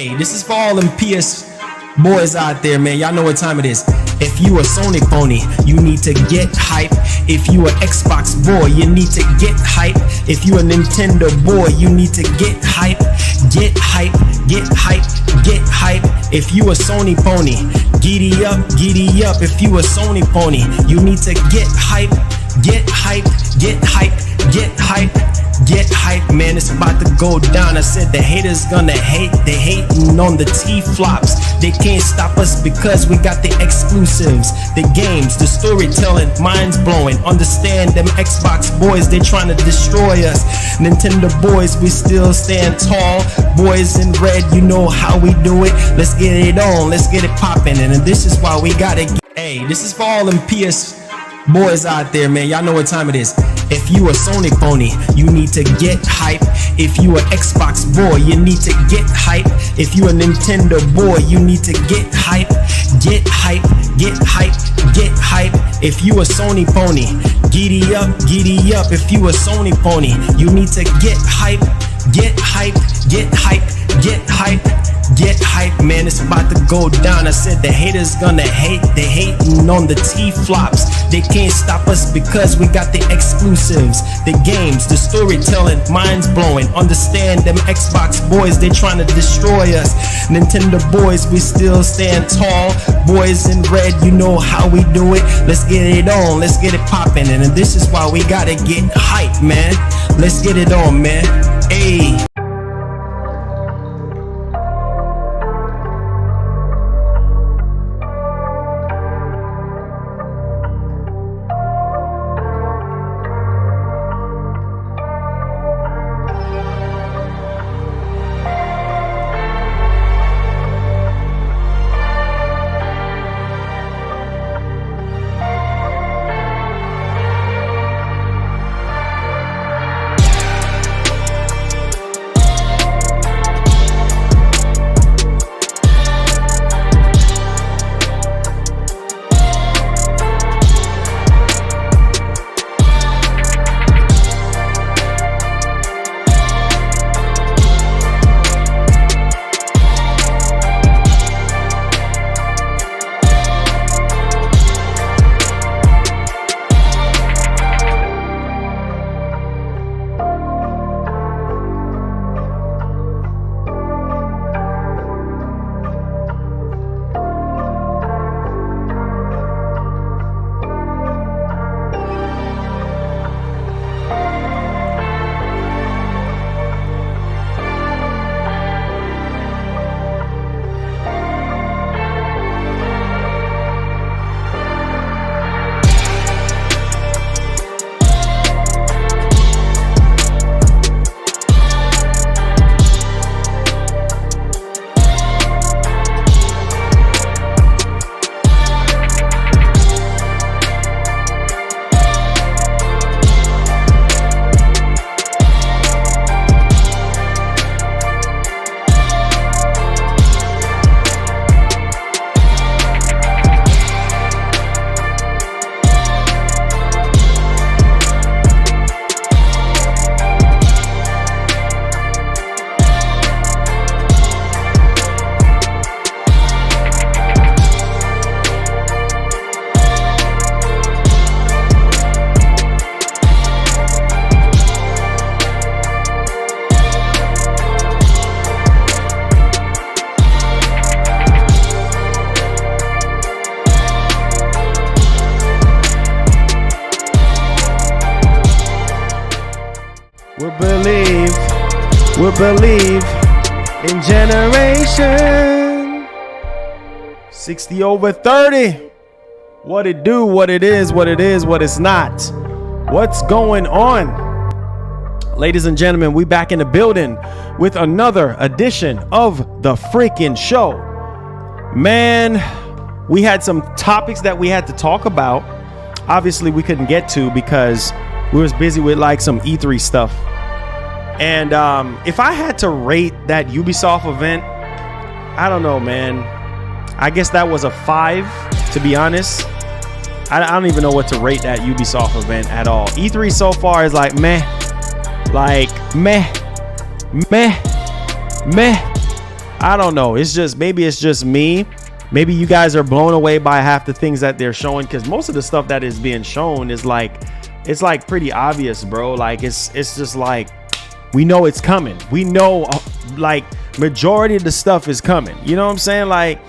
Hey, this is for all them PS boys out there, man. Y'all know what time it is. If you a Sony pony, you need to get hype. If you a Xbox boy, you need to get hype. If you a Nintendo boy, you need to get hype. Get hype, get hype, get hype. If you a Sony pony, giddy up, giddy up. If you a Sony pony, you need to get hype, get hype, get hype, get hype. Get hype, man, it's about to go down. I said the haters gonna hate. They hating on the T-flops. They can't stop us because we got the exclusives, the games, the storytelling, minds blowing. Understand them Xbox boys, they trying to destroy us. Nintendo boys, we still stand tall. Boys in red, you know how we do it. Let's get it on, let's get it popping. And this is why we gotta get. Hey, this is for all them PS boys out there, man. Y'all know what time it is. If you a Sony pony, you need to get hype. If you a Xbox boy, you need to get hype. If you a Nintendo boy, you need to get hype. Get hype, get hype, get hype. If you a Sony pony, giddy up, giddy up. If you a Sony pony, you need to get hype, get hype, get hype, get hype. Get hype, man, it's about to go down. I said the haters gonna hate. They hating on the T-flops. They can't stop us because we got the exclusives, the games, the storytelling, minds blowing. Understand them Xbox boys, they trying to destroy us. Nintendo boys, we still stand tall. Boys in red, you know how we do it. Let's get it on, let's get it popping. And this is why we gotta get hype, man. Let's get it on, man. Hey. We'll believe in generation. 60 over 30. What it do, what it is, what it is, what it's not. What's going on? Ladies and gentlemen, we back in the building with another edition of the freaking show. Man, we had some topics that we had to talk about. Obviously, we couldn't get to because we was busy with like some E3 stuff. And if I had to rate that Ubisoft event, I don't know, man. I guess that was a 5, to be honest. I don't even know what to rate that Ubisoft event at all. E3 so far is like meh. Like meh. I don't know. Maybe it's just me. Maybe you guys are blown away by half the things that they're showing, because most of the stuff that is being shown is like, it's like pretty obvious, bro. Like it's just like, we know it's coming. We know like majority of the stuff is coming. You know what I'm saying? Like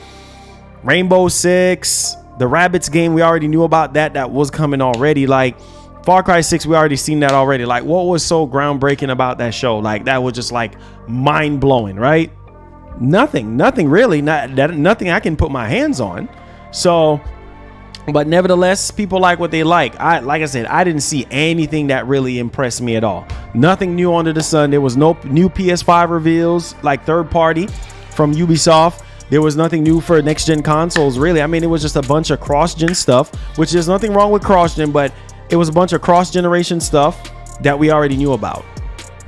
Rainbow Six, the Rabbids game, we already knew about that was coming already. Like Far Cry 6, we already seen that already. Like what was so groundbreaking about that show? Like that was just like mind blowing, right? Nothing really, nothing I can put my hands on. So, but nevertheless, people like what they like. Like I said, I didn't see anything that really impressed me at all. Nothing new under the sun. There was no new PS5 reveals, like third party from Ubisoft. There was nothing new for next gen consoles, really. I mean, it was just a bunch of cross gen stuff, which there's nothing wrong with cross gen, but it was a bunch of cross generation stuff that we already knew about.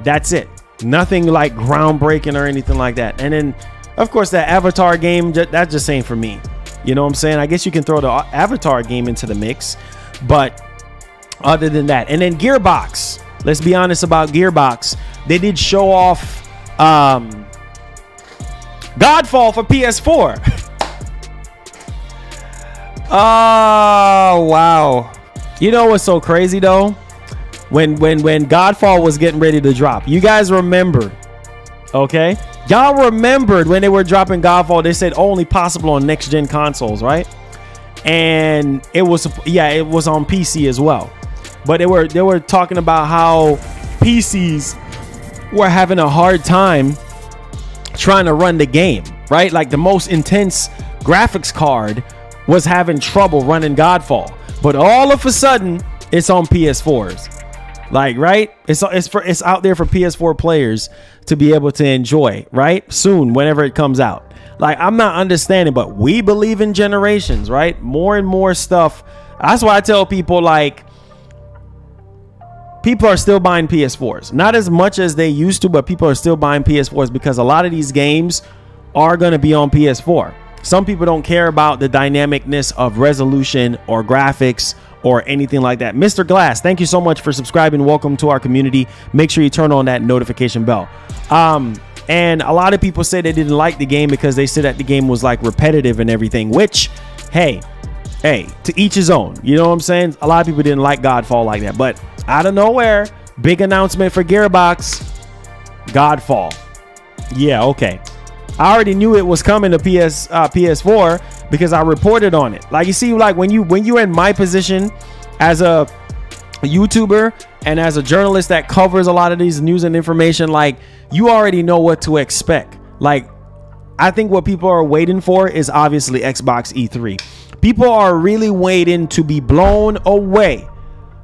That's it. Nothing like groundbreaking or anything like that. And then, of course, that Avatar game, that just ain't for me. You know what I'm saying? I guess you can throw the Avatar game into the mix, but other than that, and then Gearbox. Let's be honest about Gearbox. They did show off Godfall for PS4. Oh, wow. You know what's so crazy though? When Godfall was getting ready to drop, you guys remember, okay? Y'all remembered when they were dropping Godfall, they said only possible on next gen consoles, right? And it was on PC as well. But they were talking about how PCs were having a hard time trying to run the game, right? Like the most intense graphics card was having trouble running Godfall. But all of a sudden, it's on PS4s. Like, right? It's out there for PS4 players to be able to enjoy, right? Soon, whenever it comes out. Like, I'm not understanding, but we believe in generations, right? More and more stuff. That's why I tell people, like, people are still buying PS4s. Not as much as they used to, but people are still buying PS4s because a lot of these games are going to be on PS4. Some people don't care about the dynamicness of resolution or graphics or anything like that. Mr. Glass, thank you so much for subscribing. Welcome to our community. Make sure you turn on that notification bell. And a lot of people say they didn't like the game because they said that the game was like repetitive and everything, which, hey, to each his own. You know what I'm saying? A lot of people didn't like Godfall like that, but out of nowhere, big announcement for Gearbox, Godfall. Yeah, okay. I already knew it was coming to PS4 because I reported on it. Like, you see, like when you're in my position as a YouTuber and as a journalist that covers a lot of these news and information, like, you already know what to expect. Like, I think what people are waiting for is obviously Xbox E3. People are really waiting to be blown away.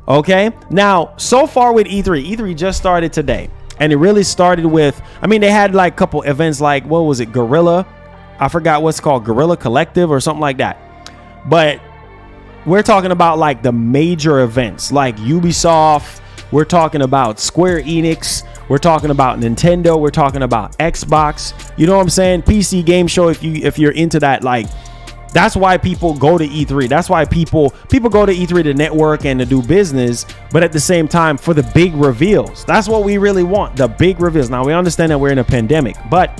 Okay, now so far with E3 just started today. And it really started with, I mean, they had like a couple events, like, what was it? Gorilla. I forgot what's called, Gorilla Collective or something like that. But we're talking about like the major events like Ubisoft. We're talking about Square Enix. We're talking about Nintendo. We're talking about Xbox. You know what I'm saying? PC game show. If you're into that, like, that's why people go to E3. That's why people go to E3 to network and to do business, but at the same time for the big reveals. That's what we really want, the big reveals. Now, we understand that we're in a pandemic, but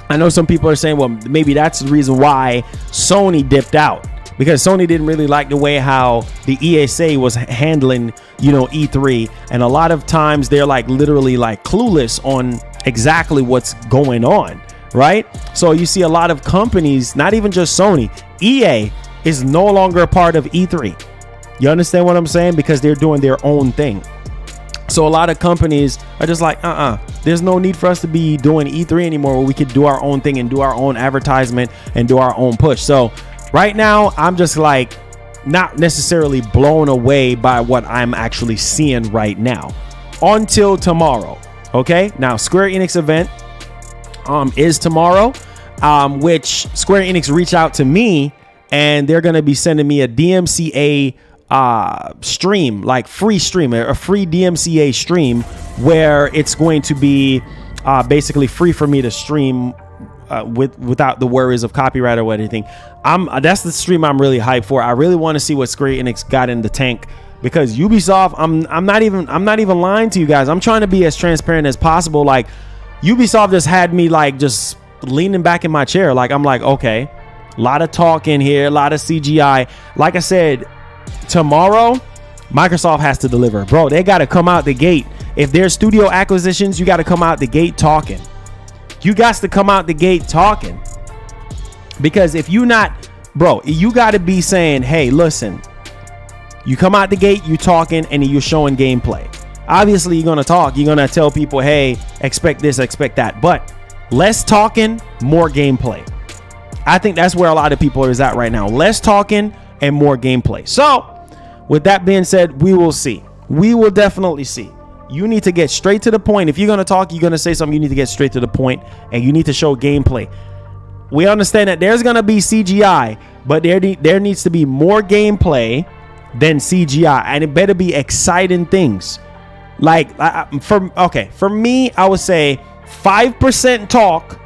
I know some people are saying, well, maybe that's the reason why Sony dipped out, because Sony didn't really like the way how the ESA was handling, E3. And a lot of times they're like literally like clueless on exactly what's going on. Right? So you see a lot of companies, not even just Sony, EA is no longer a part of E3. You understand what I'm saying? Because they're doing their own thing. So a lot of companies are just like, there's no need for us to be doing E3 anymore, where we could do our own thing and do our own advertisement and do our own push. So right now, I'm just like not necessarily blown away by what I'm actually seeing right now until tomorrow. Okay, now Square Enix event is tomorrow, which Square Enix reached out to me and they're going to be sending me a DMCA stream, like free stream, a free DMCA stream, where it's going to be basically free for me to stream without the worries of copyright or anything. That's the stream I'm really hyped for. I really want to see what Square Enix got in the tank, because Ubisoft, I'm not even lying to you guys. I'm trying to be as transparent as possible. Like, Ubisoft just had me like just leaning back in my chair. Like, I'm like, okay, a lot of talk in here, a lot of CGI. Like I said, tomorrow, Microsoft has to deliver. Bro, they got to come out the gate. If there's studio acquisitions, you got to come out the gate talking. You got to come out the gate talking. Because if you not, bro, you got to be saying, hey, listen, you come out the gate, you talking, and you're showing gameplay. Obviously, you're going to talk. You're going to tell people, hey, expect this, expect that. But less talking, more gameplay. I think that's where a lot of people is at right now. Less talking and more gameplay. So with that being said, we will see. We will definitely see. You need to get straight to the point. If you're going to talk, you're going to say something, you need to get straight to the point, and you need to show gameplay. We understand that there's going to be CGI, but there needs to be more gameplay than CGI, and it better be exciting things. Like, for me, I would say 5% talk,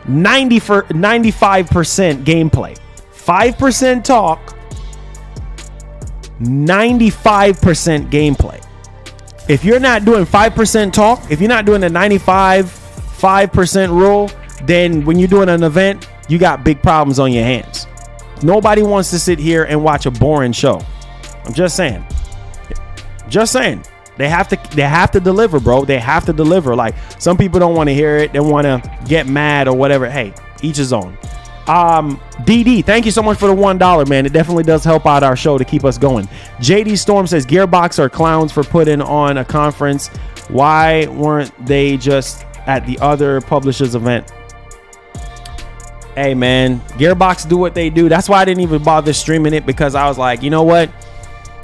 95% gameplay. 5% talk, 95% gameplay. If you're not doing 5% talk, if you're not doing the 5% rule, then when you're doing an event, you got big problems on your hands. Nobody wants to sit here and watch a boring show. I'm just saying. Just saying. They have to deliver, bro. They have to deliver. Like, some people don't want to hear it. They want to get mad or whatever. Hey, each his own. DD, thank you so much for the $1, man. It definitely does help out our show to keep us going. JD Storm says Gearbox are clowns for putting on a conference. Why weren't they just at the other publishers event? Hey, man, Gearbox do what they do. That's why I didn't even bother streaming it, because I was like, you know what?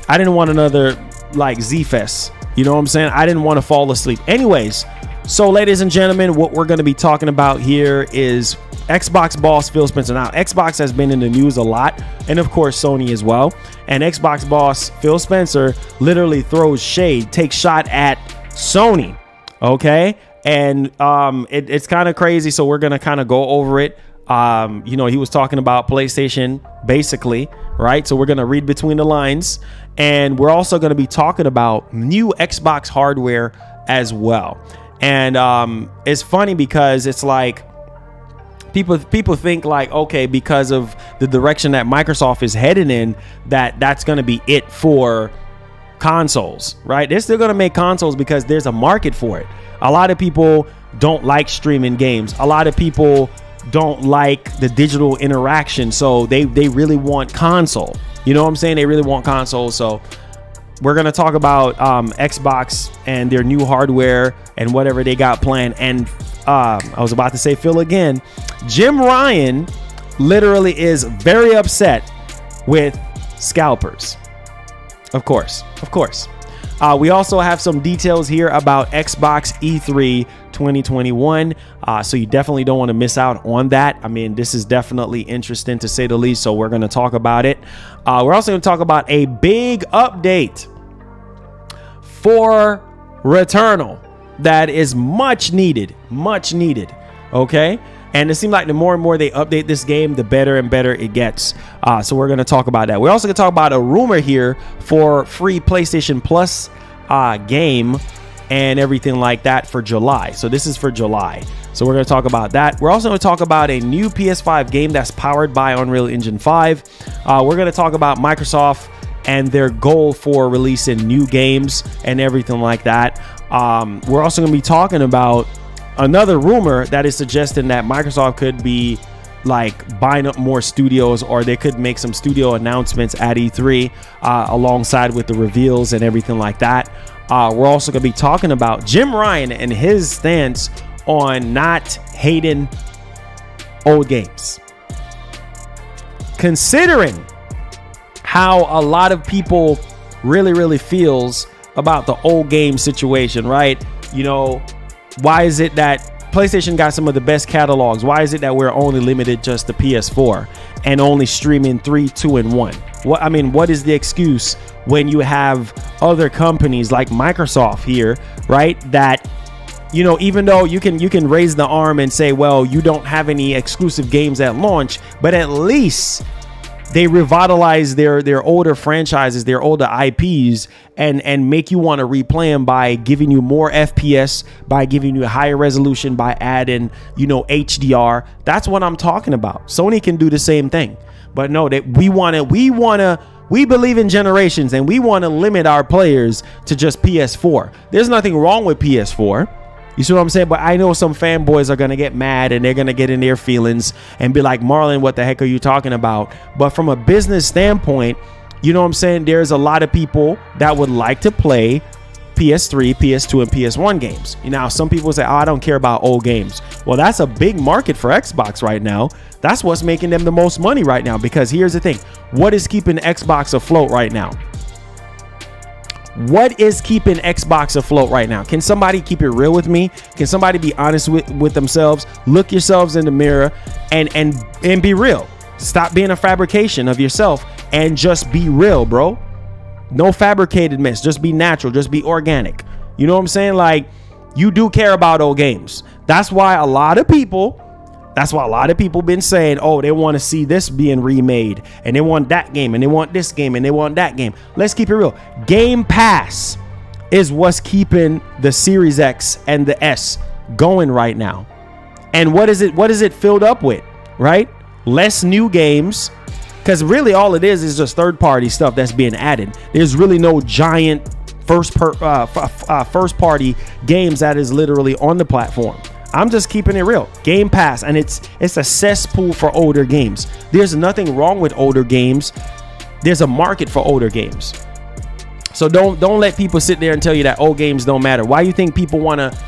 I didn't want another like Z-Fest. You know what I'm saying? I didn't want to fall asleep. Anyways, so ladies and gentlemen, what we're going to be talking about here is Xbox boss Phil Spencer. Now, Xbox has been in the news a lot, and of course Sony as well. And Xbox boss Phil Spencer literally throws shade, takes shot at Sony. Okay, and it's kind of crazy. So we're gonna kind of go over it. You know, he was talking about PlayStation basically, right? So we're gonna read between the lines, and we're also gonna be talking about new Xbox hardware as well. And it's funny because it's like people think like, okay, because of the direction that Microsoft is heading in, that's going to be it for consoles, right? They're still going to make consoles because there's a market for it. A lot of people don't like streaming games. A lot of people don't like the digital interaction. So they really want console. You know what I'm saying? They really want console. So we're going to talk about Xbox and their new hardware and whatever they got planned. And I was about to say Phil again. Jim Ryan literally is very upset with scalpers. Of course. We also have some details here about Xbox E3 2021. So you definitely don't want to miss out on that. I mean, this is definitely interesting to say the least. So we're going to talk about it. We're also going to talk about a big update for Returnal that is much needed. Okay. And it seems like the more and more they update this game, the better and better it gets. So we're going to talk about that. We're also going to talk about a rumor here for free PlayStation Plus game and everything like that for July. So this is for July. So we're going to talk about that. We're also going to talk about a new PS5 game that's powered by Unreal Engine 5. We're going to talk about Microsoft and their goal for releasing new games and everything like that. We're also going to be talking about another rumor that is suggesting that Microsoft could be like buying up more studios, or they could make some studio announcements at E3 alongside with the reveals and everything like that. We're also going to be talking about Jim Ryan and his stance on not hating old games, considering how a lot of people really feels about the old game situation, right? You know, why is it that PlayStation got some of the best catalogs? Why is it that we're only limited just to PS4 and only streaming 3, 2, and 1? What is the excuse when you have other companies like Microsoft here, right? That, you know, even though you can raise the arm and say, well, you don't have any exclusive games at launch, but at least they revitalize their older franchises, their older IPs, and make you want to replay them by giving you more FPS, by giving you a higher resolution, by adding, HDR. That's what I'm talking about. Sony can do the same thing. But no, that we believe in generations, and we want to limit our players to just PS4. There's nothing wrong with PS4. You see what I'm saying? But I know some fanboys are going to get mad, and they're going to get in their feelings and be like, Marlon, what the heck are you talking about? But from a business standpoint, you know what I'm saying? There's a lot of people that would like to play PS3, PS2, and PS1 games. Now, some people say, I don't care about old games. Well, that's a big market for Xbox right now. That's what's making them the most money right now. Because here's the thing. What is keeping Xbox afloat right now? What is keeping Xbox afloat right now? Can somebody keep it real with me? Can somebody be honest with themselves? Look yourselves in the mirror and be real. Stop being a fabrication of yourself and just be real, bro. No fabricated mess. Just be natural. Just be organic. You know what I'm saying? Like, you do care about old games. That's why a lot of people been saying, oh, they want to see this being remade, and they want that game, and they want this game, and they want that game. Let's keep it real. Game Pass is what's keeping the Series X and the S going right now. And what is it filled up with, right? Less new games, because really all it is just third-party stuff that's being added. There's really no giant first-party games that is literally on the platform. I'm just keeping it real. Game Pass, and it's a cesspool for older games. There's nothing wrong with older games. There's a market for older games. So don't let people sit there and tell you that old games don't matter. Why do you think people want to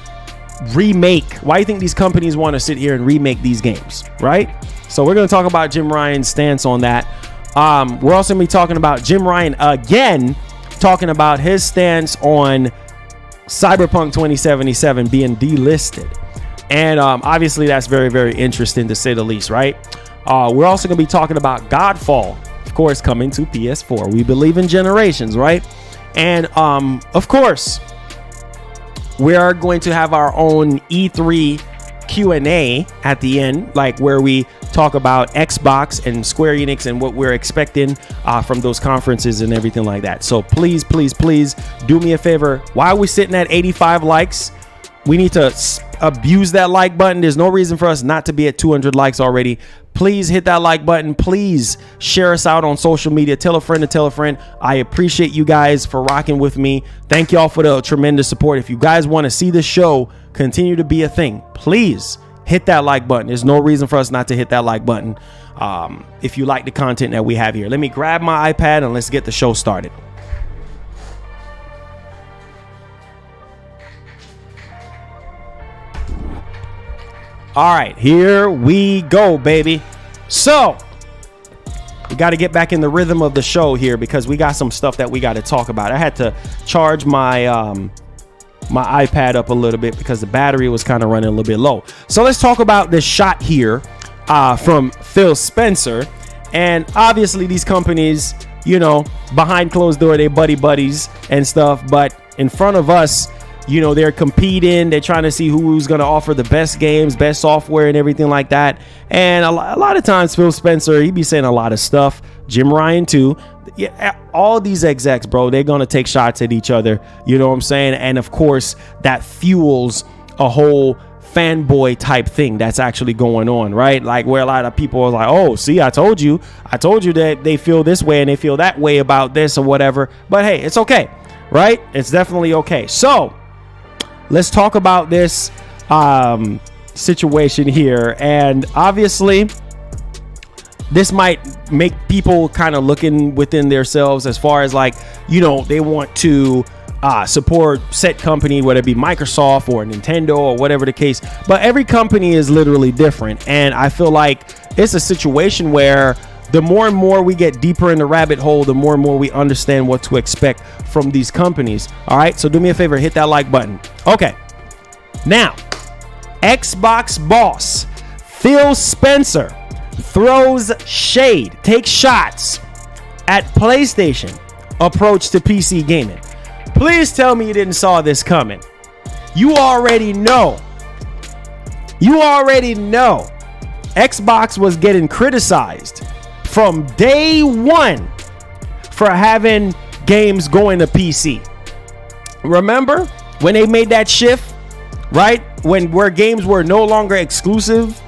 remake? Why do you think these companies want to sit here and remake these games, right? So we're going to talk about Jim Ryan's stance on that. We're also going to be talking about Jim Ryan again, talking about his stance on Cyberpunk 2077 being delisted. And obviously that's very, very interesting to say the least, right? We're also going to be talking about Godfall, of course, coming to PS4. We believe in generations, right? And of course, we are going to have our own E3 Q&A at the end, like where we talk about Xbox and Square Enix and what we're expecting from those conferences and everything like that. So please, please, please do me a favor. While we're sitting at 85 likes, we need to abuse that like button. There's no reason for us not to be at 200 likes already. Please hit that like button. Please share us out on social media. Tell a friend to tell a friend. I appreciate you guys for rocking with me. Thank y'all for the tremendous support. If you guys want to see the show continue to be a thing, please hit that like button. There's no reason for us not to hit that like button if you like the content that we have here. Let me grab my iPad and let's get the show started. All right, here we go, baby. So we got to get back in the rhythm of the show here because we got some stuff that we got to talk about. I had to charge my my iPad up a little bit because the battery was kind of running a little bit low. So let's talk about this shot here from Phil Spencer. And obviously these companies, behind closed door, they buddies and stuff. But in front of us, they're competing. They're trying to see who's going to offer the best games, best software and everything like that. And a lot of times Phil Spencer, he be saying a lot of stuff. Jim Ryan too. Yeah, all these execs, bro, they're going to take shots at each other. You know what I'm saying? And of course, that fuels a whole fanboy type thing that's actually going on, right? Like where a lot of people are like, oh, see, I told you that they feel this way and they feel that way about this or whatever. But hey, it's okay, right? It's definitely okay. So let's talk about this situation here. And obviously, this might make people kind of looking within themselves as far as like, they want to support set company, whether it be Microsoft or Nintendo or whatever the case. But every company is literally different. And I feel like it's a situation where the more and more we get deeper in the rabbit hole, the more and more we understand what to expect from these companies. All right. So do me a favor, hit that like button. Okay. Now, Xbox boss Phil Spencer throws shade, takes shots at PlayStation approach to PC gaming. Please tell me you didn't saw this coming. You already know. Xbox was getting criticized from day one for having games going to PC. Remember when they made that shift, right? Where games were no longer exclusive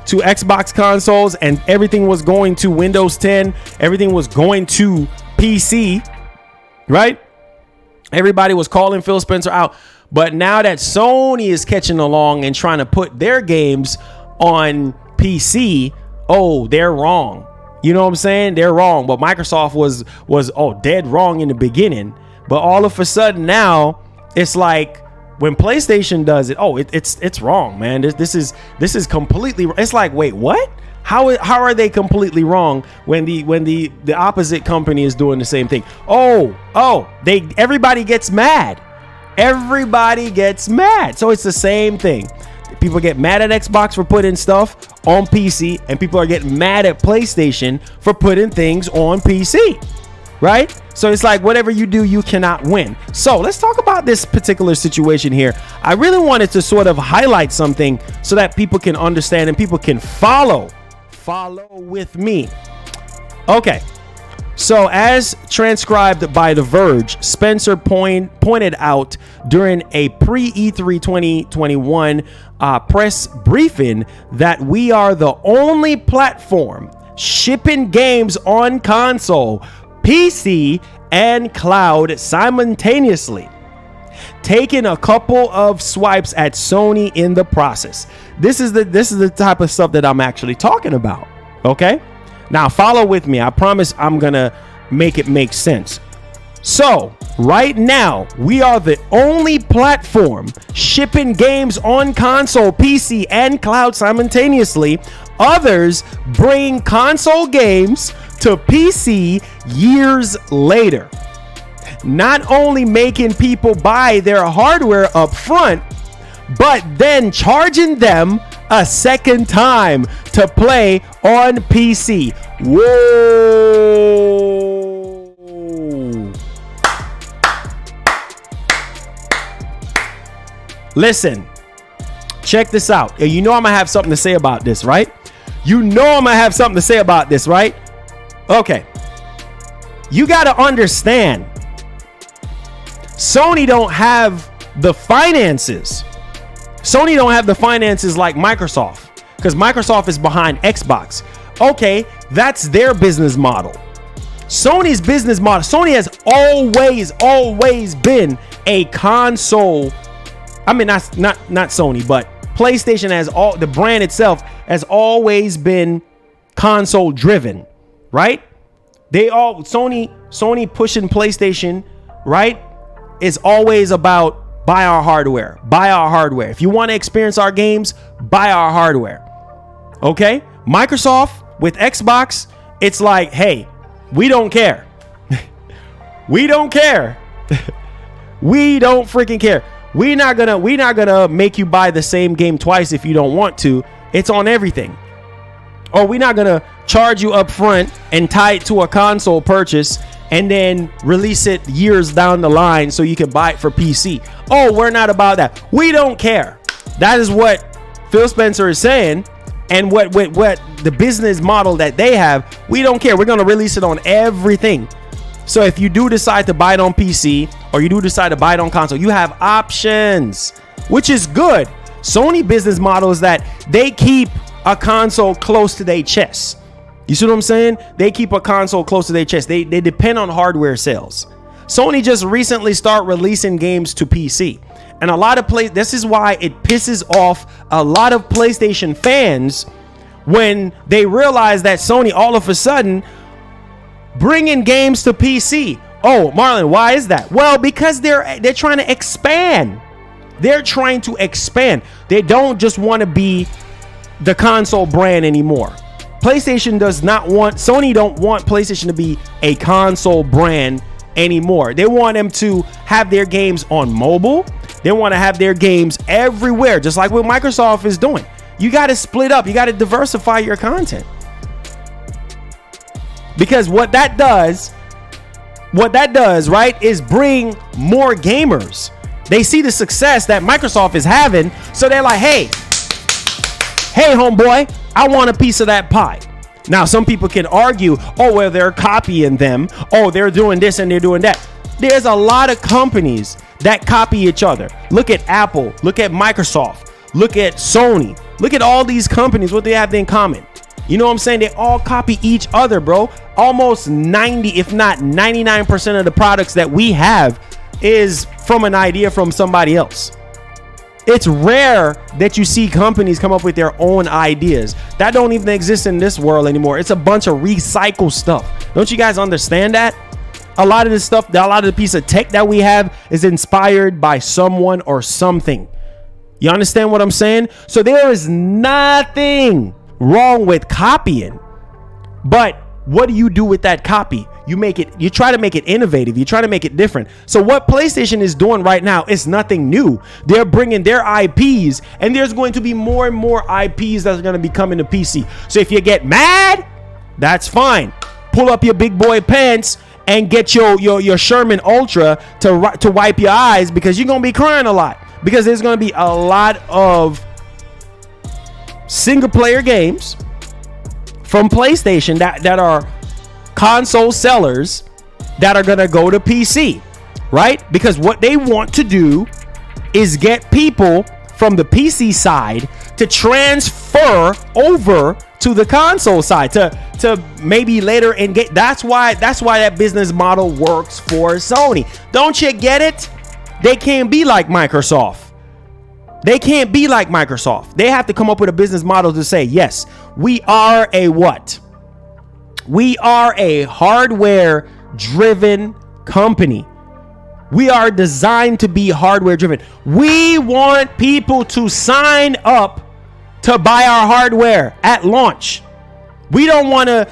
to Xbox consoles and everything was going to Windows 10, everything was going to PC, right? Everybody was calling Phil Spencer out. But now that Sony is catching along and trying to put their games on PC, oh, they're wrong. You know what I'm saying? They're wrong. But Microsoft was dead wrong in the beginning. But all of a sudden now, it's like when PlayStation does it, it's wrong, man. This is completely. It's like, wait, what? How are they completely wrong when the opposite company is doing the same thing? Everybody gets mad. Everybody gets mad. So it's the same thing. People get mad at Xbox for putting stuff on PC, and people are getting mad at PlayStation for putting things on PC, right? So it's like whatever you do, you cannot win. So let's talk about this particular situation here. I really wanted to sort of highlight something so that people can understand and people can follow with me. Okay. So as transcribed by The Verge, Spencer pointed out during a pre-E3 2021 press briefing that we are the only platform shipping games on console, PC, and cloud simultaneously, taking a couple of swipes at Sony in the process. This is the type of stuff that I'm actually talking about. Okay? Now follow with me. I promise I'm gonna make it make sense. So right now, we are the only platform shipping games on console, PC, and cloud simultaneously. Others bring console games to PC years later, not only making people buy their hardware up front, but then charging them a second time to play on PC. Whoa. Listen, check this out. You know I'm gonna have something to say about this, right? Okay. You gotta understand, Sony don't have the finances. Sony don't have the finances like Microsoft, because Microsoft is behind Xbox. Okay, that's their business model. Sony's business model. Sony has always been a console. I mean, not Sony, but PlayStation the brand itself has always been console driven, right? Sony pushing PlayStation, right? Is always about buy our hardware. If you want to experience our games, buy our hardware. Okay? Microsoft with Xbox, it's like, hey, we don't care. We don't care. We don't freaking care. We're not gonna make you buy the same game twice if you don't want to. It's on everything. Or we're not gonna charge you up front and tie it to a console purchase and then release it years down the line so you can buy it for PC. Oh, we're not about that. We don't care. That is what Phil Spencer is saying, and what the business model that they have. We don't care. We're going to release it on everything. So if you do decide to buy it on PC or you do decide to buy it on console, you have options, which is good. Sony business model is that they keep a console close to their chest. You see what I'm saying? They keep a console close to their chest. They depend on hardware sales. Sony just recently started releasing games to PC. And this is why it pisses off a lot of PlayStation fans when they realize that Sony all of a sudden bringing games to PC. Oh, Marlon, why is that? Well, because they're trying to expand. They're trying to expand. They don't just want to be the console brand anymore. Sony don't want PlayStation to be a console brand anymore. They want them to have their games on mobile. They want to have their games everywhere, just like what Microsoft is doing. You got to split up. You got to diversify your content. Because what that does, right, is bring more gamers. They see the success that Microsoft is having, so they're like, hey, homeboy, I want a piece of that pie. Now, some people can argue, oh, well, they're copying them. Oh, they're doing this and they're doing that. There's a lot of companies that copy each other. Look at Apple. Look at Microsoft. Look at Sony. Look at all these companies. What they have in common. You know what I'm saying? They all copy each other, bro. Almost 90, if not 99% of the products that we have is from an idea from somebody else. It's rare that you see companies come up with their own ideas. That don't even exist in this world anymore. It's a bunch of recycled stuff. Don't you guys understand that? A lot of this stuff, a lot of the piece of tech that we have is inspired by someone or something. You understand what I'm saying? So there is nothing wrong with copying. But what do you do with that copy? You try to make it innovative. You try to make it different. So what PlayStation is doing right now is nothing new. They're bringing their IPs, and there's going to be more and more IPs that are going to be coming to PC. So if you get mad, that's fine. Pull up your big boy pants and get your Sherman Ultra to wipe your eyes, because you're going to be crying a lot, because there's going to be a lot of single player games from PlayStation that are console sellers that are going to go to PC, right? Because what they want to do is get people from the PC side to transfer over to the console side to maybe later engage. That's why that business model works for Sony. Don't you get it? They can't be like Microsoft. They can't be like Microsoft. They have to come up with a business model to say, yes, we are a what? We are a hardware driven company. We are designed to be hardware driven. We want people to sign up to buy our hardware at launch. We don't want to,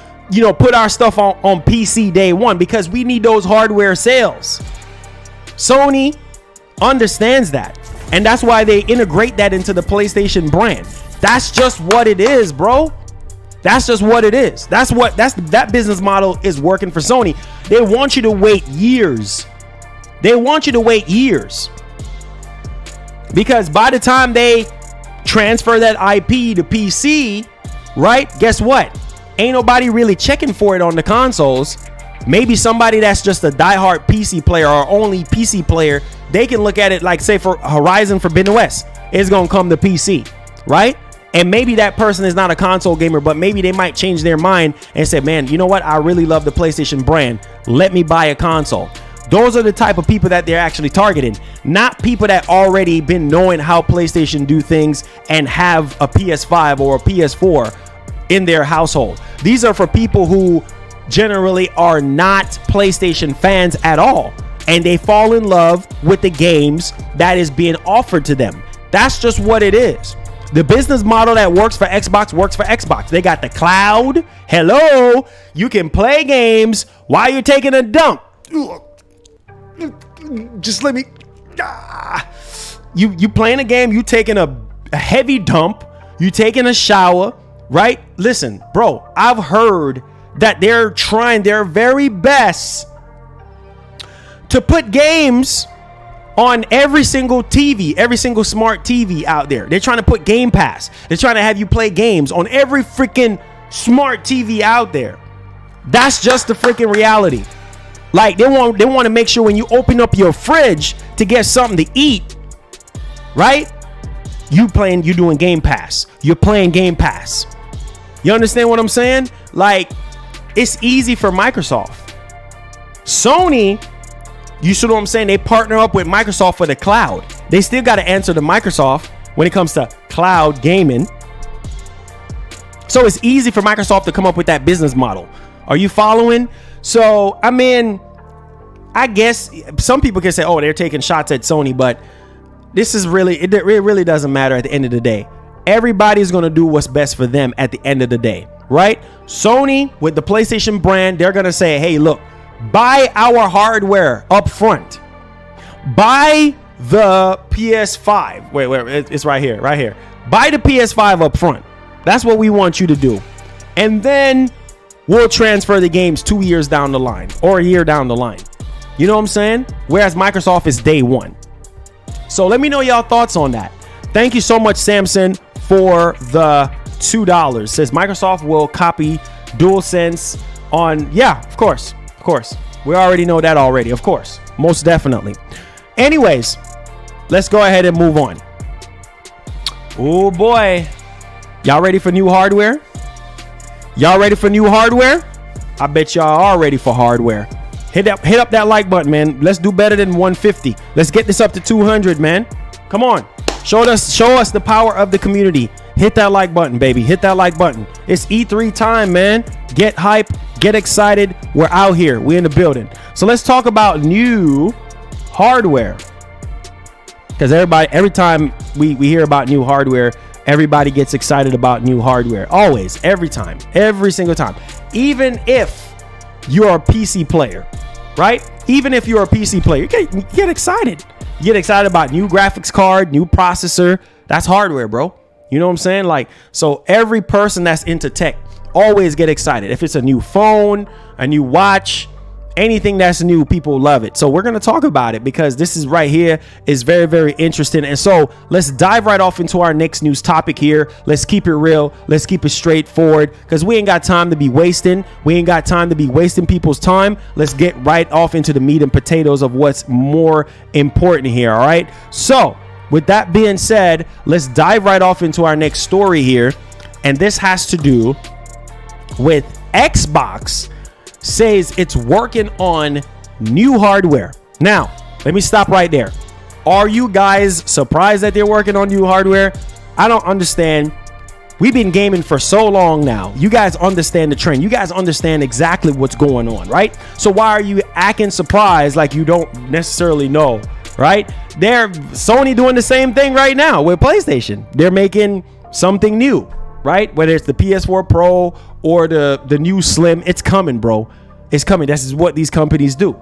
put our stuff on PC day one, because we need those hardware sales. Sony understands that. And that's why they integrate that into the PlayStation brand. That's just what it is, bro. That's just what it is. That business model is working for Sony. They want you to wait years. Because by the time they transfer that IP to PC, right? Guess what? Ain't nobody really checking for it on the consoles. Maybe somebody that's just a diehard PC player or only PC player, they can look at it like, say, for Horizon Forbidden West, it's going to come to PC, right? And maybe that person is not a console gamer, but maybe they might change their mind and say, man, you know what? I really love the PlayStation brand. Let me buy a console. Those are the type of people that they're actually targeting, not people that already been knowing how PlayStation do things and have a PS5 or a PS4 in their household. These are for people who generally are not PlayStation fans at all, and they fall in love with the games that is being offered to them. That's just what it is. The business model that works for Xbox works for Xbox. They got the cloud. Hello, you can play games while you're taking a dump. Just let me. You playing a game, you taking a heavy dump, you taking a shower, right? Listen, bro, I've heard that they're trying their very best to put games on every single TV, every single smart TV out there. They're trying to put Game Pass. They're trying to have you play games on every freaking smart TV out there. That's just the freaking reality. Like, they want to make sure when you open up your fridge to get something to eat, right? You're doing Game Pass. You're playing Game Pass. You understand what I'm saying? Like, it's easy for Microsoft. Sony, you see what I'm saying? They partner up with Microsoft for the cloud. They still got to answer to Microsoft when it comes to cloud gaming. So it's easy for Microsoft to come up with that business model. Are you following? So, I mean, I guess some people can say, oh, they're taking shots at Sony, but this is really, it really doesn't matter at the end of the day. Everybody's going to do what's best for them at the end of the day, right? Sony, with the PlayStation brand, they're going to say, hey, look, buy our hardware up front. Buy the PS5. Wait, it's right here. Buy the PS5 up front. That's what we want you to do. And then we'll transfer the games 2 years down the line or a year down the line. You know what I'm saying? Whereas Microsoft is day one. So let me know y'all thoughts on that. Thank you so much, Samson, for the $2. Says Microsoft will copy DualSense on, yeah, of course. We already know that already, of course. Most definitely. Anyways, let's go ahead and move on. Oh boy. Y'all ready for new hardware? Y'all ready for new hardware? I bet y'all are ready for hardware. Hit up that like button, man. Let's do better than 150. Let's get this up to 200, man. Come on. Show us the power of the community. Hit that like button, baby. Hit that like button. It's E3 time, man. Get hype. Get excited. We're out here. We're in the building. So let's talk about new hardware. Because every time we hear about new hardware, everybody gets excited about new hardware. Always, every time, every single time. Even if you're a PC player, right? Even if you're a PC player, you get excited. You get excited about new graphics card, new processor. That's hardware, bro. You know what I'm saying? Like, so every person that's into tech always get excited. If it's a new phone, a new watch, anything that's new, people love it. So we're going to talk about it because this is right here is very, very interesting. And so let's dive right off into our next news topic here. Let's keep it real. Let's keep it straightforward because we ain't got time to be wasting. We ain't got time to be wasting people's time. Let's get right off into the meat and potatoes of what's more important here. All right. So with that being said, let's dive right off into our next story here. And this has to do with Xbox says it's working on new hardware. Now, let me stop right there. Are you guys surprised that they're working on new hardware? I don't understand. We've been gaming for so long now. You guys understand the trend. You guys understand exactly what's going on, right? So why are you acting surprised like you don't necessarily know, right? Sony doing the same thing right now with PlayStation. They're making something new, right? Whether it's the PS4 Pro or the new Slim, it's coming, bro. It's coming. This is what these companies do,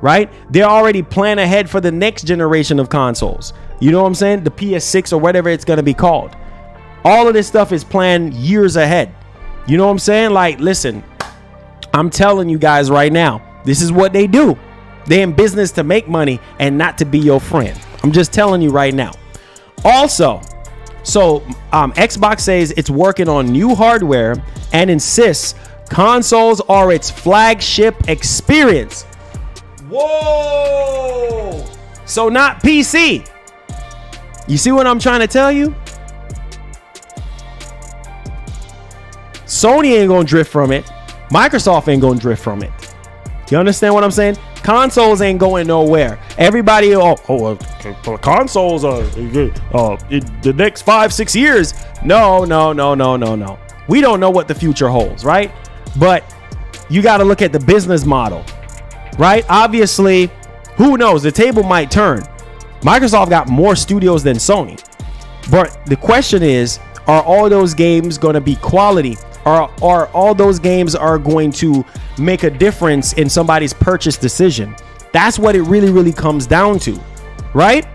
right? They're already planning ahead for the next generation of consoles. You know what I'm saying? The PS6 or whatever it's going to be called. All of this stuff is planned years ahead. You know what I'm saying? Like, listen, I'm telling you guys right now, this is what they do. They're in business to make money and not to be your friend. I'm just telling you right now. Also, so Xbox says it's working on new hardware and insists consoles are its flagship experience. Whoa! So not PC. You see what I'm trying to tell you? Sony ain't gonna drift from it. Microsoft ain't gonna drift from it. You understand what I'm saying? Consoles ain't going nowhere. Everybody, consoles the next 5-6 years. No. We don't know what the future holds, right? But you got to look at the business model, right? Obviously, who knows? The table might turn. Microsoft got more studios than Sony. But the question is, are all those games going to be quality? Are all those games are going to make a difference in somebody's purchase decision? That's what it really, really comes down to, right?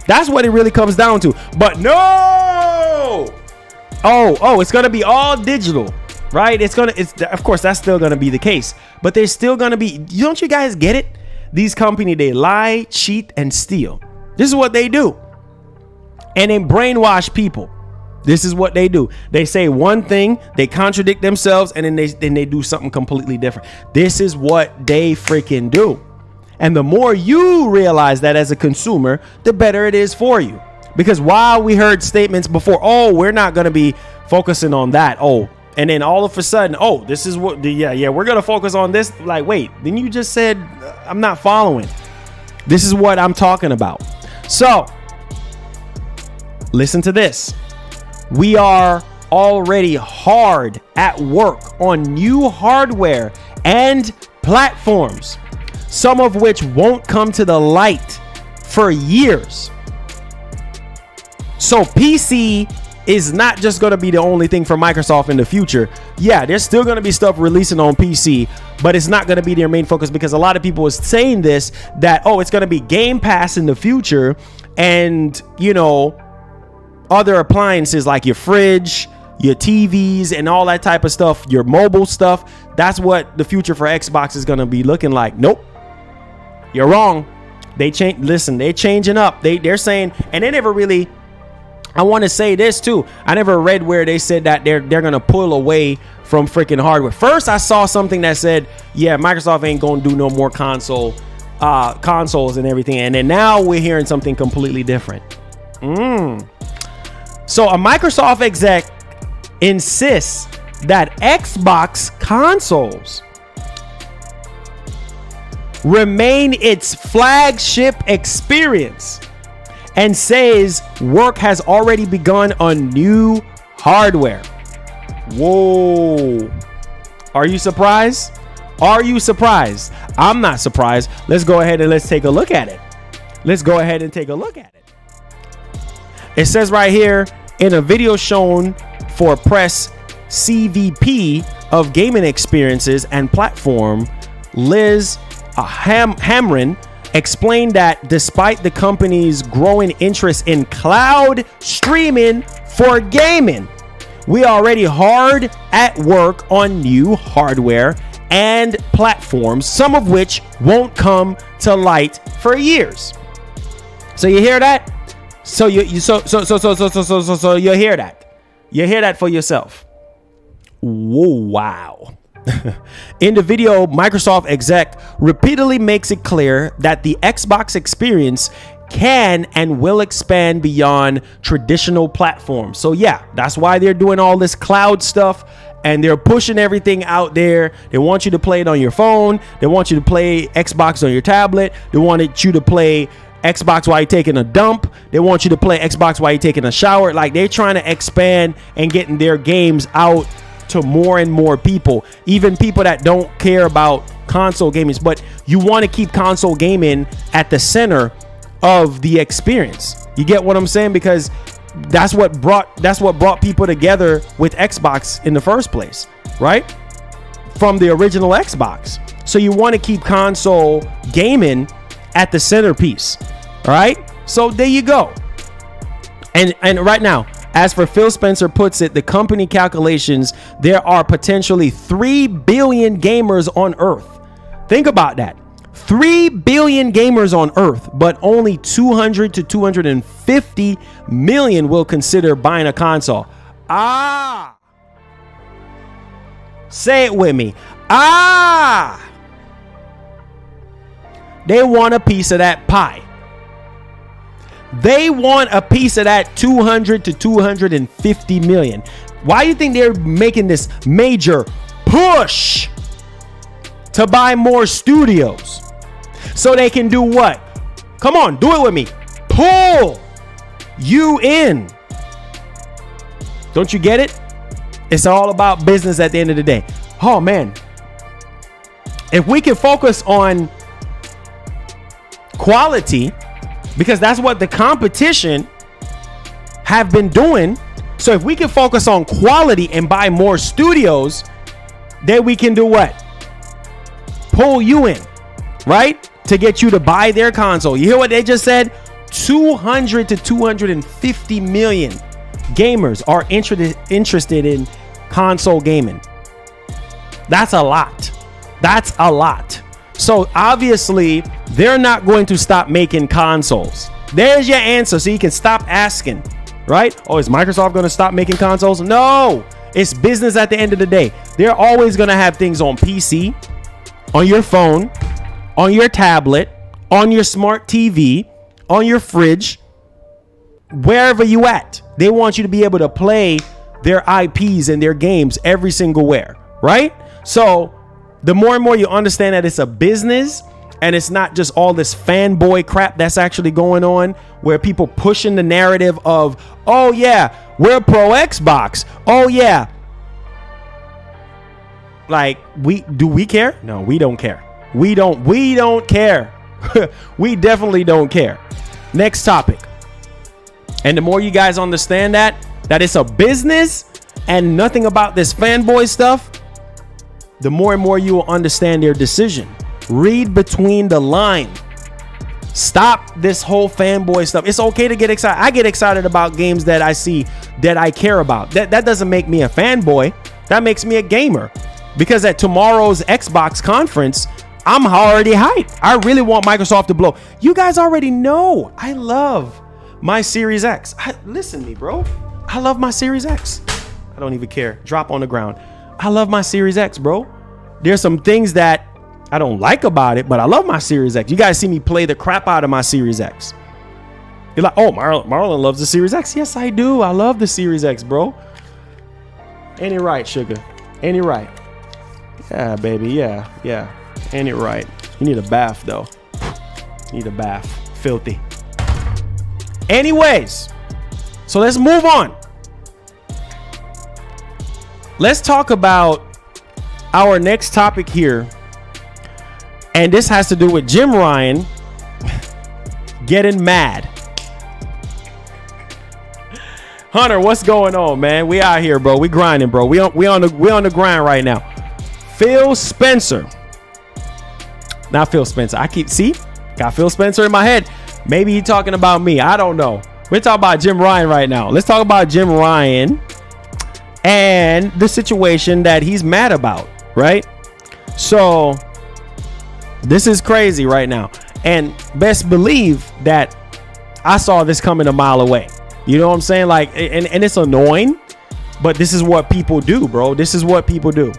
That's what it really comes down to. But no! It's going to be all digital, right? It's of course, that's still going to be the case. But there's still going to be, don't you guys get it? These companies, they lie, cheat, and steal. This is what they do. And they brainwash people. This is what they do. They say one thing, they contradict themselves, and then they do something completely different. This is what they freaking do. And the more you realize that as a consumer, the better it is for you. Because while we heard statements before, we're not going to be focusing on that. And then all of a sudden, this is what, we're going to focus on this. Like, wait, then you just said, I'm not following. This is what I'm talking about. So listen to this. We are already hard at work on new hardware and platforms, some of which won't come to the light for years. So PC is not just going to be the only thing for Microsoft in the future. Yeah, there's still going to be stuff releasing on PC, but it's not going to be their main focus because a lot of people are saying this, that, it's going to be Game Pass in the future. And, other appliances like your fridge, your TVs, and all that type of stuff, your mobile stuff. That's what the future for Xbox is going to be looking like. Nope. You're wrong. They're changing up. They're saying, and they never really I want to say this too. I never read where they said that they're going to pull away from freaking hardware. First, I saw something that said, yeah, Microsoft ain't going to do no more consoles and everything. And then now we're hearing something completely different. So a Microsoft exec insists that Xbox consoles remain its flagship experience and says work has already begun on new hardware. Whoa. Are you surprised? Are you surprised? I'm not surprised. Let's go ahead and let's take a look at it. Let's go ahead and take a look at it. It says right here, in a video shown for press, CVP of gaming experiences and platform, Liz Hamren explained that despite the company's growing interest in cloud streaming for gaming, we are already hard at work on new hardware and platforms, some of which won't come to light for years. So you hear that? So you hear that. You hear that for yourself. Whoa, wow. In the video, Microsoft exec repeatedly makes it clear that the Xbox experience can and will expand beyond traditional platforms. So yeah, that's why they're doing all this cloud stuff and they're pushing everything out there. They want you to play it on your phone. They want you to play Xbox on your tablet. They wanted you to play Xbox while you're taking a dump. They want you to play Xbox while you're taking a shower. Like, they're trying to expand and getting their games out to more and more people, even people that don't care about console gaming, but you want to keep console gaming at the center of the experience. You get what I'm saying? Because that's what brought people together with Xbox in the first place, right? From the original Xbox. So you want to keep console gaming at the centerpiece. All right. So there you go. And right now, as for Phil Spencer puts it, the company calculations, there are potentially 3 billion gamers on Earth. Think about that. 3 billion gamers on Earth, but only 200 to 250 million will consider buying a console. Say it with me. They want a piece of that pie. They want a piece of that 200 to 250 million. Why do you think they're making this major push to buy more studios? So they can do what? Come on, do it with me. Pull you in. Don't you get it? It's all about business at the end of the day. Oh man. If we can focus on quality, because that's what the competition have been doing. So if we can focus on quality and buy more studios, then we can do what? Pull you in, right? To get you to buy their console. You hear what they just said? 200 to 250 million gamers are interested in console gaming. That's a lot. That's a lot. So obviously, they're not going to stop making consoles. There's your answer, so you can stop asking, right? Oh, is Microsoft going to stop making consoles? No, it's business at the end of the day. They're always going to have things on PC, on your phone, on your tablet, on your smart TV, on your fridge, wherever you at. They want you to be able to play their IPs and their games every single where, right? So the more and more you understand that it's a business and it's not just all this fanboy crap that's actually going on, where people pushing the narrative of, oh yeah, we're pro Xbox. Oh yeah. Like, we care? No, we don't care. We don't care. We definitely don't care. Next topic. And the more you guys understand that it's a business and nothing about this fanboy stuff, the more and more you will understand their decision. Read between the line. Stop this whole fanboy stuff. It's okay to get excited. I get excited about games that I see that I care about. That doesn't make me a fanboy. That makes me a gamer. Because at tomorrow's Xbox conference, I'm already hyped. I really want Microsoft to blow. You guys already know I love my Series X. Listen to me, bro. I love my Series X. I don't even care. Drop on the ground. I love my Series X, bro. There's some things that I don't like about it, but I love my Series X. You guys see me play the crap out of my Series X. You're like, oh, Marlon loves the Series X. Yes, I do. I love the Series X, bro. Ain't it right, sugar? Ain't it right? Yeah, baby. Yeah. Ain't it right? You need a bath, though. You need a bath. Filthy. Anyways, so let's move on. Let's talk about our next topic here. And this has to do with Jim Ryan getting mad. Hunter, what's going on, man? We out here, bro. We grinding, bro. We on the grind right now. Phil Spencer. Not Phil Spencer. Got Phil Spencer in my head. Maybe he talking about me. I don't know. We're talking about Jim Ryan right now. Let's talk about Jim Ryan and the situation that he's mad about, right? So this is crazy right now. And best believe that I saw this coming a mile away. You know what I'm saying? Like, and it's annoying, but this is what people do, bro. This is what people do.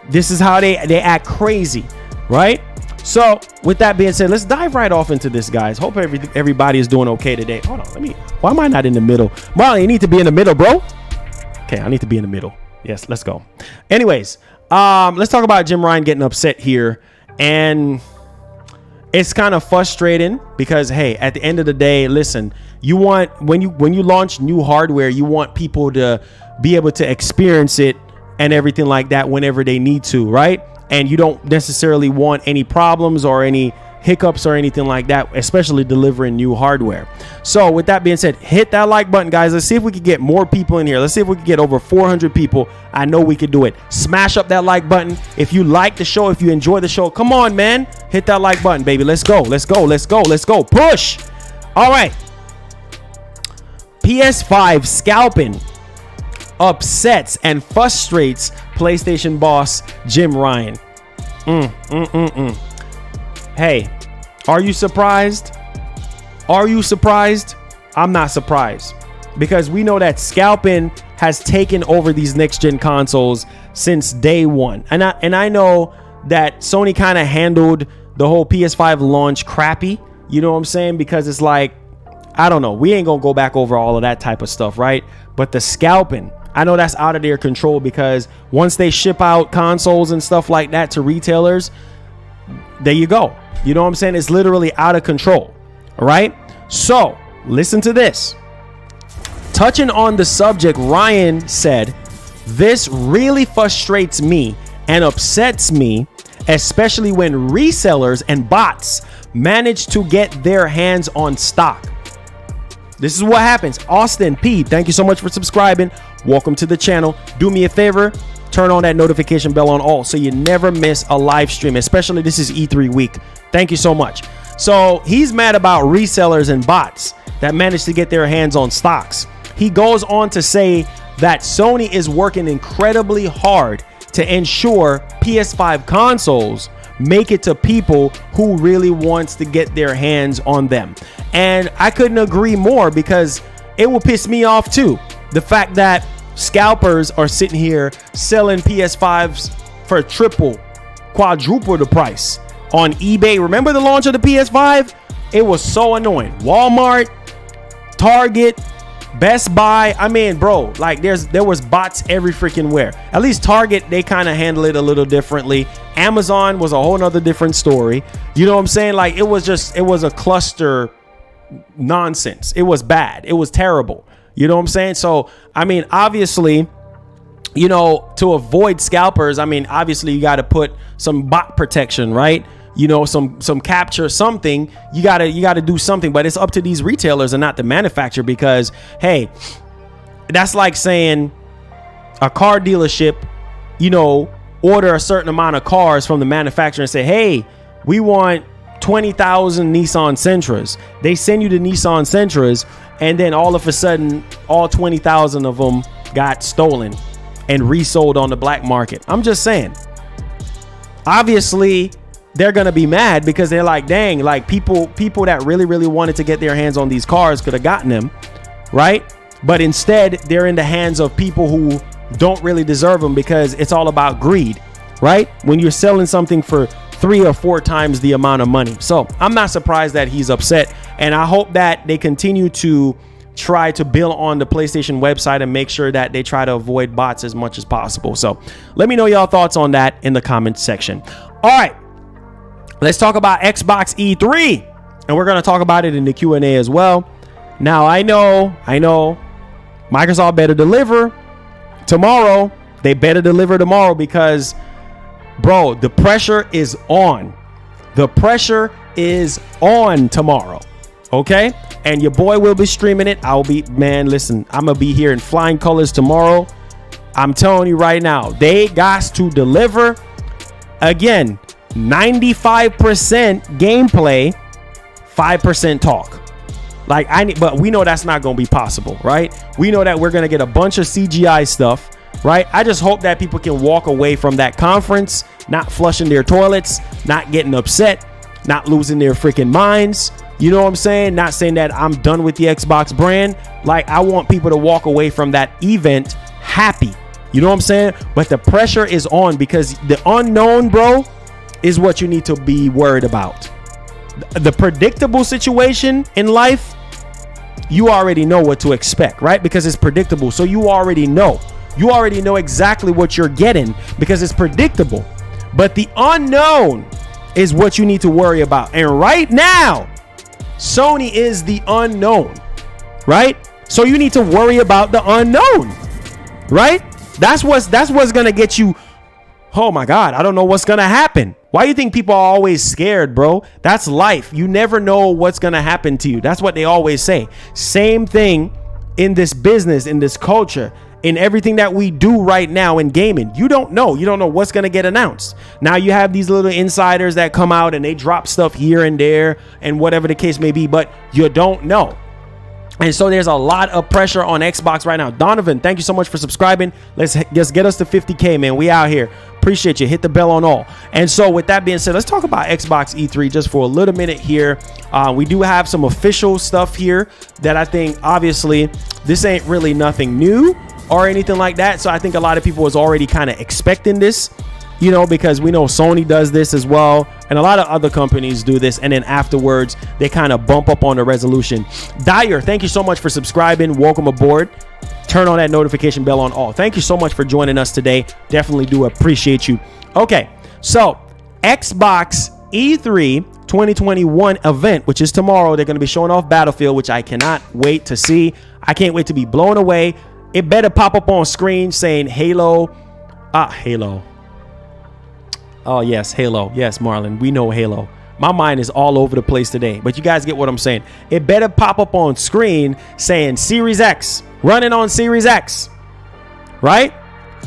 This is how they act crazy, right? So with that being said, let's dive right off into this, guys. Hope everybody is doing okay today. Hold on, why am I not in the middle? Marlon, you need to be in the middle, bro. Okay, I need to be in the middle. Yes, let's go. Anyways, let's talk about Jim Ryan getting upset here. And it's kind of frustrating because, hey, at the end of the day, listen, you want, when you launch new hardware, you want people to be able to experience it and everything like that whenever they need to, right? And you don't necessarily want any problems or any hiccups or anything like that, especially delivering new hardware. So with that being said, hit that like button, guys. Let's see if we can get more people in here. Let's see if we can get over 400 people. I know we could do it. Smash up that like button. If you like the show, if you enjoy the show, come on, man. Hit that like button, baby. Let's go. Let's go. Let's go. Let's go. Push. All right. PS5 scalping upsets and frustrates PlayStation boss Jim Ryan. Hey, are you surprised? Are you surprised? I'm not surprised, because we know that scalping has taken over these next gen consoles since day one. And I know that Sony kind of handled the whole PS5 launch crappy. You know what I'm saying? Because it's like, I don't know. We ain't gonna go back over all of that type of stuff, right? But the scalping, I know that's out of their control, because once they ship out consoles and stuff like that to retailers, there you go. You know what I'm saying? It's literally out of control. All right. So listen to this. Touching on the subject, Ryan said, "This really frustrates me and upsets me, especially when resellers and bots manage to get their hands on stock." This is what happens. Austin P, thank you so much for subscribing. Welcome to the channel. Do me a favor, turn on that notification bell on all so you never miss a live stream, especially this is E3 week. Thank you so much. So he's mad about resellers and bots that manage to get their hands on stocks. He goes on to say that Sony is working incredibly hard to ensure PS5 consoles make it to people who really wants to get their hands on them. And I couldn't agree more, because it will piss me off too. The fact that scalpers are sitting here selling PS5s for triple, quadruple the price on eBay. Remember the launch of the PS5? It was so annoying. Walmart, Target, Best Buy. I mean, bro, like there was bots every freaking where. At least Target, they kind of handle it a little differently. Amazon was a whole nother different story. You know what I'm saying? Like it was a cluster nonsense. It was bad. It was terrible. You know what I'm saying? So, I mean, obviously, you know, to avoid scalpers, I mean, obviously you got to put some bot protection, right? You know, some capture, something. You gotta do something, but it's up to these retailers and not the manufacturer, because hey, that's like saying a car dealership, you know, order a certain amount of cars from the manufacturer and say, hey, we want 20,000 Nissan Sentras. They send you the Nissan Sentras, and then all of a sudden, all 20,000 of them got stolen and resold on the black market. I'm just saying. Obviously, they're gonna be mad because they're like, dang, like people that really wanted to get their hands on these cars could have gotten them, right? But instead they're in the hands of people who don't really deserve them, because it's all about greed, right? When you're selling something for 3 or 4 times the amount of money. So I'm not surprised that he's upset, and I hope that they continue to try to build on the PlayStation website and make sure that they try to avoid bots as much as possible. So let me know y'all thoughts on that in the comment section. All right, let's talk about Xbox E3, and we're going to talk about it in the Q&A as well. Now, I know Microsoft better deliver tomorrow. They better deliver tomorrow, because bro, the pressure is on. The pressure is on tomorrow. Okay? And your boy will be streaming it. Man, listen, I'm going to be here in flying colors tomorrow. I'm telling you right now, they got to deliver. Again, 95% gameplay, 5% talk. But we know that's not going to be possible, right? We know that we're going to get a bunch of CGI stuff, right? I just hope that people can walk away from that conference not flushing their toilets, not getting upset, not losing their freaking minds. You know what I'm saying? Not saying that I'm done with the Xbox brand. Like, I want people to walk away from that event happy. You know what I'm saying? But the pressure is on, because the unknown, bro, is what you need to be worried about. The predictable situation in life, you already know what to expect, right? Because it's predictable. So you already know. You already know exactly what you're getting because it's predictable. But the unknown is what you need to worry about. And right now, Sony is the unknown, right? So you need to worry about the unknown, right? That's what's going to get you. Oh my God, I don't know what's going to happen. Why do you think people are always scared, bro? That's life. You never know what's going to happen to you. That's what they always say. Same thing in this business, in this culture, in everything that we do right now in gaming. You don't know. You don't know what's going to get announced. Now you have these little insiders that come out and they drop stuff here and there and whatever the case may be, but you don't know. And so there's a lot of pressure on Xbox right now. Donovan, thank you so much for subscribing. Let's just get us to 50K, man. We out here. Appreciate you. Hit the bell on all. And so with that being said, let's talk about Xbox E3 just for a little minute here. We do have some official stuff here that I think, obviously, this ain't really nothing new or anything like that. So I think a lot of people was already kind of expecting this, you know, because we know Sony does this as well, and a lot of other companies do this, and then afterwards they kind of bump up on the resolution. Dyer, thank you so much for subscribing. Welcome aboard. Turn on that notification bell on all. Thank you so much for joining us today. Definitely do appreciate you. Okay, so Xbox E3 2021 event, which is tomorrow. They're going to be showing off Battlefield, which I cannot wait to see. I can't wait to be blown away. It better pop up on screen saying Halo. Halo. Oh, yes, Halo. Yes, Marlon, we know Halo. My mind is all over the place today, but you guys get what I'm saying. It better pop up on screen saying Series X, running on Series X, right?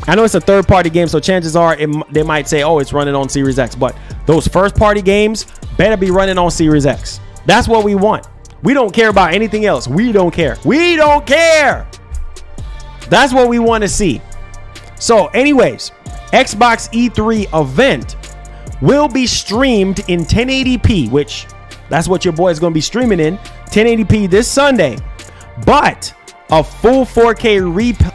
I know it's a third-party game, so chances are they might say, oh, it's running on Series X, but those first-party games better be running on Series X. That's what we want. We don't care about anything else. We don't care. We don't care. That's what we want to see. So anyways, Xbox E3 event will be streamed in 1080p, which that's what your boy is going to be streaming in 1080p this Sunday. But a full 4K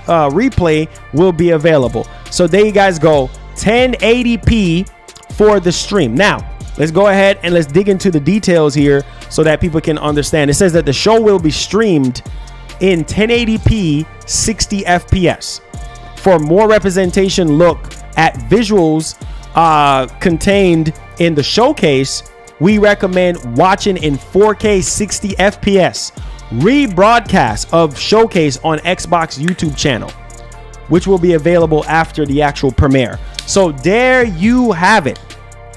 replay will be available. So there you guys go, 1080p for the stream. Now, let's go ahead and let's dig into the details here so that people can understand. It says that the show will be streamed in 1080p 60 FPS. For more representation look at visuals contained in the showcase, we recommend watching in 4K 60 FPS rebroadcast of showcase on Xbox YouTube channel, which will be available after the actual premiere. So there you have it.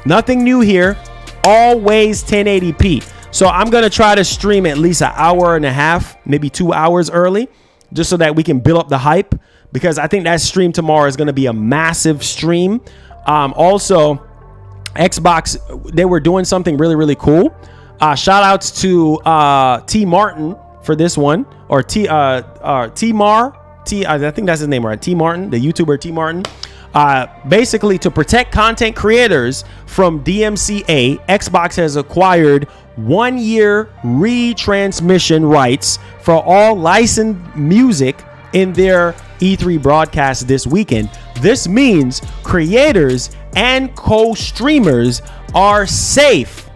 Nothing new here. Always 1080p. So I'm going to try to stream at least an hour and a half, maybe 2 hours early, just so that we can build up the hype, because I think that stream tomorrow is going to be a massive stream. Also, Xbox, they were doing something really, really cool. Shout outs to T Martin for this one, or I think that's his name, right? T Martin, the YouTuber T Martin. Basically, to protect content creators from DMCA, Xbox has acquired 1-year retransmission rights for all licensed music in their E3 broadcast this weekend. This means creators and co-streamers are safe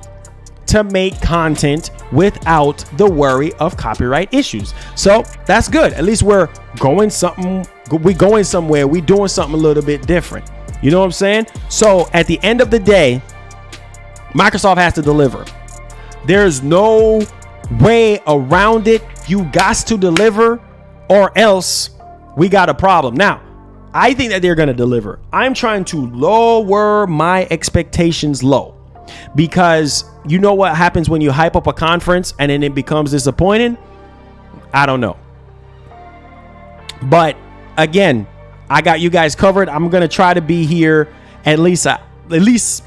to make content without the worry of copyright issues. So that's good. At least we're going somewhere. We doing something a little bit different. You know what I'm saying? So at the end of the day, Microsoft has to deliver. There's no way around it. You got to deliver, or else we got a problem. Now, I think that they're going to deliver. I'm trying to lower my expectations low, because you know what happens when you hype up a conference and then it becomes disappointing? I don't know. But again, I got you guys covered. I'm going to try to be here at least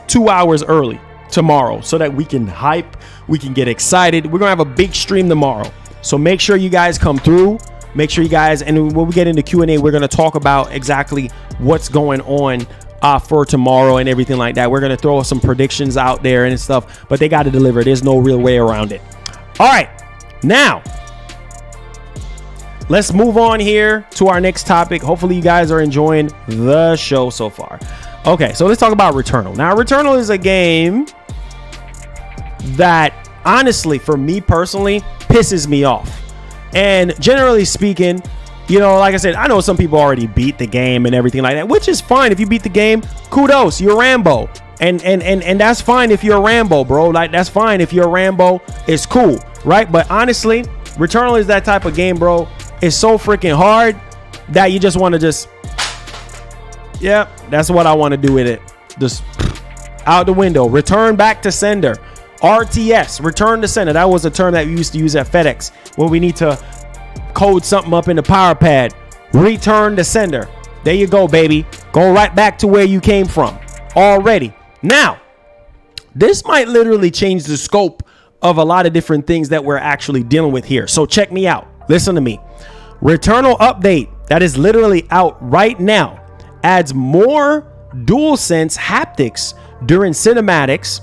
2 hours early tomorrow so that we can hype, we can get excited. We're going to have a big stream tomorrow. So make sure you guys come through. Make sure you guys, and when we get into Q&A, we're going to talk about exactly what's going on for tomorrow and everything like that. We're going to throw some predictions out there and stuff, but they got to deliver. There's no real way around it. All right, now let's move on here to our next topic. Hopefully you guys are enjoying the show so far. Okay, so let's talk about Returnal. Now, Returnal is a game that honestly, for me personally, pisses me off. And generally speaking, you know, like I said, I know some people already beat the game and everything like that, which is fine. If you beat the game, kudos, you're Rambo. And that's fine if you're a Rambo, bro. Like, that's fine if you're a Rambo. It's cool, right? But honestly, Returnal is that type of game, bro. It's so freaking hard that you just want to just, yeah, that's what I want to do with it. Just out the window. Return back to sender. RTS, return to sender. That was a term that we used to use at FedEx when we need to code something up in the power pad. Return to sender. There you go, baby. Go right back to where you came from already. Now, this might literally change the scope of a lot of different things that we're actually dealing with here. So check me out. Listen to me. Returnal update that is literally out right now adds more DualSense haptics during cinematics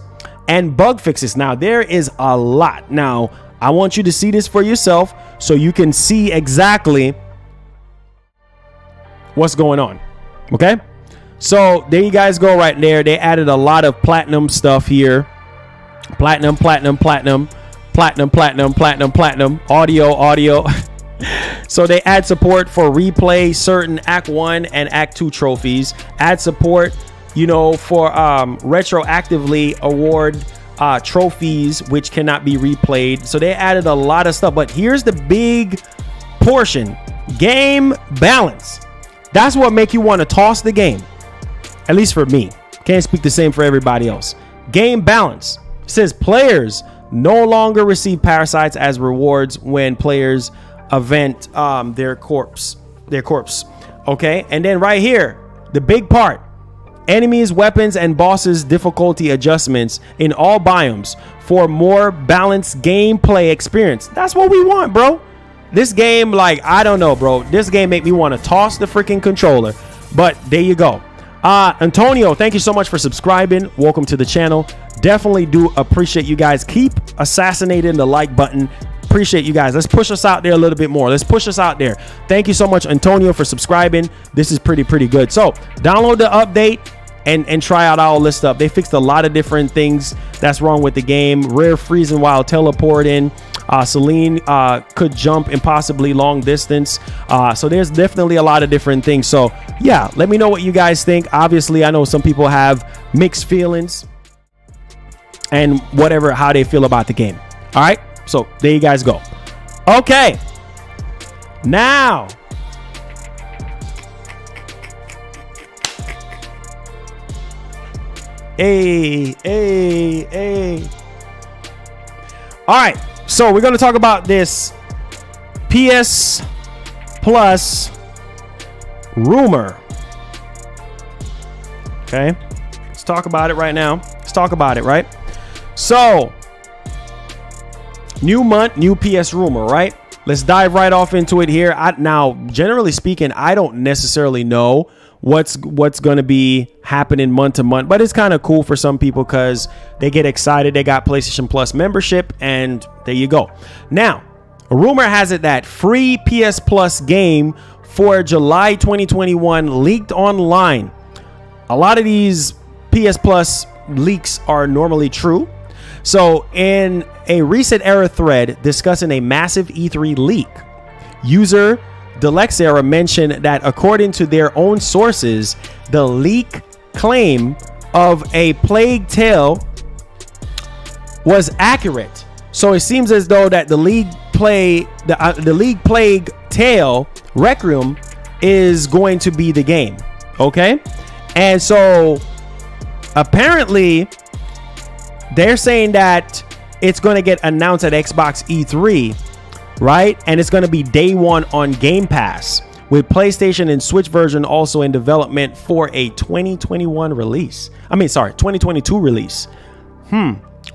and bug fixes. Now, there is a lot. Now, I want you to see this for yourself so you can see exactly what's going on. Okay? So there you guys go right there. They added a lot of platinum stuff here. Platinum. Audio. So they add support for replay certain Act 1 and Act 2 trophies. Add support, you know, for retroactively award trophies which cannot be replayed. So they added a lot of stuff. But here's the big portion. Game balance. That's what make you want to toss the game. At least for me. Can't speak the same for everybody else. Game balance. It says players no longer receive parasites as rewards when players event their corpse. Okay, and then right here, the big part: enemies, weapons, and bosses difficulty adjustments in all biomes for more balanced gameplay experience. That's what we want, bro. This game, like, I don't know, bro. This game make me want to toss the freaking controller. But there you go. Antonio, thank you so much for subscribing. Welcome to the channel. Definitely do appreciate you guys. Keep assassinating the like button. Appreciate you guys. Let's push us out there a little bit more. Let's push us out there. Thank you so much, Antonio, for subscribing. This is pretty good. So download the update and try out all this stuff. They fixed a lot of different things that's wrong with the game. Rare freezing while teleporting. Celine could jump impossibly long distance. So there's definitely a lot of different things. So yeah, let me know what you guys think. Obviously, I know some people have mixed feelings and whatever, how they feel about the game. All right. So there you guys go. Okay. Now, hey. All right. So we're going to talk about this PS Plus rumor. Okay. Let's talk about it right now. Right? So, new month, new PS rumor, right? Let's dive right off into it here. Now, generally speaking, I don't necessarily know what's going to be happening month to month. But it's kind of cool for some people because they get excited. They got PlayStation Plus membership, and there you go. Now, a rumor has it that free PS Plus game for July 2021 leaked online. A lot of these PS Plus leaks are normally true. So in a recent era thread discussing a massive E3 leak, user Delexera mentioned that according to their own sources, the leak claim of a Plague Tale was accurate. So it seems as though that the League Plague Tale Requiem is going to be the game. Okay. And so apparently they're saying that it's going to get announced at Xbox E3, right? And it's going to be day one on Game Pass, with PlayStation and Switch version also in development for a 2021 release. 2022 release.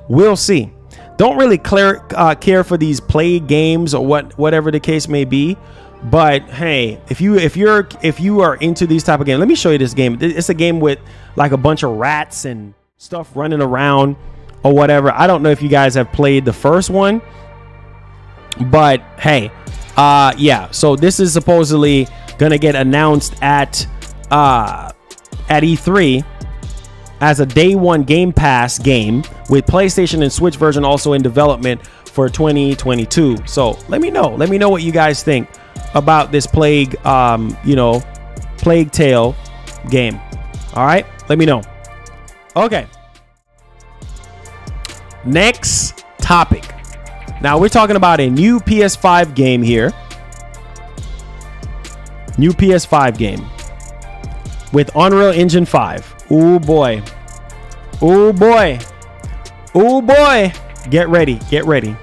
We'll see. Don't really care for these Plague games or whatever the case may be. But hey, if you are into these type of games, let me show you this game. It's a game with like a bunch of rats and stuff running around or whatever. I don't know if you guys have played the first one, but hey, yeah. So this is supposedly gonna get announced at E3 as a day one Game Pass game, with PlayStation and Switch version also in development for 2022. So let me know what you guys think about this Plague Tale game. All right, let me know. Okay, next topic. Now we're talking about a new PS5 game here. New PS5 game with Unreal Engine 5. Oh boy. Oh boy. Oh boy. Get ready. Get ready.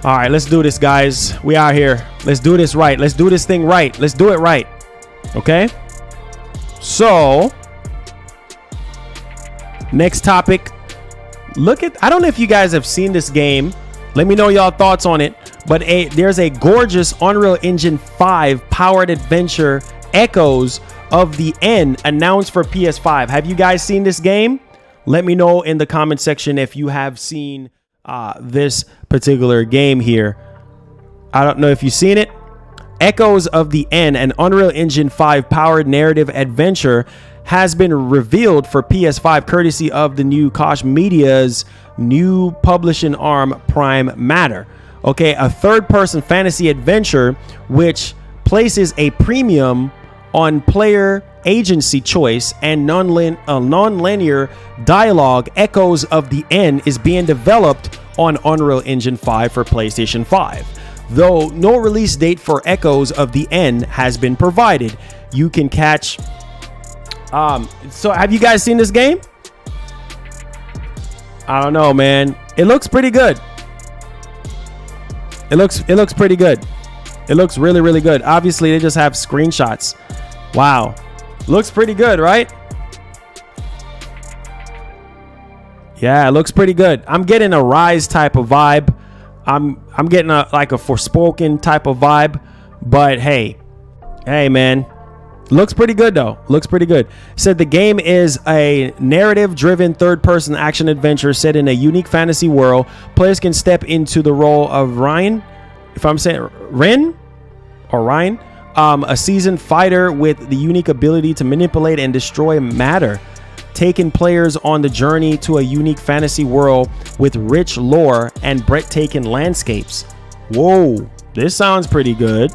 All right, let's do this, guys. We out here. Let's do this right. Let's do this thing right. Let's do it right. Okay. So, next topic. I don't know if you guys have seen this game. Let me know y'all thoughts on it. But there's a gorgeous Unreal Engine 5 powered adventure, Echoes of the End, announced for PS5. Have you guys seen this game? Let me know in the comment section if you have seen this particular game here. I don't know if you've seen it. Echoes of the End, an Unreal Engine 5 powered narrative adventure, has been revealed for PS5 courtesy of the new Koch Media's new publishing arm, Prime Matter. Okay, a third-person fantasy adventure which places a premium on player agency choice and non-linear dialogue. Echoes of the End is being developed on Unreal Engine 5 for PlayStation 5. Though no release date for Echoes of the End has been provided, you can catch... So have you guys seen this game? I don't know, man. It looks pretty good. It looks pretty good. It looks really, really good. Obviously, they just have screenshots. Wow. Looks pretty good, right? Yeah, it looks pretty good. I'm getting a Rise type of vibe. I'm getting a Forspoken type of vibe. But hey, man. Looks pretty good though. Looks pretty good. Said the game is a narrative-driven third-person action adventure set in a unique fantasy world. Players can step into the role of Ryan, if I'm saying Ryan, a seasoned fighter with the unique ability to manipulate and destroy matter, taking players on the journey to a unique fantasy world with rich lore and breathtaking landscapes. Whoa, this sounds pretty good.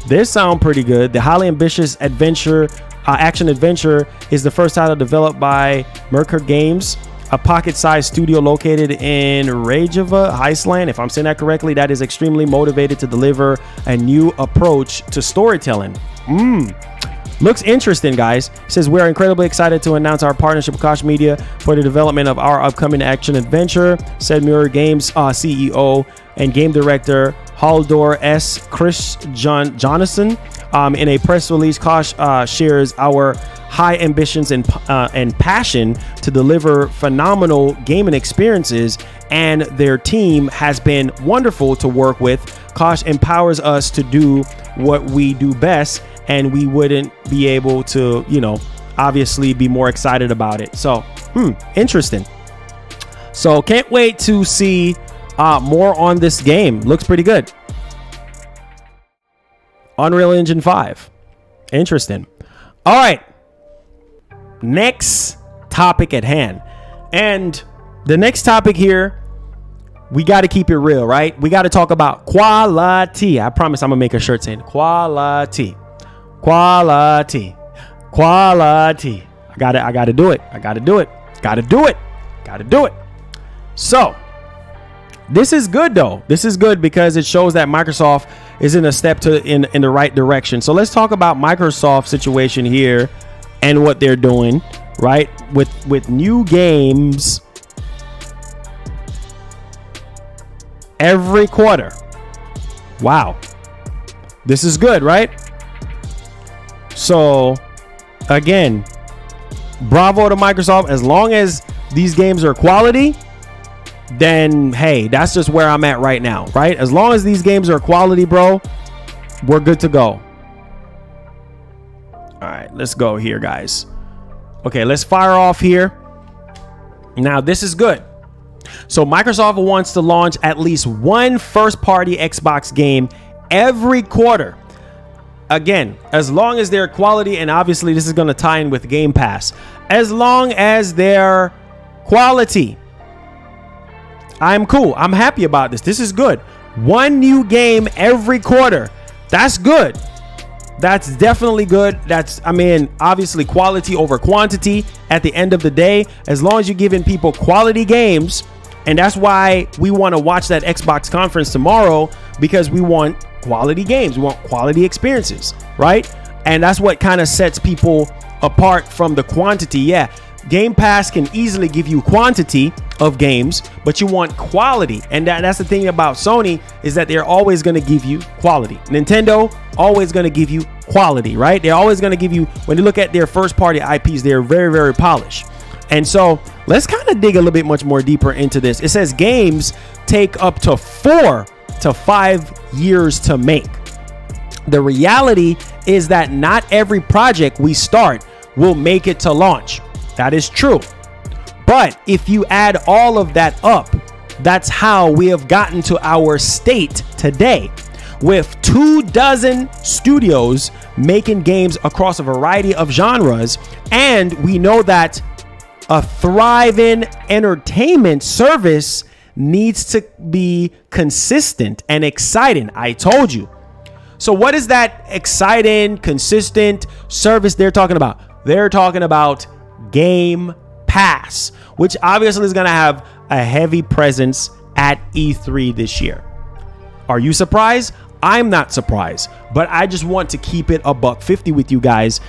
The highly ambitious action adventure is the first title developed by Merkur Games, a pocket-sized studio located in Reykjavik, Iceland. If I'm saying that correctly, that is extremely motivated to deliver a new approach to storytelling. Looks interesting, guys. It says we are incredibly excited to announce our partnership with Koch Media for the development of our upcoming action adventure, said Merkur Games CEO and game director Haldor S. Chris Jonasson. In a press release, Koch shares our high ambitions and passion to deliver phenomenal gaming experiences, and their team has been wonderful to work with. Koch empowers us to do what we do best, and we wouldn't be able to, obviously be more excited about it. So, interesting. So can't wait to see more on this game. Looks pretty good. Unreal Engine 5. Interesting. All right. Next topic at hand. And the next topic here, we got to keep it real, right? We got to talk about quality. I promise I'm going to make a shirt saying quality. Quality. Quality. I got to do it. I got to do it. Got to do it. Got to do it. So, this is good though. This is good because it shows that Microsoft is in a step in the right direction. So let's talk about Microsoft's situation here and what they're doing, right? With new games every quarter. Wow. This is good, right? So again, bravo to Microsoft. As long as these games are quality, then hey, that's just where I'm at right now, right? As long as these games are quality, bro, we're good to go. All right, let's go here, guys. Okay, let's fire off here. Now, this is good. So Microsoft wants to launch at least one first-party Xbox game every quarter. Again, as long as they're quality, and obviously this is going to tie in with Game Pass. As long as they're quality, I'm cool. I'm happy about this. This is good. One new game every quarter. That's good. That's definitely good. Obviously quality over quantity at the end of the day. As long as you're giving people quality games, and that's why we want to watch that Xbox conference tomorrow, because we want quality games. We want quality experiences, right? And that's what kind of sets people apart from the quantity. Yeah, Game Pass can easily give you quantity of games, but you want quality. And that's the thing about Sony, is that they're always going to give you quality. Nintendo always going to give you quality, right? They're always going to give you, when you look at their first party IPs, they're very, very polished. And so let's kind of dig a little bit much more deeper into this. It says games take up to 4 to 5 years to make. The reality is that not every project we start will make it to launch. That is true. But if you add all of that up, that's how we have gotten to our state today, with 24 studios making games across a variety of genres. And we know that a thriving entertainment service needs to be consistent and exciting. I told you. So what is that exciting, consistent service they're talking about? They're talking about Game Pass, which obviously is going to have a heavy presence at E3 this year. Are you surprised? I'm not surprised, but I just want to keep it $150 with you guys.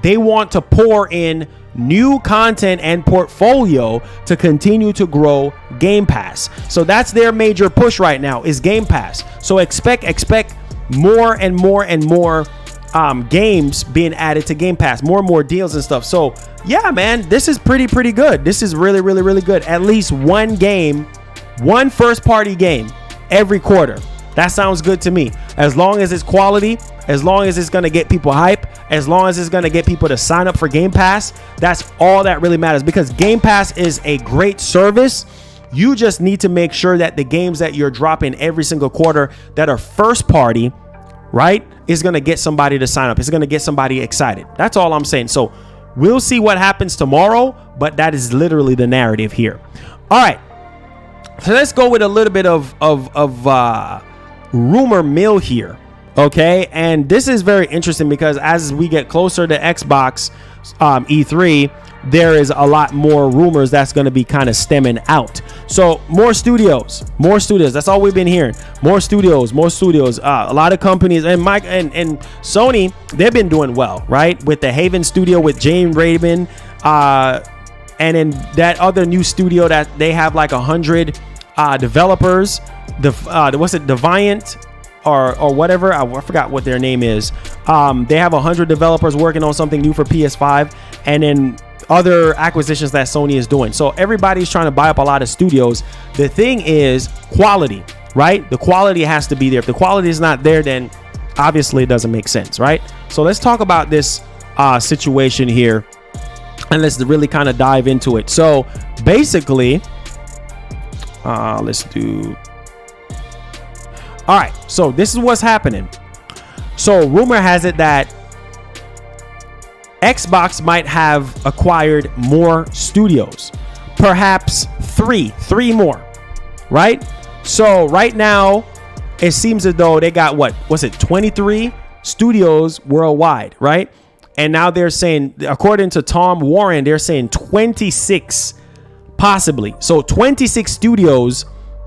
They want to pour in new content and portfolio to continue to grow Game Pass. So that's their major push right now, is Game Pass. So expect more and more and more games being added to Game Pass, more and more deals and stuff. So yeah, man, this is pretty good. This is really, really, really good. At least one game, one first party game every quarter. That sounds good to me. As long as it's quality, as long as it's going to get people hype, as long as it's going to get people to sign up for Game Pass, that's all that really matters, because Game Pass is a great service. You just need to make sure that the games that you're dropping every single quarter that are first party, right, is going to get somebody to sign up. It's going to get somebody excited. That's all I'm saying. So we'll see what happens tomorrow, but that is literally the narrative here. All right. So let's go with a little bit of rumor mill here. Okay. And this is very interesting because as we get closer to Xbox E3, there is a lot more rumors that's going to be kind of stemming out. So more studios. That's all we've been hearing. More studios. A lot of companies and Sony, they've been doing well, right? With the Haven studio with Jane Raymond, and then that other new studio that they have like 100 developers. Deviant or whatever. I forgot what their name is. They have 100 developers working on something new for PS5, and then other acquisitions that Sony is doing. So everybody's trying to buy up a lot of studios. The thing is quality. right? The quality has to be there. If the quality is not there, then obviously it doesn't make sense, right? So let's talk about this situation here, and let's really kind of dive into it. So basically, let's do. All right, so this is what's happening. So rumor has it that Xbox might have acquired more studios, perhaps three more, right? So right now, it seems as though they got, what was it, 23 studios worldwide, right? And now they're saying, according to Tom Warren, they're saying 26 possibly. So 26 studios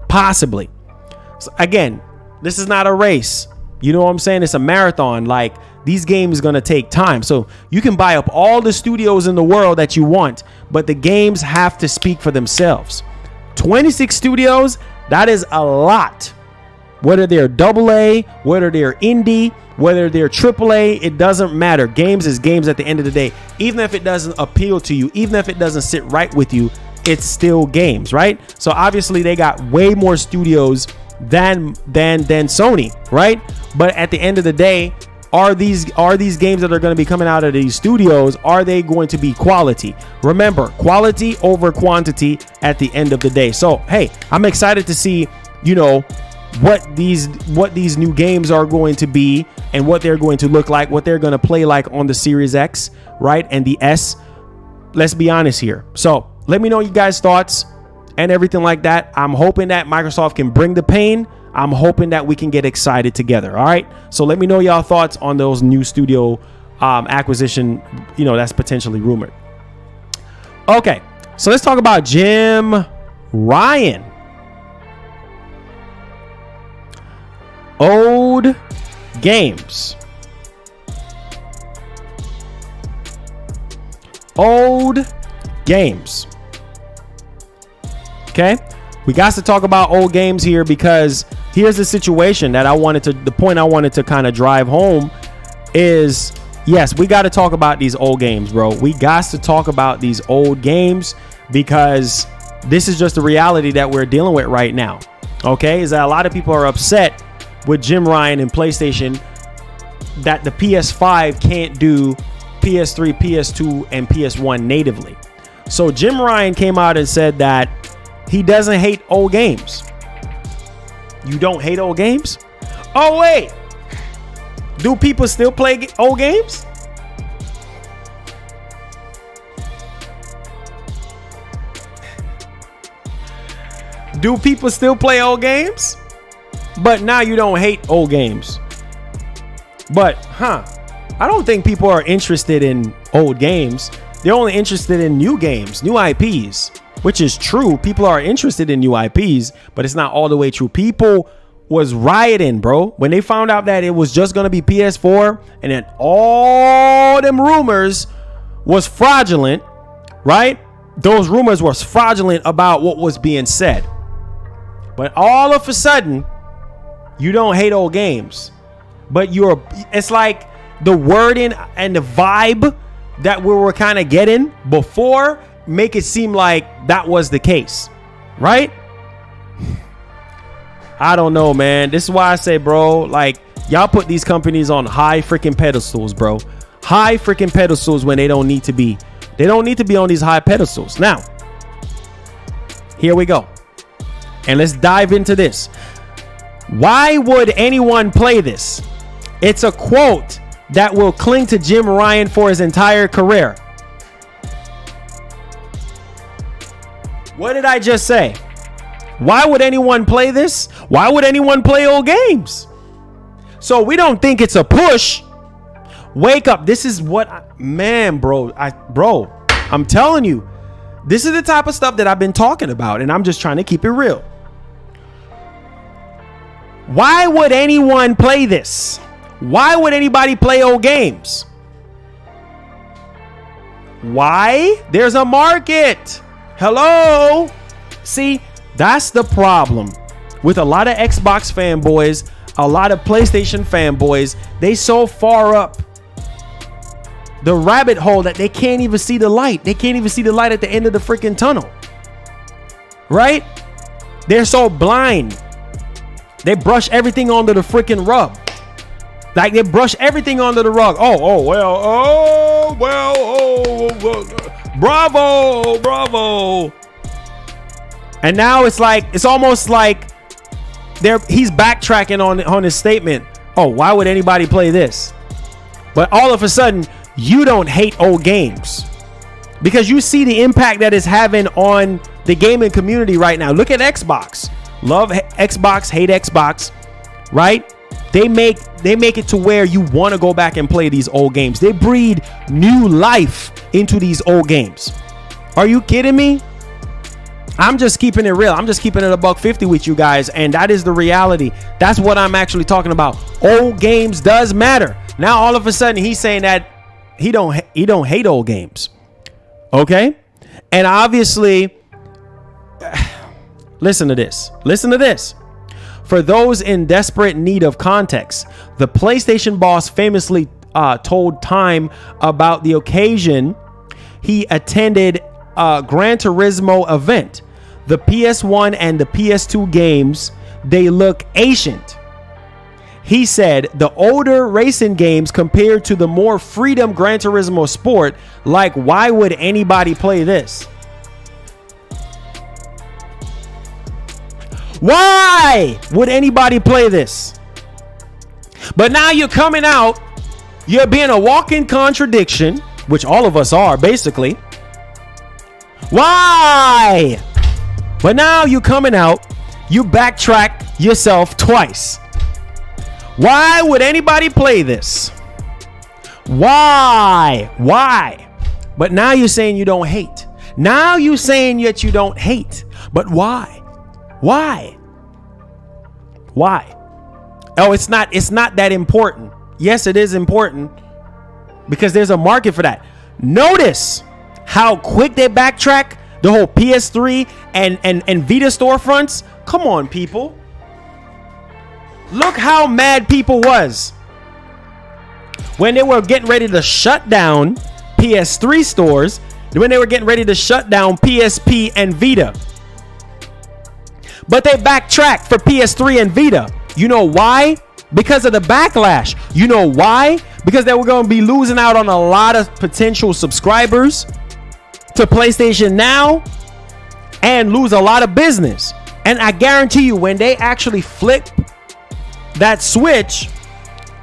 possibly. So again, this is not a race. You know what I'm saying? It's a marathon. Like, these games are going to take time. So you can buy up all the studios in the world that you want, but the games have to speak for themselves. 26 studios, that is a lot. Whether they're AA, whether they're indie, whether they're AAA, it doesn't matter. Games is games at the end of the day. Even if it doesn't appeal to you, even if it doesn't sit right with you, it's still games, right? So obviously they got way more studios than Sony, right? But at the end of the day, are these games that are going to be coming out of these studios, are they going to be quality? Remember, quality over quantity at the end of the day. So hey, I'm excited to see, you know, what these new games are going to be and what they're going to look like, what they're going to play like on the Series X, right? And the S. Let's be honest here. So let me know you guys' thoughts and everything like that. I'm hoping that Microsoft can bring the pain. I'm hoping that we can get excited together. All right. So let me know y'all thoughts on those new studio acquisition, you know, that's potentially rumored. Okay. So let's talk about Jim Ryan. Old games. Old games. Okay. We got to talk about old games here, because here's the situation that the point I wanted to kind of drive home is, yes, we got to talk about these old games, bro. We got to talk about these old games, because this is just the reality that we're dealing with right now. Okay. Is that a lot of people are upset with Jim Ryan and PlayStation that the PS5 can't do PS3, PS2, and PS1 natively. So Jim Ryan came out and said that he doesn't hate old games. You don't hate old games? Oh, wait. Do people still play old games? Do people still play old games? But now you don't hate old games. But, I don't think people are interested in old games. They're only interested in new games, new IPs. Which is true. People are interested in new IPs, but it's not all the way true. People was rioting, bro, when they found out that it was just going to be PS4, and then all them rumors was fraudulent, right? Those rumors was fraudulent about what was being said. But all of a sudden, you don't hate old games, but it's like the wording and the vibe that we were kind of getting before make it seem like that was the case, right? I don't know, man. This is why I say, bro, like, y'all put these companies on high freaking pedestals, bro. High freaking pedestals when they don't need to be. They don't need to be on these high pedestals. Now, here we go. And let's dive into this. Why would anyone play this? It's a quote that will cling to Jim Ryan for his entire career. What did I just say? Why would anyone play this? Why would anyone play old games? So we don't think it's a push. Wake up. This is what, bro, I'm telling you, this is the type of stuff that I've been talking about, and I'm just trying to keep it real. Why would anyone play this? Why would anybody play old games? Why? There's a market. Hello? See, that's the problem with a lot of Xbox fanboys, a lot of PlayStation fanboys. They so far up the rabbit hole that they can't even see the light. They can't even see the light at the end of the freaking tunnel. Right? They're so blind. They brush everything under the freaking rug. Like they brush everything under the rug. Bravo. And now it's like, it's almost like he's backtracking on his statement. Oh, why would anybody play this? But all of a sudden, you don't hate old games because you see the impact that it's having on the gaming community right now. Look at Xbox. Love Xbox, hate Xbox, right? They make it to where you want to go back and play these old games. They breathe new life into these old games. Are you kidding me? I'm just keeping it real. I'm just keeping it $150 with you guys, and that is the reality. That's what I'm actually talking about. Old games does matter. Now all of a sudden he's saying that he don't hate old games. Okay? And obviously, listen to this. For those in desperate need of context, the PlayStation boss famously told Time about the occasion he attended a Gran Turismo event. The PS1 and the PS2 games, they look ancient. He said the older racing games compared to the more freedom Gran Turismo Sport, like why would anybody play this? Why would anybody play this? But now you're coming out, you're being a walking contradiction, which all of us are basically. Why? But now you coming out, you backtrack yourself twice. Why would anybody play this? Why? But now you're saying you don't hate. Now you're saying that you don't hate. But why? Oh, it's not that important. Yes, it is important because there's a market for that. Notice how quick they backtrack the whole PS3 and Vita storefronts. Come on, people. Look how mad people was when they were getting ready to shut down PS3 stores, when they were getting ready to shut down PSP and Vita. But they backtracked for PS3 and Vita. You know why? Because of the backlash. You know why? Because they were going to be losing out on a lot of potential subscribers to PlayStation Now and lose a lot of business. And I guarantee you, when they actually flip that switch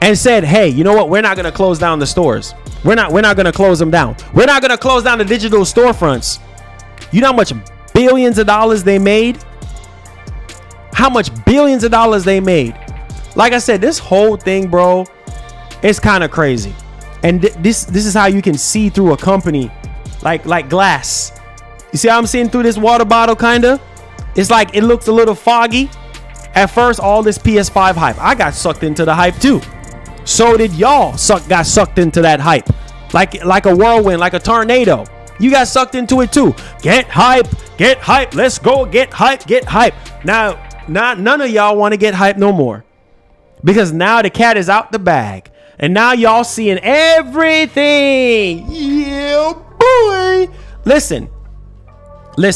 and said, hey, you know what? We're not going to close down the stores. We're not going to close them down. We're not going to close down the digital storefronts. You know how much billions of dollars they made? How much billions of dollars they made? Like I said, this whole thing, bro, it's kind of crazy. And this is how you can see through a company like glass. You see how I'm seeing through this water bottle, kind of? It's like it looks a little foggy. At first, all this PS5 hype. I got sucked into the hype too. So did y'all got sucked into that hype. Like a whirlwind, like a tornado. You got sucked into it too. Get hype. Let's go get hype. Now, none of y'all want to get hype no more. Because now the cat is out the bag. And now y'all seeing everything. Yeah, boy. Listen. Now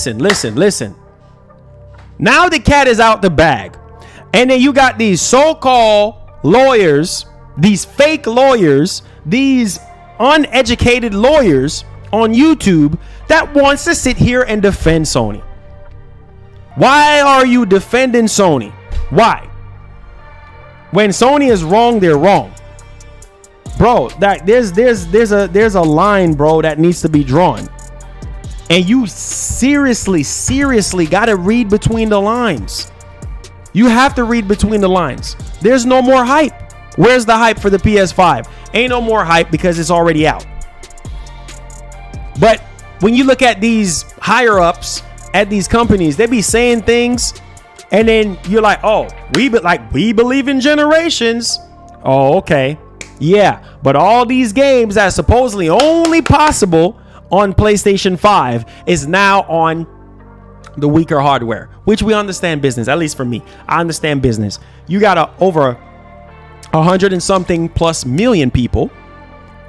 the cat is out the bag. And then you got these so-called lawyers, these fake lawyers, these uneducated lawyers on YouTube that wants to sit here and defend Sony. Why are you defending Sony? Why? When Sony is wrong, they're wrong. Bro, that there's a line, bro, that needs to be drawn. And you seriously got to read between the lines. You have to read between the lines. There's no more hype. Where's the hype for the PS5? Ain't no more hype because it's already out. But when you look at these higher ups at these companies, they be saying things and then you're like, oh, we believe in generations. Oh, okay. Yeah, but all these games that are supposedly only possible on PlayStation 5 is now on the weaker hardware, which we understand business. At least for me, I understand business. You got over 100 and something plus million people,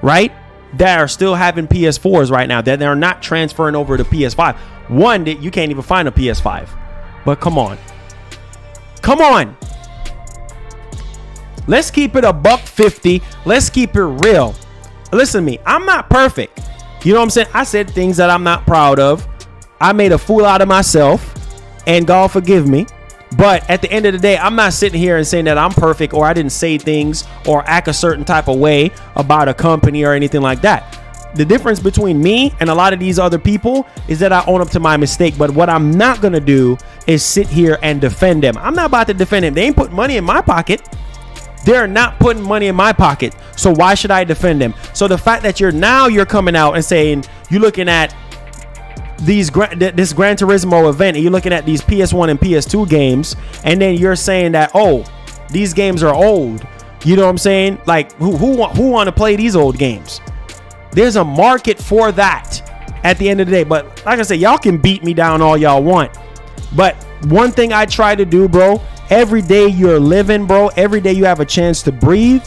right, that are still having PS4s right now, that they're not transferring over to PS5. One, that you can't even find a PS5. But come on. Let's keep it a $150. Let's keep it real. Listen to me. I'm not perfect. You know what I'm saying? I said things that I'm not proud of. I made a fool out of myself, and God forgive me. But at the end of the day, I'm not sitting here and saying that I'm perfect, or I didn't say things or act a certain type of way about a company or anything like that. The difference between me and a lot of these other people is that I own up to my mistake. But what I'm not going to do is sit here and defend them. I'm not about to defend them. They ain't putting money in my pocket. They're not putting money in my pocket. So why should I defend them? So the fact that you're coming out and saying you're looking at this Gran Turismo event, and you're looking at these PS1 and PS2 games, and then you're saying that, oh, these games are old. You know what I'm saying? Like, who want to play these old games? There's a market for that at the end of the day. But like I said, y'all can beat me down all y'all want. But one thing I try to do, bro, every day you're living, bro, every day you have a chance to breathe,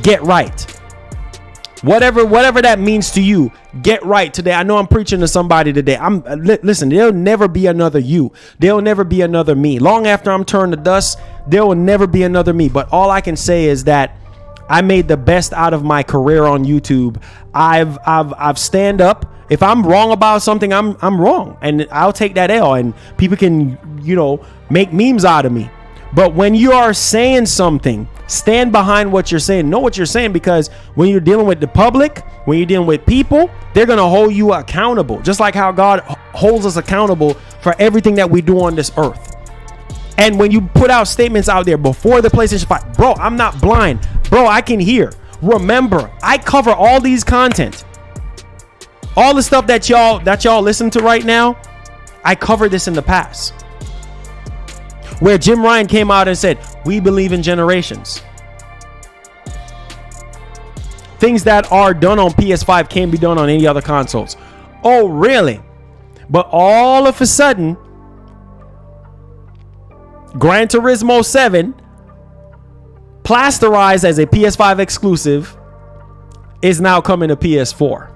get right. Whatever that means to you, get right today. I know I'm preaching to somebody today. Listen, there'll never be another you. There'll never be another me. Long after I'm turned to dust, there will never be another me. But all I can say is that I made the best out of my career on YouTube. I've stand up. If I'm wrong about something, I'm wrong, and I'll take that L, and people can, make memes out of me. But when you are saying something, stand behind what you're saying. Know what you're saying, because when you're dealing with the public, when you're dealing with people, they're going to hold you accountable. Just like how God holds us accountable for everything that we do on this earth. And when you put out statements out there before the PlayStation 5, bro, I'm not blind. Bro, I can hear. Remember, I cover all these content. All the stuff that y'all listen to right now, I covered this in the past. Where Jim Ryan came out and said, we believe in generations. Things that are done on PS5 can't be done on any other consoles. Oh, really? But all of a sudden, Gran Turismo 7, plasterized as a PS5 exclusive, is now coming to PS4.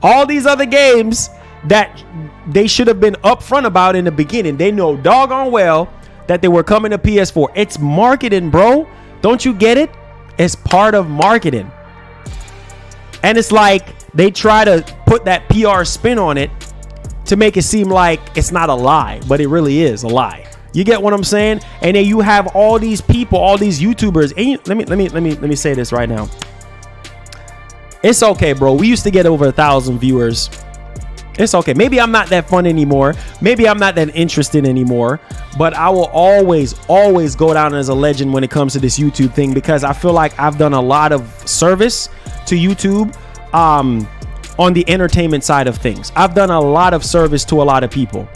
All these other games that they should have been upfront about in the beginning, they know doggone well that they were coming to PS4. It's marketing, bro. Don't you get it? It's part of marketing. And it's like they try to put that PR spin on it to make it seem like it's not a lie, but it really is a lie. You get what I'm saying? And then you have all these people, all these YouTubers. And let me say this right now. It's okay, bro. We used to get over 1,000 viewers. It's okay. Maybe I'm not that fun anymore. Maybe I'm not that interested anymore. But I will always go down as a legend when it comes to this YouTube thing, because I feel like I've done a lot of service to YouTube on the entertainment side of things. I've done a lot of service to a lot of people.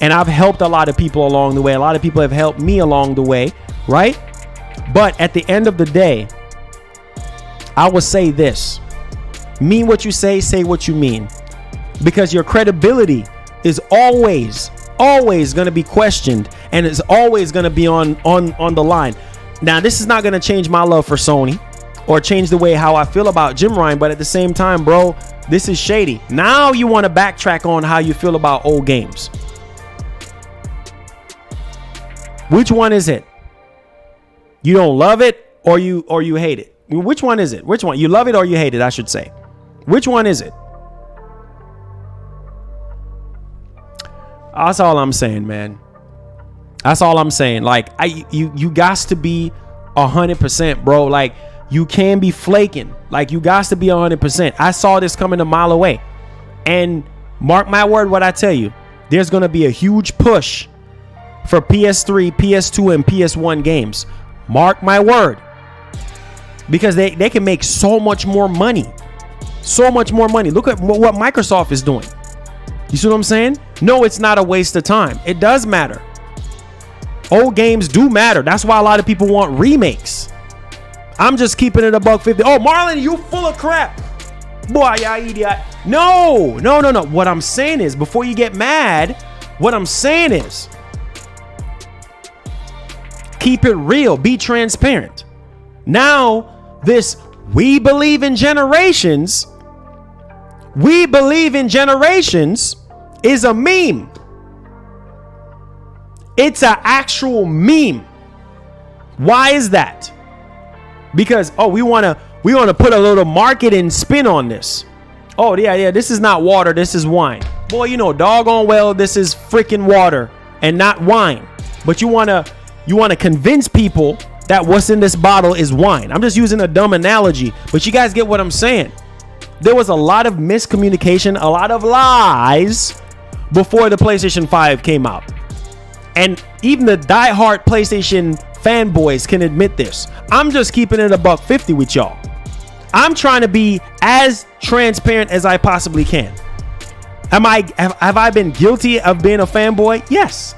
And I've helped a lot of people along the way. A lot of people have helped me along the way, right? But at the end of the day, I will say this. Mean what you say what you mean. Because your credibility is always going to be questioned, and it's always going to be on the line. Now, this is not going to change my love for Sony or change the way how I feel about Jim Ryan, but at the same time, bro, this is shady. Now you want to backtrack on how you feel about old games. Which one is it? You don't love it or you hate it? Which one is it? Which one? You love it or you hate it, I should say. Which one is it? That's all I'm saying, man. That's all I'm saying. Like, you got to be 100%, bro. Like, you can be flaking. Like, you got to be 100%. I saw this coming a mile away. And mark my word, what I tell you, there's going to be a huge push for PS3, PS2, and PS1 games. Mark my word. Because they can make so much more money. So much more money. Look at what Microsoft is doing. You see what I'm saying? No, it's not a waste of time. It does matter. Old games do matter. That's why a lot of people want remakes. I'm just keeping it $150. Oh, Marlon, you full of crap. Boy, you idiot. No. What I'm saying is, before you get mad, what I'm saying is, keep it real. Be transparent. Now, this we believe in generations is a meme. It's an actual meme. Why is that? Because, oh, we want to put a little marketing spin on this. Oh, yeah, this is not water, this is wine. Boy, you know doggone well this is freaking water and not wine. But you want to convince people that what's in this bottle is wine. I'm just using a dumb analogy, but you guys get what I'm saying. There was a lot of miscommunication, a lot of lies before the PlayStation 5 came out. And even the diehard PlayStation fanboys can admit this. I'm just keeping it $150 with y'all. I'm trying to be as transparent as I possibly can. Have I been guilty of being a fanboy? Yes.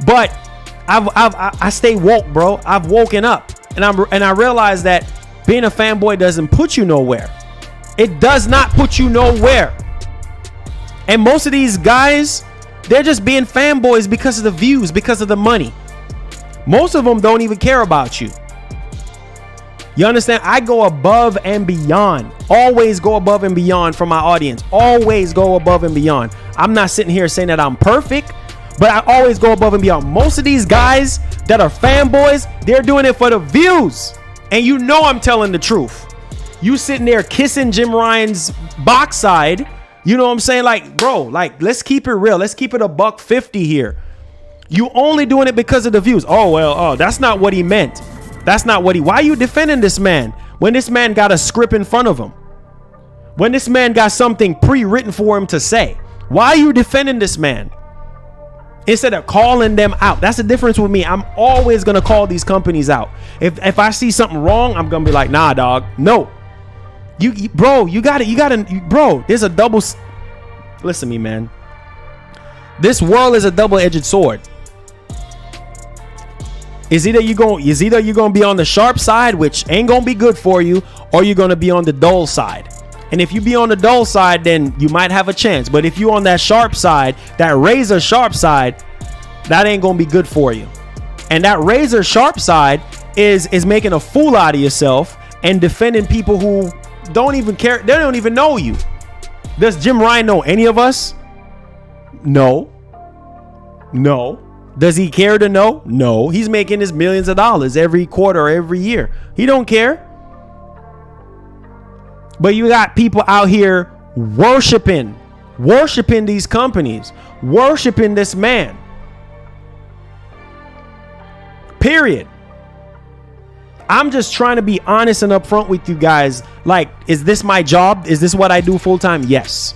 But I stay woke, bro. I've woken up, and I realize that being a fanboy doesn't put you nowhere. It does not put you nowhere. And most of these guys, they're just being fanboys because of the views, because of the money. Most of them don't even care about you. You understand? I go above and beyond. Always go above and beyond for my audience. Always go above and beyond. I'm not sitting here saying that I'm perfect, but I always go above and beyond. Most of these guys that are fanboys, they're doing it for the views. And you know I'm telling the truth. You sitting there kissing Jim Ryan's backside. You know what I'm saying? Like, bro, like, let's keep it real. Let's keep it $150 here. You only doing it because of the views. Oh, well, that's not what he meant. That's not what why are you defending this man when this man got a script in front of him? When this man got something pre-written for him to say? Why are you defending this man? Instead of calling them out. That's the difference with me. I'm always going to call these companies out. If I see something wrong, I'm going to be like, nah, dog. No. Bro, you got it. Bro, there's a double. Listen to me, man. This world is a double-edged sword. Is either you're going to be on the sharp side, which ain't going to be good for you, or you're going to be on the dull side. And if you be on the dull side, then you might have a chance. But if you on that sharp side, that razor sharp side, that ain't going to be good for you. And that razor sharp side is making a fool out of yourself and defending people who don't even care. They don't even know you. Does Jim Ryan know any of us? No. Does he care to know? No. He's making his millions of dollars every quarter or every year. He don't care. But you got people out here worshiping these companies, worshiping this man. Period. I'm just trying to be honest and upfront with you guys. Like, is this my job? Is this what I do full time? Yes.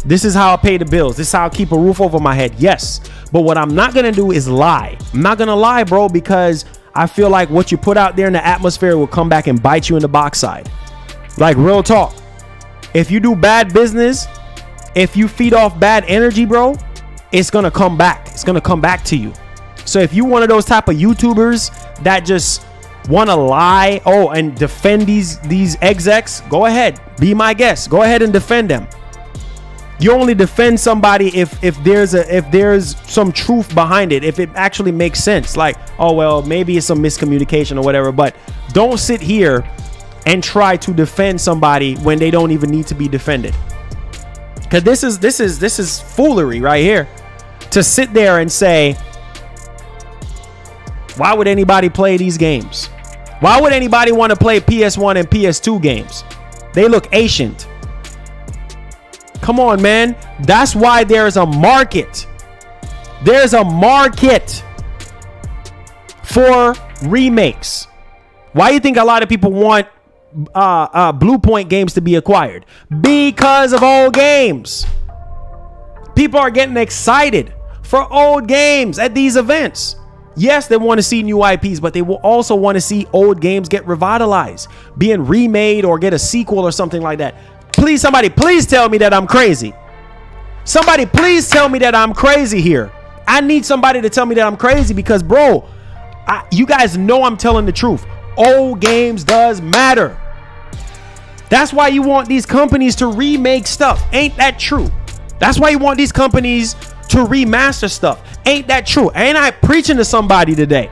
This is how I pay the bills. This is how I keep a roof over my head. Yes. But what I'm not going to do is lie. I'm not going to lie, bro, because I feel like what you put out there in the atmosphere will come back and bite you in the backside. Like, real talk. If you do bad business, if you feed off bad energy, bro, it's going to come back. It's going to come back to you. So if you one of those type of YouTubers that just want to lie, and defend these execs, go ahead. Be my guest. Go ahead and defend them. You only defend somebody if there's some truth behind it, if it actually makes sense. Like, oh, well, maybe it's some miscommunication or whatever, but don't sit here and try to defend somebody when they don't even need to be defended. Because this is foolery right here. To sit there and say, why would anybody play these games? Why would anybody want to play PS1 and PS2 games? They look ancient. Come on, man. That's why there's a market. There's a market for remakes. Why do you think a lot of people want Blue Point games to be acquired? Because of old games. People are getting excited for old games at these events. Yes, they want to see new IPs, but they will also want to see old games get revitalized, being remade or get a sequel or something like that. Please, somebody, please tell me that I'm crazy. Somebody, please tell me that I'm crazy here. I need somebody to tell me that I'm crazy because, bro, you guys know I'm telling the truth. Old games does matter. That's why you want these companies to remake stuff. Ain't that true? That's why you want these companies to remaster stuff. Ain't that true? Ain't I preaching to somebody today?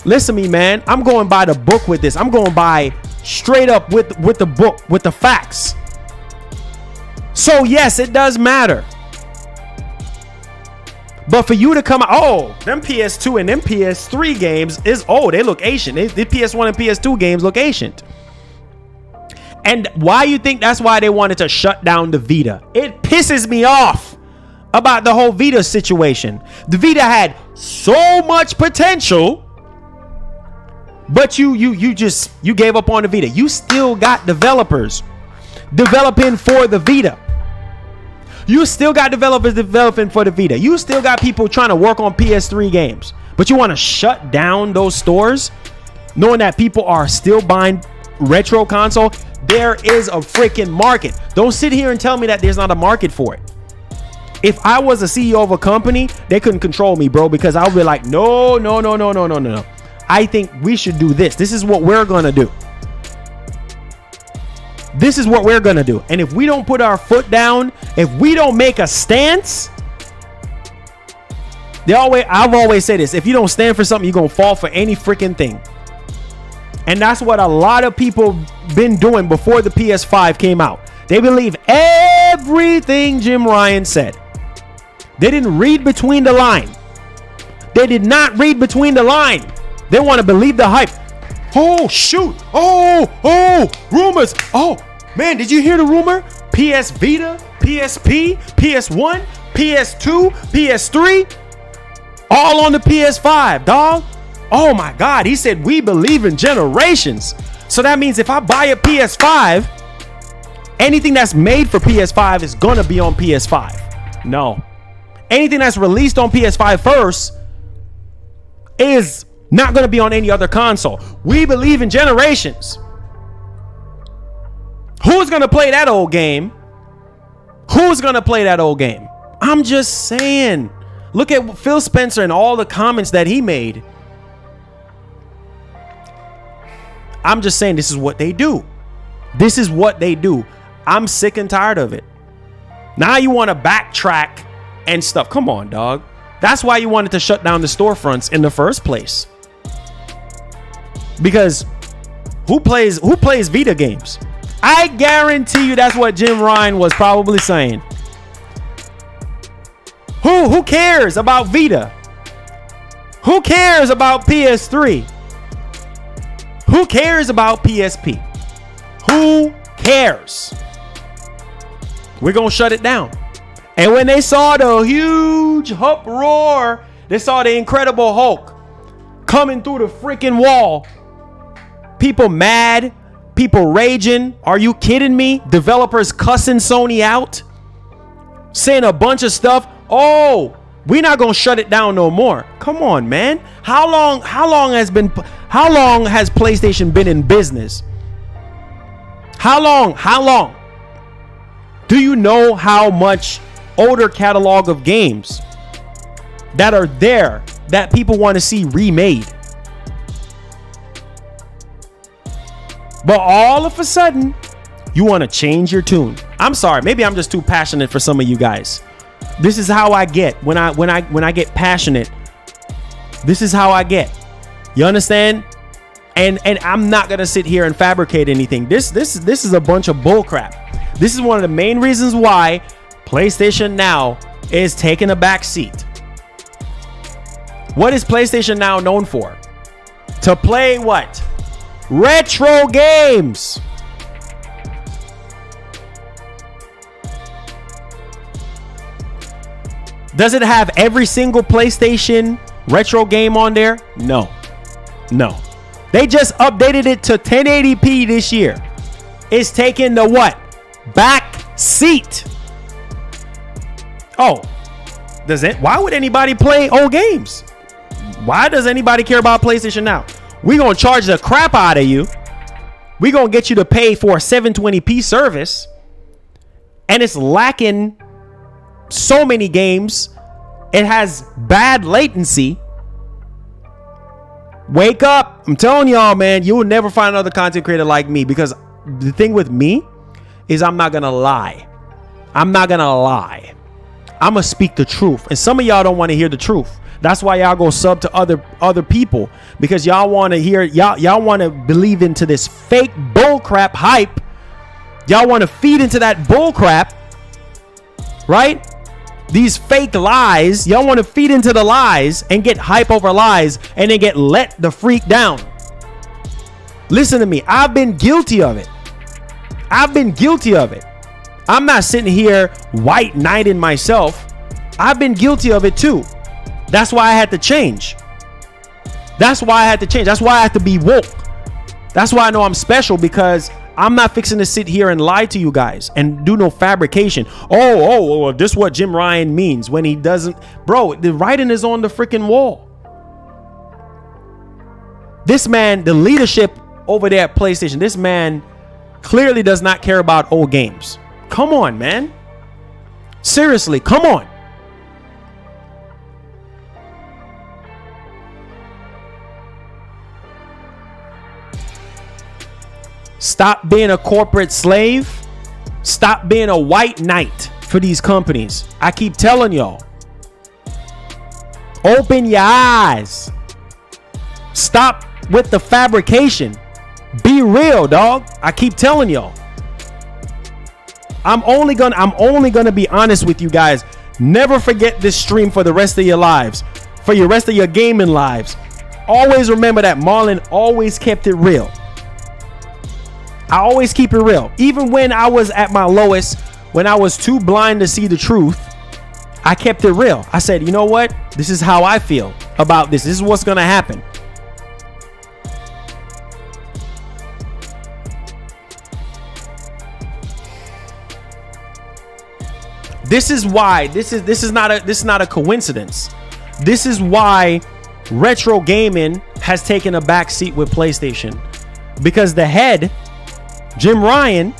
Listen to me, man. I'm going by the book with this. I'm going by straight up with the book, with the facts. So yes, it does matter. But for you to come out, oh, them PS2 and them PS3 games is, oh, they look ancient. The PS1 and PS2 games look ancient. And why you think that's why they wanted to shut down the Vita? It pisses me off about the whole Vita situation. The Vita had so much potential, but you gave up on the Vita. You still got developers developing for the Vita. You still got developers developing for the Vita. You still got people trying to work on PS3 games, but you want to shut down those stores knowing that people are still buying retro console. There is a freaking market. Don't sit here and tell me that there's not a market for it. If I was a CEO of a company, they couldn't control me, bro, because I would be like, no. I think we should do this. This is what we're going to do. This is what we're going to do. And if we don't put our foot down, if we don't make a stance, I've always said this. If you don't stand for something, you're going to fall for any freaking thing. And that's what a lot of people been doing before the PS5 came out. They believe everything Jim Ryan said. They didn't read between the line. They did not read between the line. They want to believe the hype. Oh, shoot. Oh, rumors. Oh, man, did you hear the rumor? PS Vita, PSP, PS1, PS2, PS3, all on the PS5, dog. Oh my God, he said we believe in generations. So that means if I buy a PS5, anything that's made for PS5 is gonna be on PS5. No. Anything that's released on PS5 first is not gonna be on any other console. We believe in generations. Who's gonna play that old game? Who's gonna play that old game? I'm just saying. Look at Phil Spencer and all the comments that he made. I'm just saying this is what they do. This is what they do. I'm sick and tired of it. Now you want to backtrack and stuff. Come on, dog. That's why you wanted to shut down the storefronts in the first place. Because who plays Vita games? I guarantee you that's what Jim Ryan was probably saying. Who cares about Vita? Who cares about PS3? Who cares about PSP? Who cares? We're going to shut it down. And when they saw the huge uproar, they saw the Incredible Hulk coming through the freaking wall. People mad, people raging. Are you kidding me? Developers cussing Sony out, saying a bunch of stuff. Oh, we're not going to shut it down no more. Come on, man. How long has PlayStation been in business? How long? Do you know how much older catalog of games that are there that people want to see remade? But all of a sudden, you want to change your tune. I'm sorry, maybe I'm just too passionate for some of you guys. This is how I get when I get passionate. This is how I get. You understand? And I'm not gonna sit here and fabricate anything. This is a bunch of bull crap. This is one of the main reasons why PlayStation Now is taking a back seat. What is PlayStation Now known for? To play what? Retro games. Does it have every single PlayStation retro game on there? No. They just updated it to 1080p this year. It's taking the what? Back seat. Oh, why would anybody play old games? Why does anybody care about PlayStation Now? We're going to charge the crap out of you. We're going to get you to pay for a 720p service. And it's lacking so many games. It has bad latency. Wake up. I'm telling y'all, man, you will never find another content creator like me, because the thing with me is I'm not going to lie. I'm going to speak the truth. And some of y'all don't want to hear the truth. That's why y'all go sub to other people, because y'all want to hear, y'all want to believe into this fake bullcrap hype. Y'all want to feed into that bullcrap, right? These fake lies, y'all want to feed into the lies and get hype over lies and then get let the freak down. Listen to me. I've been guilty of it. I'm not sitting here white knighting myself. I've been guilty of it too. That's why I had to change. That's why I had to be woke. That's why I know I'm special, because I'm not fixing to sit here and lie to you guys and do no fabrication. Oh, this is what Jim Ryan means when he doesn't. Bro, the writing is on the freaking wall. This man, the leadership over there at PlayStation, this man clearly does not care about old games. Come on, man. Seriously, come on. Stop being a corporate slave. Stop being a white knight for these companies. I keep telling y'all. Open your eyes. Stop with the fabrication. Be real, dog. I keep telling y'all. I'm only gonna be honest with you guys. Never forget this stream for the rest of your lives. For your rest of your gaming lives. Always remember that Marlon always kept it real. I always keep it real. Even when I was at my lowest, when I was too blind to see the truth, I kept it real. I said, you know what? This is how I feel about this. This is what's going to happen. This is why this is not a coincidence. This is why retro gaming has taken a back seat with PlayStation, because the head, Jim Ryan,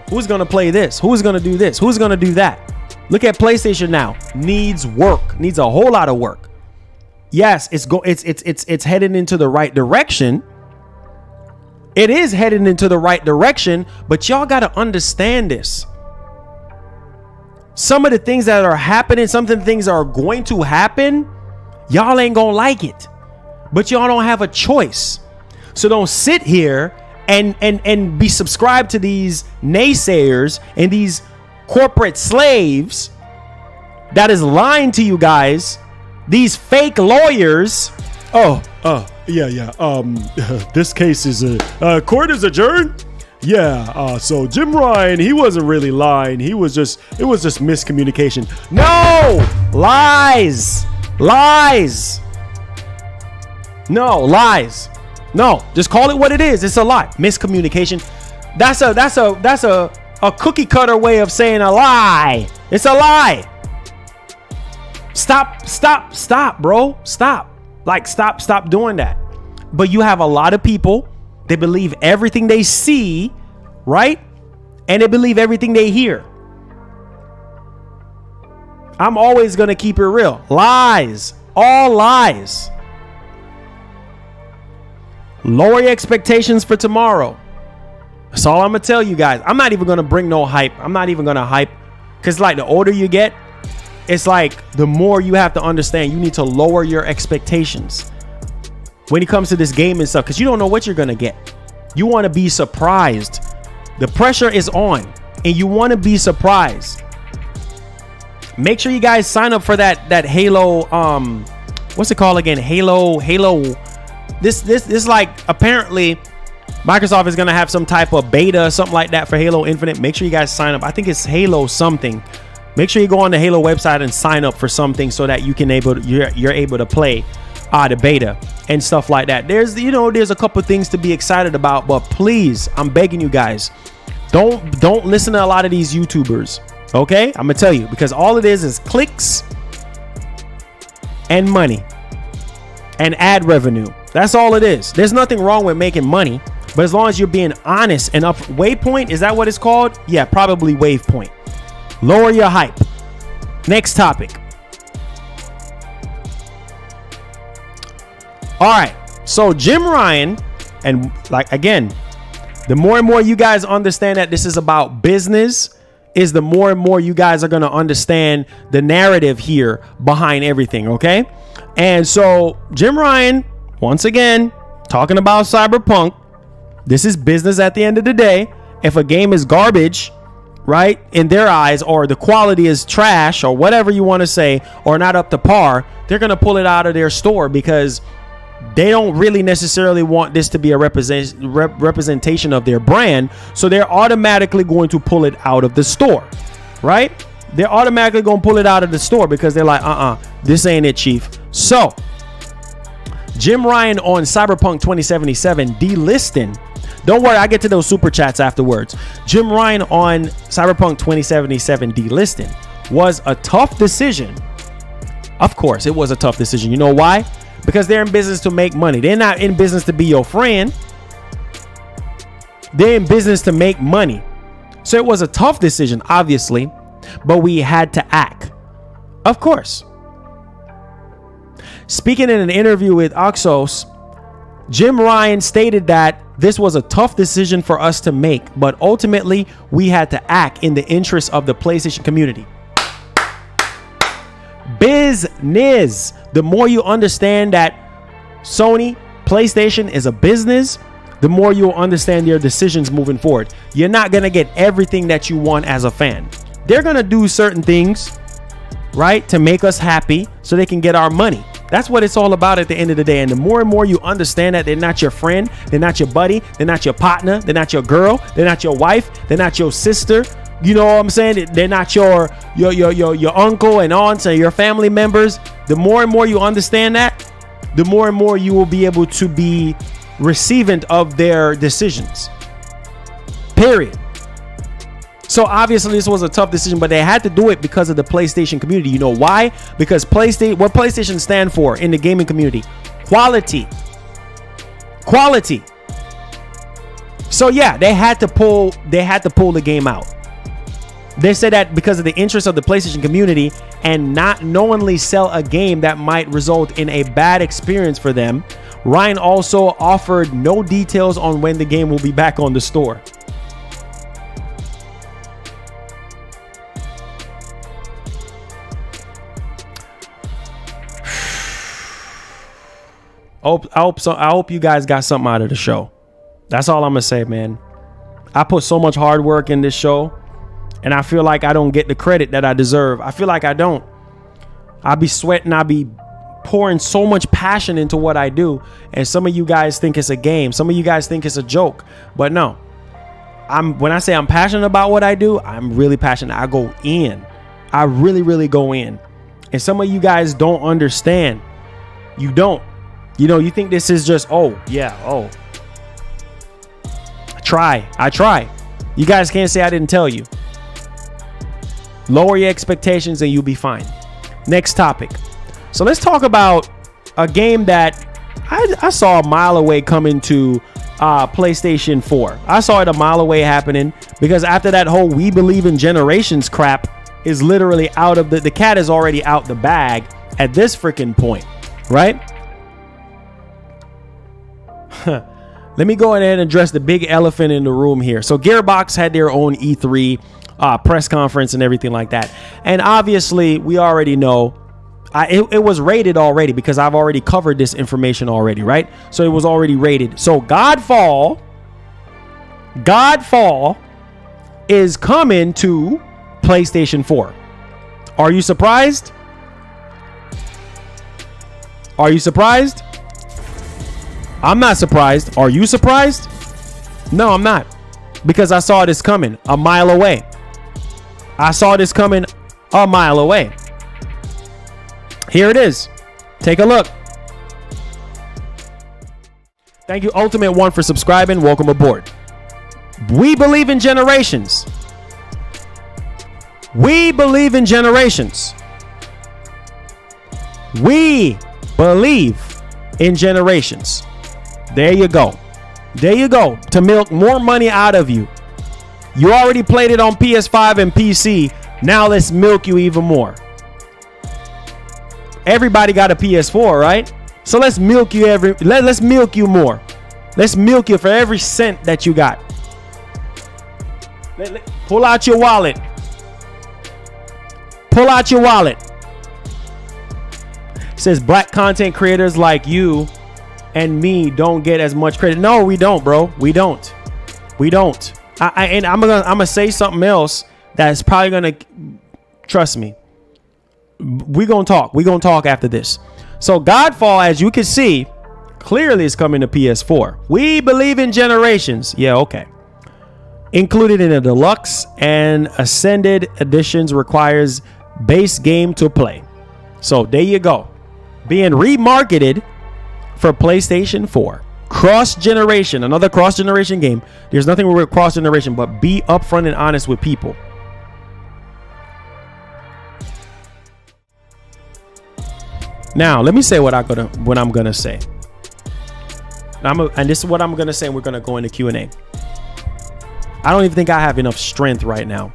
who's going to play this? Who's going to do this? Who's going to do that? Look at PlayStation now. Needs work. Needs a whole lot of work. Yes, it's heading into the right direction. It is heading into the right direction, but y'all got to understand this. Some of the things that are happening, some of the things that are going to happen, y'all ain't going to like it. But y'all don't have a choice. So don't sit here and be subscribed to these naysayers and these corporate slaves that is lying to you guys. These fake lawyers. This case is court is adjourned. So Jim Ryan, he wasn't really lying. It was just miscommunication. No, lies. No, lies. No, just call it what it is. It's a lie. Miscommunication. That's a cookie cutter way of saying a lie. It's a lie. Stop, bro. Stop. Stop doing that. But you have a lot of people, they believe everything they see, right? And they believe everything they hear. I'm always going to keep it real. Lies. All lies. Lower your expectations for tomorrow. That's all I'm going to tell you guys. I'm not even going to bring no hype. I'm not even going to hype. Because like the older you get, it's like the more you have to understand, you need to lower your expectations when it comes to this game and stuff. Because you don't know what you're going to get. You want to be surprised. The pressure is on. And you want to be surprised. Make sure you guys sign up for that Halo. What's it called again? Halo. This like apparently Microsoft is gonna have some type of beta, something like that for Halo Infinite. Make sure you guys sign up. I think it's Halo something. Make sure you go on the Halo website and sign up for something so that you're able to play the beta and stuff like that. There's a couple things to be excited about, but please, I'm begging you guys, don't listen to a lot of these YouTubers. Okay, I'm gonna tell you, because all it is clicks and money and ad revenue. That's all it is. There's nothing wrong with making money, but as long as you're being honest and up. Waypoint, is that what it's called? Yeah, probably Waypoint. Lower your hype. Next topic. All right, so Jim Ryan, and like again, the more and more you guys understand that this is about business, is the more and more you guys are going to understand the narrative here behind everything. Okay, and so Jim Ryan, once again, talking about Cyberpunk. This is business at the end of the day. If a game is garbage, right, in their eyes, or the quality is trash or whatever you want to say, or not up to par, they're going to pull it out of their store because they don't really necessarily want this to be a representation of their brand. So they're automatically going to pull it out of the store, right? They're automatically going to pull it out of the store because they're like, this ain't it, chief. So Jim Ryan on Cyberpunk 2077 delisting. Don't worry, I get to those super chats afterwards. Jim Ryan on Cyberpunk 2077 delisting was a tough decision. Of course, it was a tough decision. You know why? Because they're in business to make money. They're not in business to be your friend. They're in business to make money. So it was a tough decision, obviously, but we had to act. Of course. Speaking in an interview with Oxos, Jim Ryan stated that this was a tough decision for us to make, but ultimately we had to act in the interest of the PlayStation community. Business. The more you understand that Sony, PlayStation is a business, the more you'll understand their decisions moving forward. You're not going to get everything that you want as a fan. They're going to do certain things, right, to make us happy so they can get our money. That's what it's all about at the end of the day. And the more and more you understand that they're not your friend, they're not your buddy, they're not your partner, they're not your girl, they're not your wife, they're not your sister. You know what I'm saying? They're not your uncle and aunts and your family members. The more and more you understand that, the more and more you will be able to be receivant of their decisions. Period. So obviously this was a tough decision, but they had to do it because of the PlayStation community. You know why? Because what PlayStation stand for in the gaming community? Quality. Quality. So yeah, they had to pull the game out. They said that because of the interest of the PlayStation community and not knowingly sell a game that might result in a bad experience for them. Ryan also offered no details on when the game will be back on the store. I hope you guys got something out of the show. That's all I'm gonna say, man. I put so much hard work in this show, and I feel like I don't get the credit that I deserve. I feel like I don't. I be sweating. I be pouring so much passion into what I do, and some of you guys think it's a game. Some of you guys think it's a joke, but no. When I say I'm passionate about what I do, I'm really passionate. I go in. I really, really go in. And some of you guys don't understand. You don't. You know, you think this is just, I try. You guys can't say I didn't tell you. Lower your expectations and you'll be fine. Next topic. So let's talk about a game that I saw a mile away coming to PlayStation 4. I saw it a mile away happening because after that whole We Believe in Generations crap is literally out of the cat is already out the bag at this freaking point, right? Let me go ahead and address the big elephant in the room here. So Gearbox had their own E3 press conference and everything like that. And obviously, we already know it was rated already because I've already covered this information already, right? So it was already rated. So Godfall is coming to PlayStation 4. Are you surprised? Are you surprised? I'm not surprised. Are you surprised? No, I'm not. Because I saw this coming a mile away. I saw this coming a mile away. Here it is. Take a look. Thank you, Ultimate One, for subscribing. Welcome aboard. We believe in generations. We believe in generations. We believe in generations. There you go. There you go. To milk more money out of you. You already played it on PS5 and PC. Now let's milk you even more. Everybody got a PS4, right? So let's milk you let's milk you more. Let's milk you for every cent that you got. Pull out your wallet. Pull out your wallet. It says black content creators like you and me don't get as much credit. No, we don't, bro. We don't. And I'm gonna say something else that's probably going to, trust me, we're going to talk after this. So Godfall, as you can see, clearly is coming to PS4. We believe in generations. Yeah, okay. Included in the deluxe and ascended editions, requires base game to play. So there you go. Being remarketed for PlayStation 4. Cross-generation, another cross-generation game. There's nothing wrong with cross-generation, but be upfront and honest with people. Now, let me say what I'm gonna say. And this is what I'm gonna say, and we're gonna go into Q&A. I don't even think I have enough strength right now.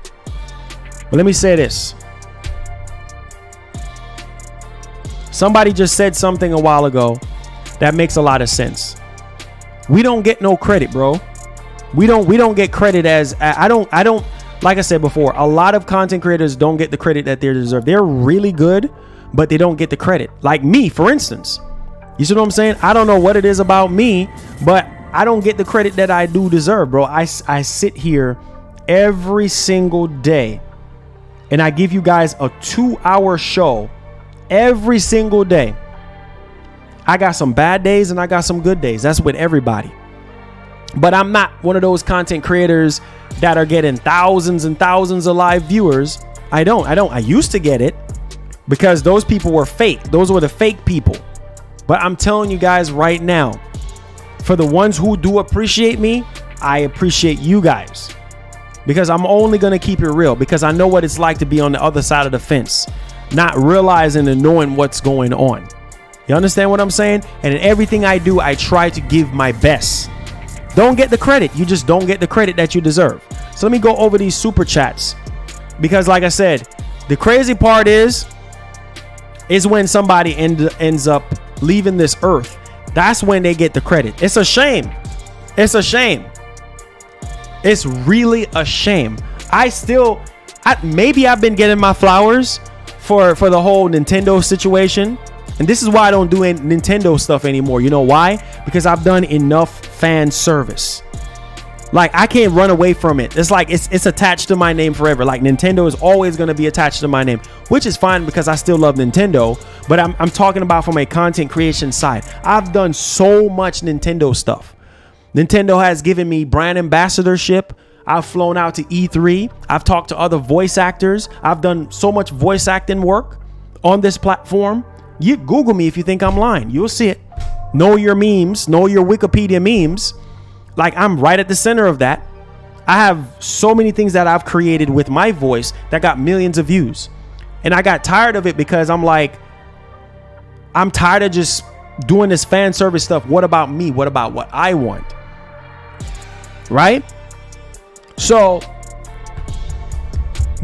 But let me say this. Somebody just said something a while ago that makes a lot of sense. We don't get no credit, bro. We don't get credit as I don't like I said before, a lot of content creators don't get the credit that they deserve. They're really good, but they don't get the credit. Like me, for instance. You see what I'm saying? I don't know what it is about me, but I don't get the credit that I do deserve, bro. I sit here every single day and I give you guys a 2-hour show every single day. I got some bad days and I got some good days. That's with everybody. But I'm not one of those content creators that are getting thousands and thousands of live viewers. I used to get it because those people were fake. Those were the fake people. But I'm telling you guys right now, for the ones who do appreciate me, I appreciate you guys. Because I'm only going to keep it real. Because I know what it's like to be on the other side of the fence, not realizing and knowing what's going on. You understand what I'm saying? And in everything I do, I try to give my best. Don't get the credit. You just don't get the credit that you deserve. So let me go over these super chats. Because like I said, the crazy part is when somebody ends up leaving this earth. That's when they get the credit. It's a shame. It's a shame. It's really a shame. Maybe I've been getting my flowers for the whole Nintendo situation. And this is why I don't do any Nintendo stuff anymore. You know why? Because I've done enough fan service. Like, I can't run away from it. It's like it's attached to my name forever. Like, Nintendo is always going to be attached to my name, which is fine because I still love Nintendo. But I'm talking about from a content creation side. I've done so much Nintendo stuff. Nintendo has given me brand ambassadorship. I've flown out to E3. I've talked to other voice actors. I've done so much voice acting work on this platform. You Google me if you think I'm lying. You'll see it. Know your memes. Know your Wikipedia memes. Like, I'm right at the center of that. I have so many things that I've created with my voice that got millions of views. And I got tired of it because I'm tired of just doing this fan service stuff. What about me? What about what I want? Right? So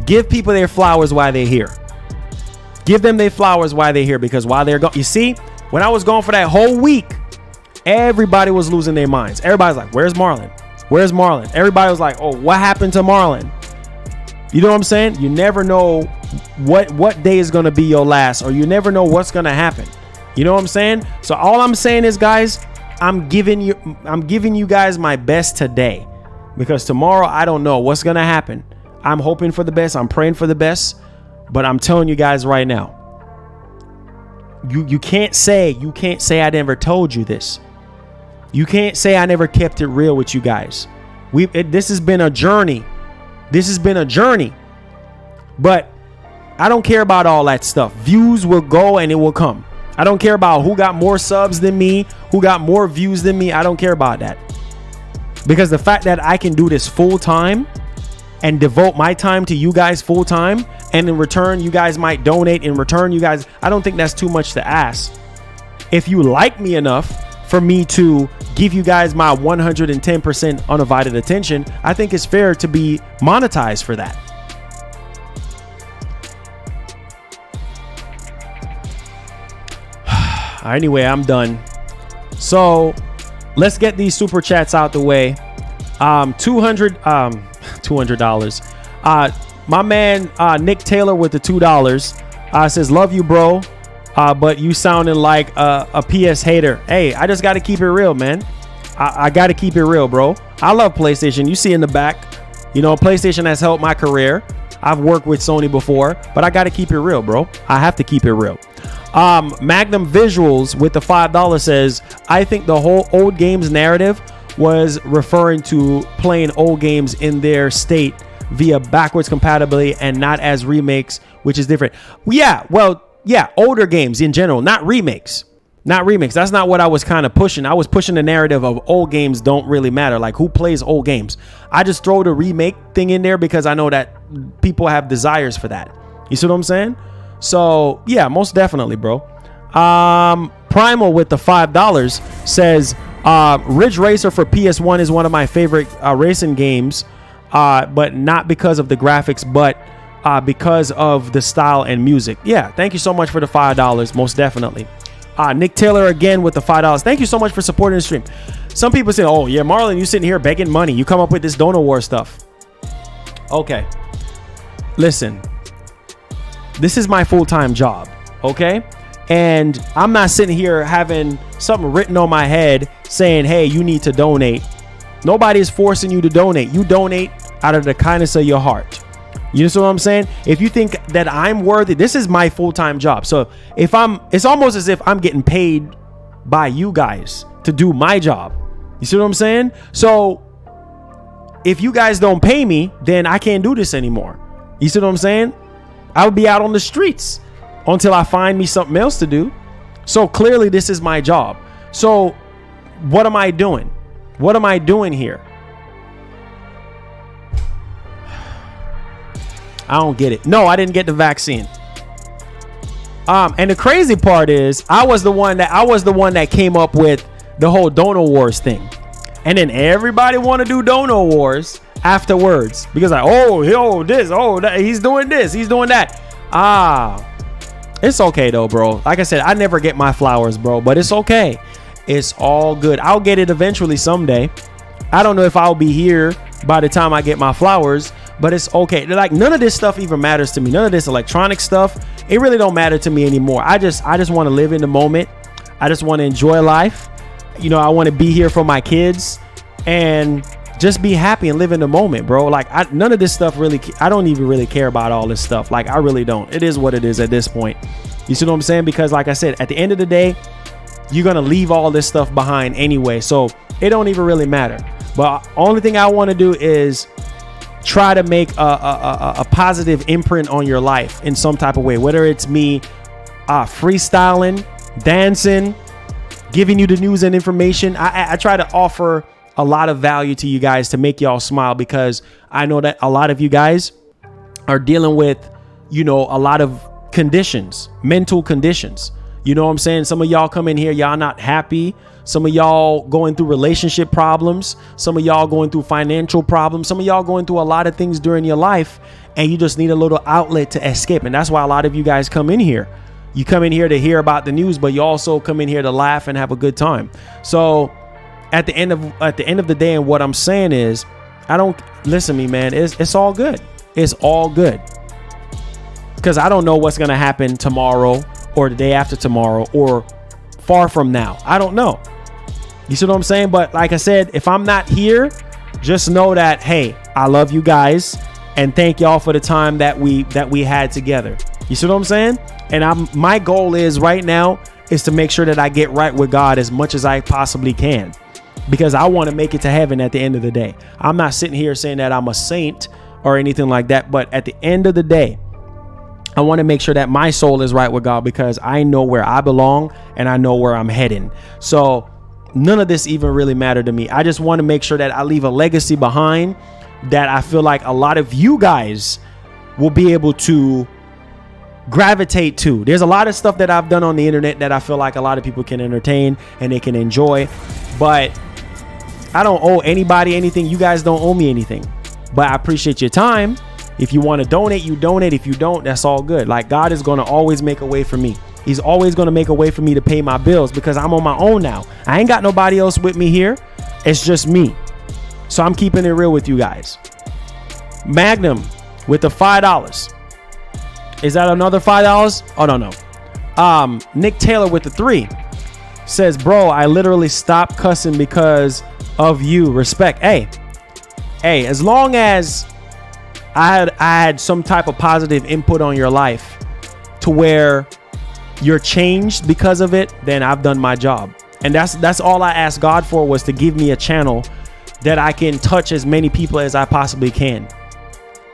give people their flowers while they're here. Give them their flowers while they're here, because while they're gone, you see, when I was gone for that whole week, everybody was losing their minds. Everybody's like, where's Marlon? Where's Marlon? Everybody was like, oh, what happened to Marlon? You know what I'm saying? You never know what day is going to be your last, or you never know what's going to happen. You know what I'm saying? So all I'm saying is, guys, I'm giving you guys my best today, because tomorrow I don't know what's going to happen. I'm hoping for the best. I'm praying for the best. But I'm telling you guys right now, you can't say I never told you this. You can't say I never kept it real with you guys. This has been a journey. This has been a journey. But I don't care about all that stuff. Views will go and it will come. I don't care about who got more subs than me, who got more views than me. I don't care about that. Because the fact that I can do this full time and devote my time to you guys full time, and in return you guys might donate, in return you guys, I don't think that's too much to ask. If you like me enough for me to give you guys my 110% undivided attention, I think it's fair to be monetized for that. Anyway, I'm done. So let's get these super chats out the way. $200. My man Nick Taylor with the $2 says, love you, bro, but you sounding like a PS hater. Hey, I just got to keep it real, man. I got to keep it real, bro. I love PlayStation. You see in the back, you know, PlayStation has helped my career. I've worked with Sony before, but I got to keep it real, bro. I have to keep it real. Magnum Visuals with the $5 says, I think the whole old games narrative was referring to playing old games in their state via backwards compatibility and not as remakes, which is different. Yeah, well, yeah, older games in general, not remakes. Not remakes. That's not what I was kind of pushing. I was pushing the narrative of old games don't really matter. Like, who plays old games? I just throw the remake thing in there because I know that people have desires for that. You see what I'm saying? So yeah, most definitely, bro. Primal with the $5 says, Ridge Racer for PS1 is one of my favorite racing games, but not because of the graphics, but because of the style and music. Yeah, thank you so much for the $5. Most definitely. Nick Taylor again with the $5. Thank you so much for supporting the stream. Some people say, oh yeah, Marlon, you sitting here begging money. You come up with this Donor War stuff. Okay. Listen, this is my full-time job. Okay. And I'm not sitting here having something written on my head saying, hey, you need to donate. Nobody is forcing you to donate. You donate out of the kindness of your heart. You know what I'm saying? If you think that I'm worthy, this is my full-time job. So it's almost as if I'm getting paid by you guys to do my job. You see what I'm saying? So if you guys don't pay me, then I can't do this anymore. You see what I'm saying? I would be out on the streets until I find me something else to do. So clearly this is my job. So what am I doing? What am I doing here? I don't get it. No, I didn't get the vaccine. And the crazy part is I was the one that came up with the whole Donor Wars thing. And then everybody want to do Donor Wars afterwards because like, oh, yo, this, oh, that, he's doing this, he's doing that. It's okay though, bro. Like I said, I never get my flowers, bro, but it's okay. It's all good. I'll get it eventually someday. I don't know if I'll be here by the time I get my flowers, but it's okay. Like, none of this stuff even matters to me. None of this electronic stuff, it really don't matter to me anymore. I just want to live in the moment. I just want to enjoy life. You know, I want to be here for my kids and just be happy and live in the moment, bro. Like, none of this stuff really, I don't even really care about all this stuff. Like, I really don't. It is what it is at this point. You see what I'm saying? Because like I said, at the end of the day, you're going to leave all this stuff behind anyway. So it don't even really matter. But only thing I want to do is try to make a positive imprint on your life in some type of way, whether it's me freestyling, dancing, giving you the news and information. I try to offer a lot of value to you guys to make y'all smile, because I know that a lot of you guys are dealing with, you know, a lot of conditions, mental conditions. You know what I'm saying? Some of y'all come in here, y'all not happy. Some of y'all going through relationship problems. Some of y'all going through financial problems. Some of y'all going through a lot of things during your life, and you just need a little outlet to escape. And that's why a lot of you guys come in here. You come in here to hear about the news, but you also come in here to laugh and have a good time. So at the end of the day, and what I'm saying is, I don't, listen to me, man. It's all good. It's all good. Because I don't know what's going to happen tomorrow or the day after tomorrow or far from now. I don't know. You see what I'm saying? But like I said, if I'm not here, just know that, hey, I love you guys and thank y'all for the time that we had together. You see what I'm saying? And my goal is right now is to make sure that I get right with God as much as I possibly can, because I want to make it to heaven at the end of the day. I'm not sitting here saying that I'm a saint or anything like that, but at the end of the day, I want to make sure that my soul is right with God, because I know where I belong and I know where I'm heading. So none of this even really mattered to me. I just want to make sure that I leave a legacy behind that I feel like a lot of you guys will be able to gravitate to. There's a lot of stuff that I've done on the internet that I feel like a lot of people can entertain and they can enjoy, but I don't owe anybody anything. You guys don't owe me anything, but I appreciate your time. If you want to donate, you donate. If you don't, that's all good. Like, God is going to always make a way for me. He's always going to make a way for me to pay my bills, because I'm on my own now. I ain't got nobody else with me here. It's just me. So I'm keeping it real with you guys. Magnum with the $5. Is that another $5? Oh, no. Nick Taylor with the $3 says, bro, I literally stopped cussing because of you. Respect. Hey, as long as I had some type of positive input on your life to where you're changed because of it, then I've done my job. And that's all I asked God for, was to give me a channel that I can touch as many people as I possibly can,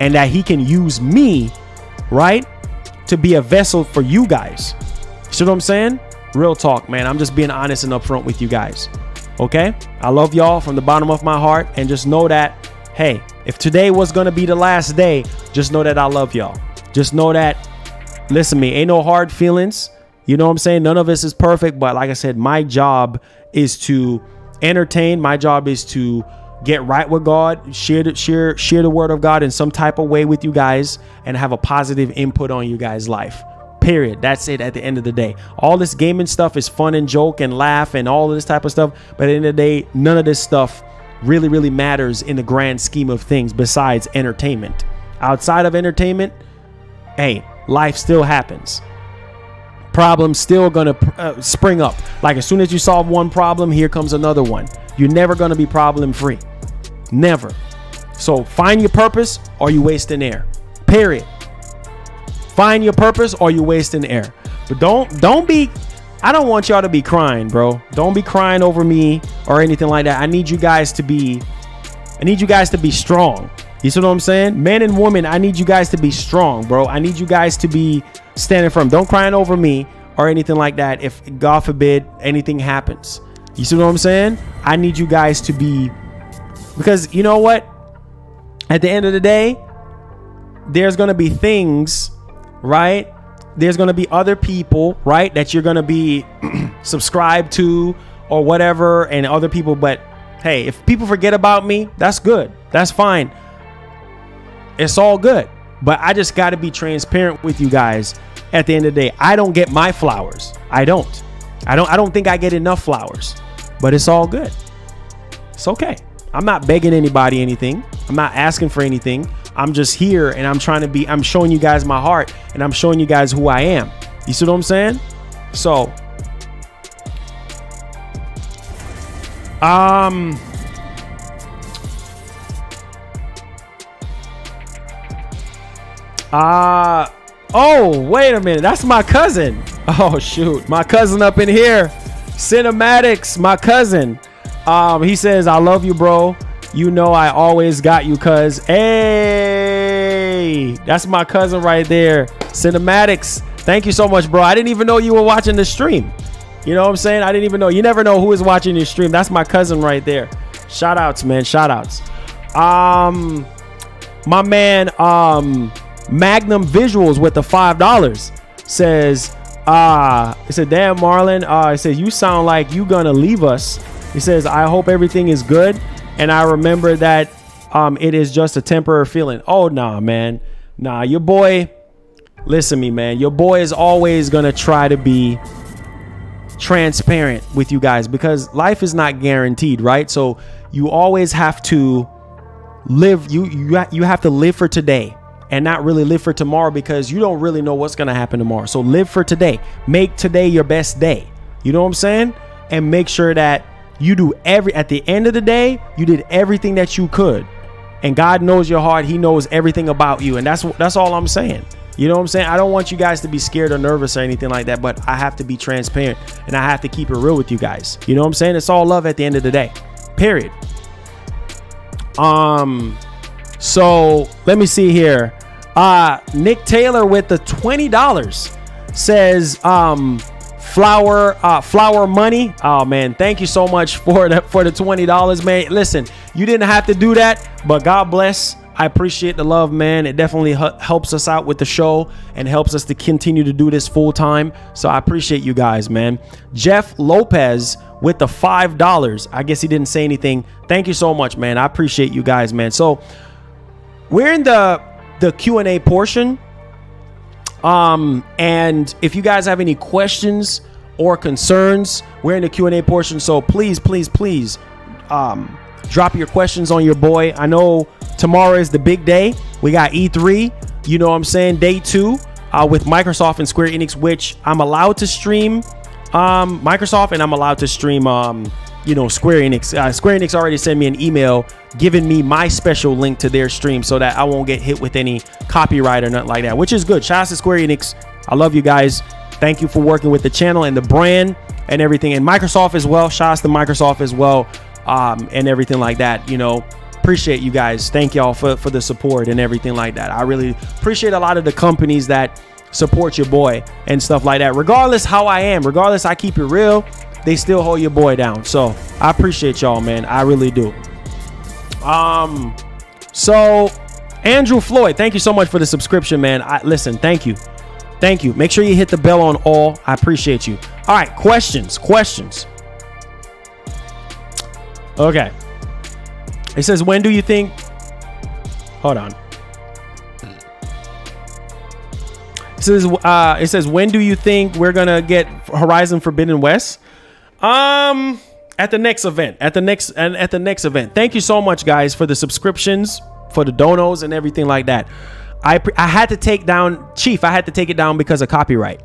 and that he can use me, right, to be a vessel for you guys. See what I'm saying? Real talk, man. I'm just being honest and upfront with you guys. Okay? I love y'all from the bottom of my heart, and just know that, hey, if today was going to be the last day, just know that I love y'all. Just know that, listen to me, ain't no hard feelings. You know what I'm saying? None of this is perfect, but like I said, my job is to entertain. My job is to get right with God, share the word of God in some type of way with you guys, and have a positive input on you guys' life. Period. That's it at the end of the day. All this gaming stuff is fun and joke and laugh and all of this type of stuff. But at the end of the day, none of this stuff really, really matters in the grand scheme of things besides entertainment. Outside of entertainment, hey, life still happens. Problems still gonna spring up. Like as soon as you solve one problem, here comes another one. You're never gonna be problem free. Never. So find your purpose or you wasting air. Period. Find your purpose or you wasting air. But don't be, I don't want y'all to be crying, bro. Don't be crying over me or anything like that. I need you guys to be strong. You see what I'm saying? Men and women, I need you guys to be strong, bro. I need you guys to be standing firm. Don't crying over me or anything like that if, God forbid, anything happens. You see what I'm saying? I need you guys to be, because you know what? At the end of the day, there's going to be things, right? There's going to be other people, right, that you're going to be subscribed to or whatever, and other people. But hey, if people forget about me, that's good. That's fine. It's all good. But I just got to be transparent with you guys. At the end of the day, I don't get my flowers. I don't think I get enough flowers, but it's all good. It's okay. I'm not begging anybody anything. I'm not asking for anything. I'm just here and I'm showing you guys my heart, and I'm showing you guys who I am. You see what I'm saying? So, oh, wait a minute. That's my cousin. Oh, shoot. My cousin up in here. Cinematics, my cousin. He says, I love you, bro. You know I always got you, cuz. Hey, that's my cousin right there. Cinematics. Thank you so much, bro. I didn't even know you were watching the stream. You know what I'm saying? I didn't even know. You never know who is watching your stream. That's my cousin right there. Shout outs, man. Shout outs. My man, Magnum Visuals with the $5 says, it said, damn, Marlon. It says, you sound like you gonna leave us. He says, I hope everything is good. And I remember that it is just a temporary feeling. Oh, nah, man. Nah, your boy, listen to me, man. Your boy is always going to try to be transparent with you guys, because life is not guaranteed, right? So you always have to live. You have to live for today and not really live for tomorrow, because you don't really know what's going to happen tomorrow. So live for today. Make today your best day. You know what I'm saying? And make sure that you do at the end of the day, you did everything that you could, and God knows your heart. He knows everything about you. And that's all I'm saying. You know what I'm saying? I don't want you guys to be scared or nervous or anything like that, but I have to be transparent and I have to keep it real with you guys. You know what I'm saying? It's all love at the end of the day, period. So let me see here. Nick Taylor with the $20 says, flower money. Oh man, thank you so much for the $20, man. Listen, you didn't have to do that, but God bless. I appreciate the love, man. It definitely helps us out with the show and helps us to continue to do this full time. So I appreciate you guys, man. Jeff Lopez with the $5. I guess he didn't say anything. Thank you so much, man. I appreciate you guys, man. So we're in the Q&A portion. And if you guys have any questions or concerns, we're in the Q&A portion. So please, drop your questions on your boy. I know tomorrow is the big day. We got E3, you know what I'm saying, day 2, with Microsoft and Square Enix, which I'm allowed to stream Microsoft, and I'm allowed to stream Square Enix. Square Enix already sent me an email giving me my special link to their stream so that I won't get hit with any copyright or nothing like that, which is good. Shout out to Square Enix. I love you guys. Thank you for working with the channel and the brand and everything, and Microsoft as well. Shout out to Microsoft as well, and everything like that. Appreciate you guys. Thank y'all for the support and everything like that. I really appreciate a lot of the companies that support your boy and stuff like that. Regardless how I am, regardless I keep it real, they still hold your boy down. So I appreciate y'all, man. I really do. So Andrew Floyd, thank you so much for the subscription, man. Listen, thank you. Make sure you hit the bell on all. I appreciate you. All right, questions. Okay. It says, when do you think? Hold on. It says, when do you think we're gonna get Horizon Forbidden West? At the next event. At the next event. Thank you so much, guys, for the subscriptions, for the donos, and everything like that. I had to take down Chief. I had to take it down because of copyright,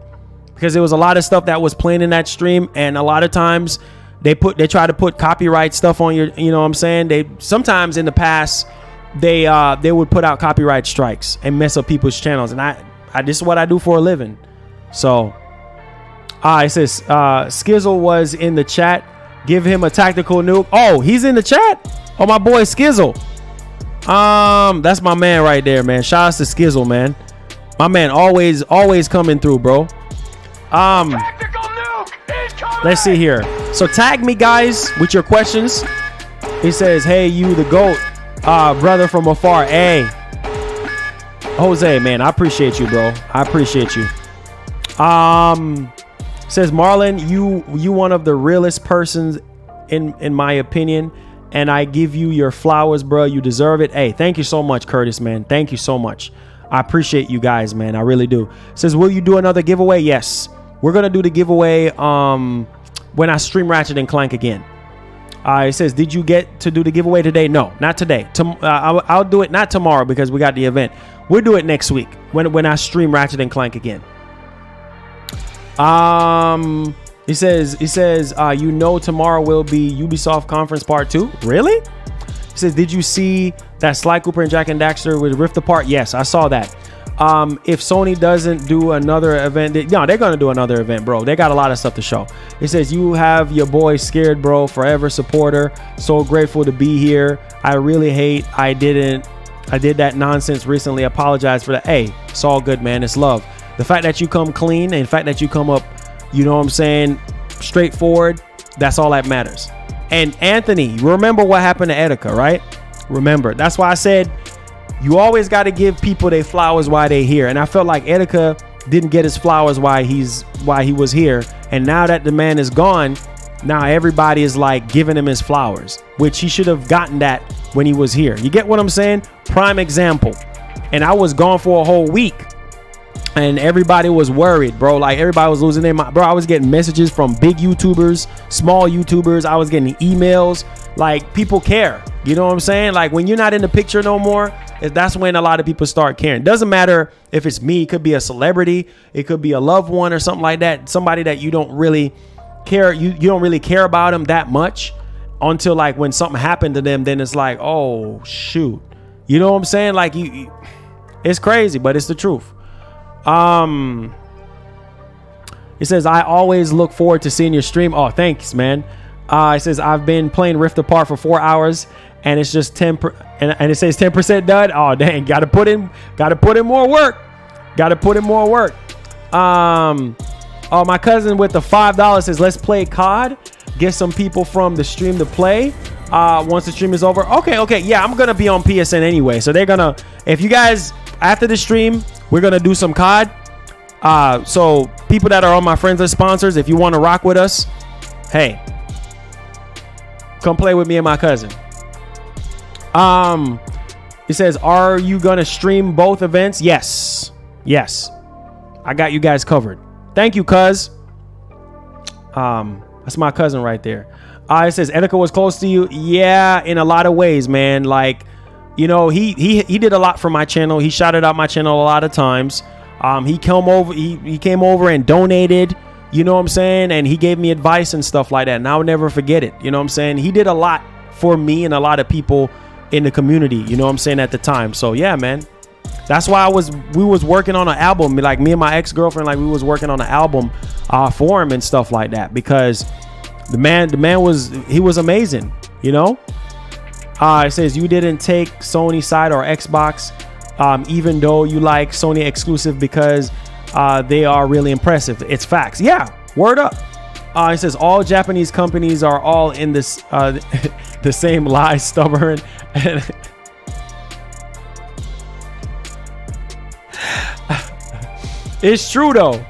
because there was a lot of stuff that was playing in that stream, and a lot of times they try to put copyright stuff on your. You know what I'm saying? They sometimes in the past they would put out copyright strikes and mess up people's channels, and I this is what I do for a living. So. It says Skizzle was in the chat. Give him a tactical nuke. Oh, he's in the chat. Oh, my boy Skizzle. That's my man right there, man. Shout out to Skizzle, man. My man always coming through, bro. Tactical nuke incoming! Let's see here. So tag me, guys, with your questions. He says, "Hey, you the GOAT, brother from afar." Hey, Jose, man, I appreciate you, bro. I appreciate you. Says Marlon, you one of the realest persons in my opinion, and I give you your flowers, bro. You deserve it. Hey, thank you so much, Curtis, man. Thank you so much. I appreciate you guys, man. I really do. Says, will you do another giveaway? Yes, we're gonna do the giveaway when I stream Ratchet and Clank again. It says, did you get to do the giveaway today? No, not today. I'll do it not tomorrow because we got the event. We'll do it next week when I stream Ratchet and Clank again. He says, tomorrow will be Ubisoft Conference Part 2. Really? He says, did you see that Sly Cooper and Jack and Daxter with Rift Apart? Yes, I saw that. If Sony doesn't do another event, they're going to do another event, bro. They got a lot of stuff to show. It says, you have your boy scared, bro, forever supporter. So grateful to be here. I really hate I did that nonsense recently. Apologize for that. Hey, it's all good, man. It's love. The fact that you come clean and the fact that you come up, you know what I'm saying, straightforward, that's all that matters. And Anthony, remember what happened to Etika, right? Remember, that's why I said you always got to give people their flowers while they're here. And I felt like Etika didn't get his flowers while he was here. And now that the man is gone, now everybody is like giving him his flowers, which he should have gotten that when he was here. You get what I'm saying? Prime example. And I was gone for a whole week. And everybody was worried, bro. Like everybody was losing their mind, bro. I was getting messages from big YouTubers, small YouTubers. I was getting emails. Like people care. You know what I'm saying? Like when you're not in the picture no more, that's when a lot of people start caring. Doesn't matter if it's me. It could be a celebrity. It could be a loved one or something like that. Somebody that you don't really care. You don't really care about them that much until like when something happened to them. Then it's like, oh shoot. You know what I'm saying? Like it's crazy, but it's the truth. It says, I always look forward to seeing your stream. Oh, thanks, man. It says, I've been playing Rift Apart for 4 hours and it's just 10 and it says 10% done. Oh, dang. Gotta put in more work. Oh, my cousin with the $5 says, let's play COD. Get some people from the stream to play. Once the stream is over. Okay. Yeah, I'm going to be on PSN anyway. So they're going to, if you guys, after the stream, we're going to do some COD. So people that are on my friends list sponsors, if you want to rock with us, hey, come play with me and my cousin. It says, are you going to stream both events? Yes. I got you guys covered. Thank you, cuz. That's my cousin right there. It says, Etika was close to you. Yeah, in a lot of ways, man. Like, you know, he did a lot for my channel. He shouted out my channel a lot of times. He came over and donated You know what I'm saying? And he gave me advice and stuff like that. And I'll never forget it. You know what I'm saying? He did a lot for me and a lot of people in the community. You know what I'm saying? At the time. So yeah, man. That's why we was working on an album. Like me and my ex-girlfriend, like we was working on an album for him and stuff like that. Because the man was amazing. You know? It says you didn't take Sony side or Xbox, even though you like Sony exclusive because they are really impressive. It's facts. Yeah, word up. It says all Japanese companies are all in this the same lie, stubborn. It's true though.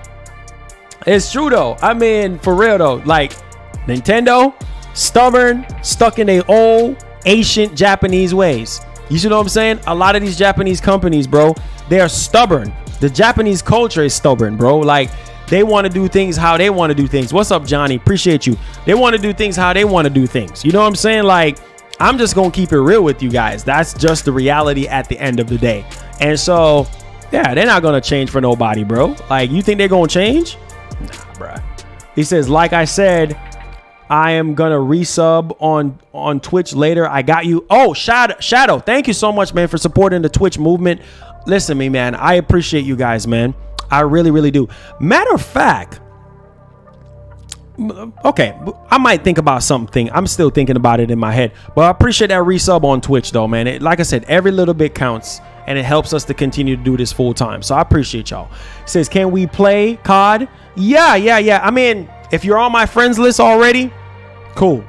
It's true though. I mean, for real though. Like Nintendo, stubborn, stuck in their old ancient Japanese ways. You see what I'm saying? A lot of these Japanese companies, bro, they are stubborn. The Japanese culture is stubborn, bro. Like they want to do things how they want to do things. What's up, Johnny? Appreciate you. They want to do things how they want to do things. You know what I'm saying? Like, I'm just going to keep it real with you guys. That's just the reality at the end of the day. And so, yeah, they're not going to change for nobody, bro. Like, you think they're going to change? Nah, bro. He says, like I said, I am going to resub on Twitch later. I got you. Oh, Shadow. Thank you so much, man, for supporting the Twitch movement. Listen to me, man. I appreciate you guys, man. I really, really do. Matter of fact, okay, I might think about something. I'm still thinking about it in my head. But I appreciate that resub on Twitch, though, man. Like I said, every little bit counts, and it helps us to continue to do this full time. So I appreciate y'all. It says, can we play COD? Yeah. I mean, if you're on my friends list already, cool.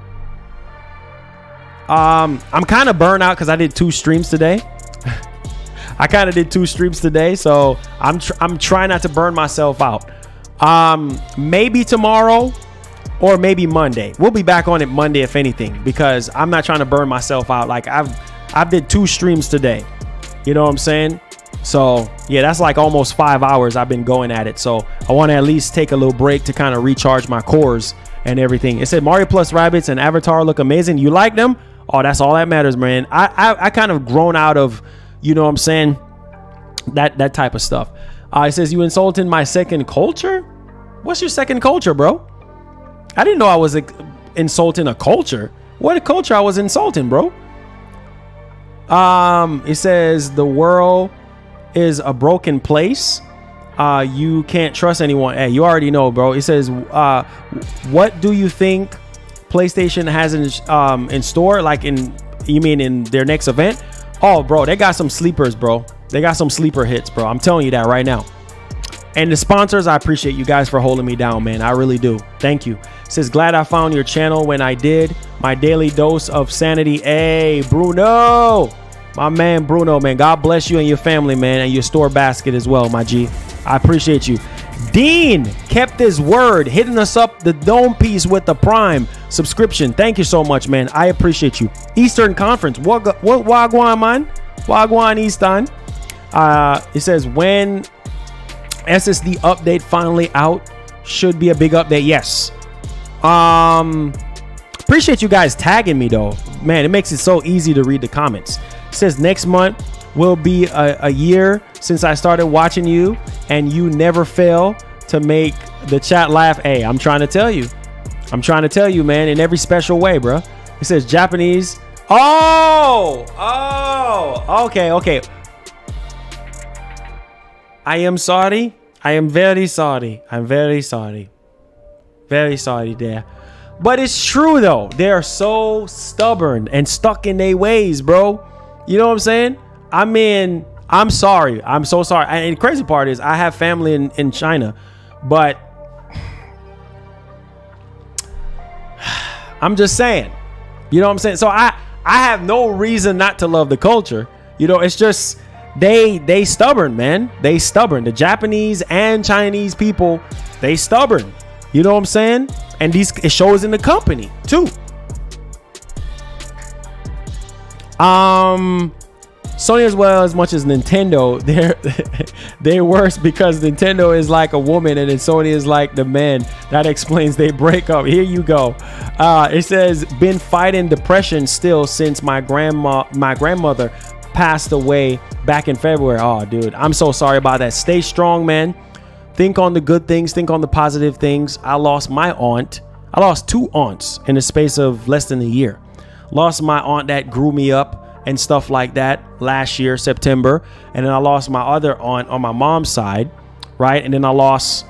I'm kind of burnt out because I did 2 streams today. So I'm trying not to burn myself out. Maybe tomorrow or maybe Monday. We'll be back on it Monday, if anything, because I'm not trying to burn myself out. Like I've did 2 streams today. You know what I'm saying? So yeah, that's like almost 5 hours I've been going at it. So I want to at least take a little break to kind of recharge my cores and everything. It said Mario plus Rabbids and Avatar look amazing. You like them? Oh, that's all that matters, man. I kind of grown out of, you know what I'm saying, that type of stuff. It says, you insulted my second culture? What's your second culture, bro? I didn't know I was insulting a culture. What culture I was insulting, bro? It says, the world is a broken place. You can't trust anyone. Hey, you already know, bro. It says, what do you think PlayStation has in store? Like you mean in their next event? Oh, bro, they got some sleepers, bro. They got some sleeper hits, bro. I'm telling you that right now. And the sponsors, I appreciate you guys for holding me down, man. I really do. Thank you. It says, glad I found your channel when I did. My daily dose of sanity. Hey, Bruno. My man, Bruno, man. God bless you and your family, man. And your store basket as well, my G. I appreciate you. Dean kept his word, hitting us up the dome piece with the Prime subscription. Thank you so much, man. I appreciate you. Eastern Conference. What Wagwan, man? Wagwan Eastern. It says, when SSD update finally out, should be a big update. Yes. Appreciate you guys tagging me, though. Man, it makes it so easy to read the comments. It says, next month will be a year since I started watching you, and you never fail to make the chat laugh. Hey, I'm trying to tell you, man, in every special way, bro. It says Japanese. Oh, okay. I am sorry. I am very sorry. I'm very sorry. Very sorry there. But it's true, though. They're so stubborn and stuck in their ways, bro. You know what I'm saying? I mean, I'm sorry. I'm so sorry. And the crazy part is I have family in China, but I'm just saying, you know what I'm saying? So I have no reason not to love the culture. You know, it's just they stubborn, man. They stubborn. The Japanese and Chinese people, they stubborn. You know what I'm saying? And it shows in the company too. Sony as well as much as Nintendo, they're worse because Nintendo is like a woman and then Sony is like the man. That explains they break up. Here you go. It says, been fighting depression still since my grandmother passed away back in February. Oh, dude, I'm so sorry about that. Stay strong, man. think on the good things, think on the positive things. I lost my aunt. I lost 2 aunts in the space of less than a year. Lost my aunt that grew me up and stuff like that last year, September. And then I lost my other aunt on my mom's side, right? And then I lost,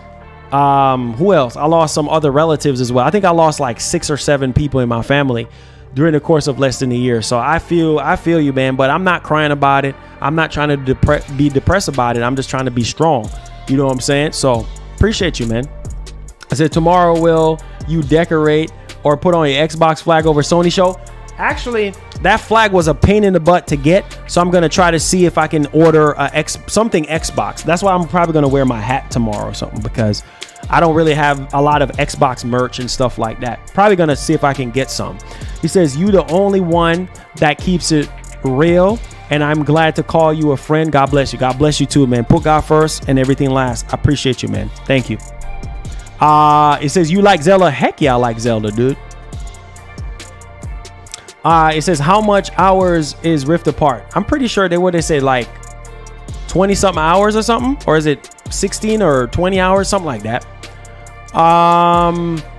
who else? I lost some other relatives as well. I think I lost like 6 or 7 people in my family during the course of less than a year. So I feel you, man, but I'm not crying about it. I'm not trying to be depressed about it. I'm just trying to be strong. You know what I'm saying? So appreciate you, man. I said, tomorrow, will you decorate or put on your Xbox flag over Sony show? Actually, that flag was a pain in the butt to get. So I'm going to try to see if I can order something Xbox. That's why I'm probably going to wear my hat tomorrow or something, because I don't really have a lot of Xbox merch and stuff like that. Probably going to see if I can get some. He says, you the only one that keeps it real, and I'm glad to call you a friend. God bless you. God bless you too, man. Put God first and everything last. I appreciate you, man. Thank you. It says, you like Zelda? Heck yeah, I like Zelda, dude. It says, how much hours is Rift Apart? I'm pretty sure they say like 20 something hours or something, or is it 16 or 20 hours, something like that.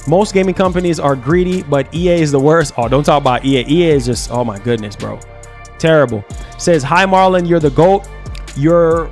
Most gaming companies are greedy, but EA is the worst. Oh, don't talk about EA. EA is just, oh my goodness, bro, terrible. Says, hi Marlon, you're the GOAT. Your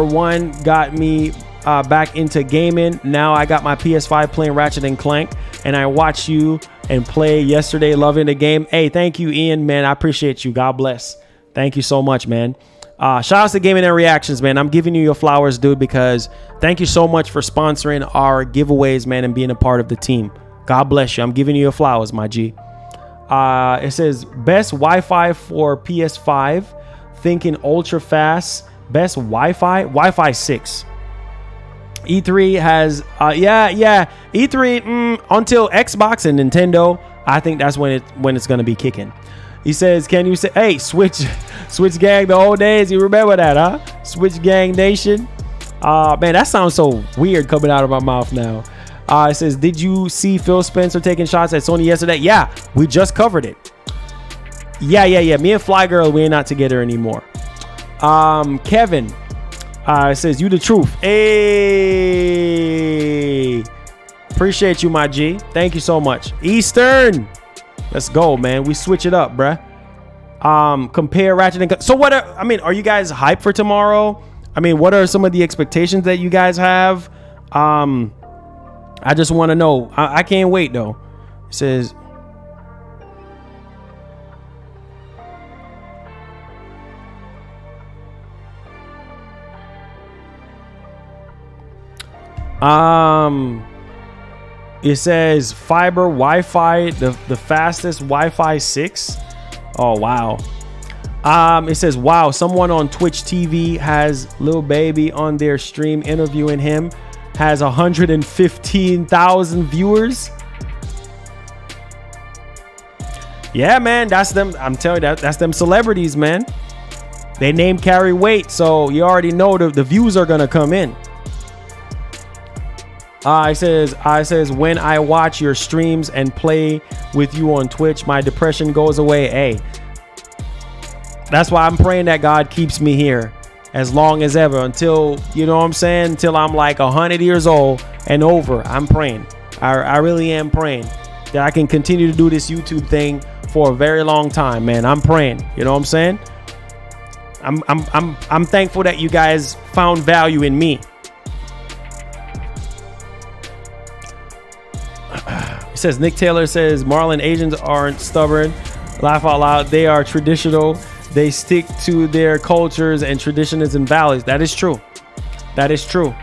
one got me back into gaming. Now I got my PS5 playing Ratchet and Clank, and I watched you and play yesterday, loving the game. Hey, thank you, Ian, man. I appreciate you. God bless. Thank you so much, man. Shout out to Gaming and Reactions, man. I'm giving you your flowers, dude, because thank you so much for sponsoring our giveaways, man, and being a part of the team. God bless you. I'm giving you your flowers, my G. It says, best Wi-Fi for PS5. Thinking ultra fast. Best Wi-Fi 6. E3 has, E3 until Xbox and Nintendo. I think that's when it's gonna be kicking. He says, can you say, hey, Switch Gang, the old days? You remember that, huh? Switch Gang Nation. Man, that sounds so weird coming out of my mouth now. It says, did you see Phil Spencer taking shots at Sony yesterday? Yeah, we just covered it. Yeah. Me and Fly Girl, we ain't not together anymore. Kevin says, you the truth. Hey, appreciate you, my G. Thank you so much. Eastern, let's go, man. We switch it up, bruh. Compare Ratchet and so what are you guys hyped for tomorrow? I mean, what are some of the expectations that you guys have? I just want to know. I can't wait though. It says, it says fiber Wi-Fi, the fastest Wi-Fi 6. Oh wow. It says, wow, someone on Twitch TV has Lil Baby on their stream interviewing him, has 115,000 viewers. Yeah, man, that's them. I'm telling you, that's them celebrities, man. They name carry weight, so you already know the views are gonna come in. I says, when I watch your streams and play with you on Twitch, my depression goes away. Hey, that's why I'm praying that God keeps me here as long as ever, until, you know what I'm saying, until I'm like 100 years old and over. I'm praying. I really am praying that I can continue to do this YouTube thing for a very long time, man. I'm praying. You know what I'm saying? I'm thankful that you guys found value in me. It says, Nick Taylor says, Marlon, Asians aren't stubborn. Laugh out loud. They are traditional. They stick to their cultures and traditions and values. That is true. That is true.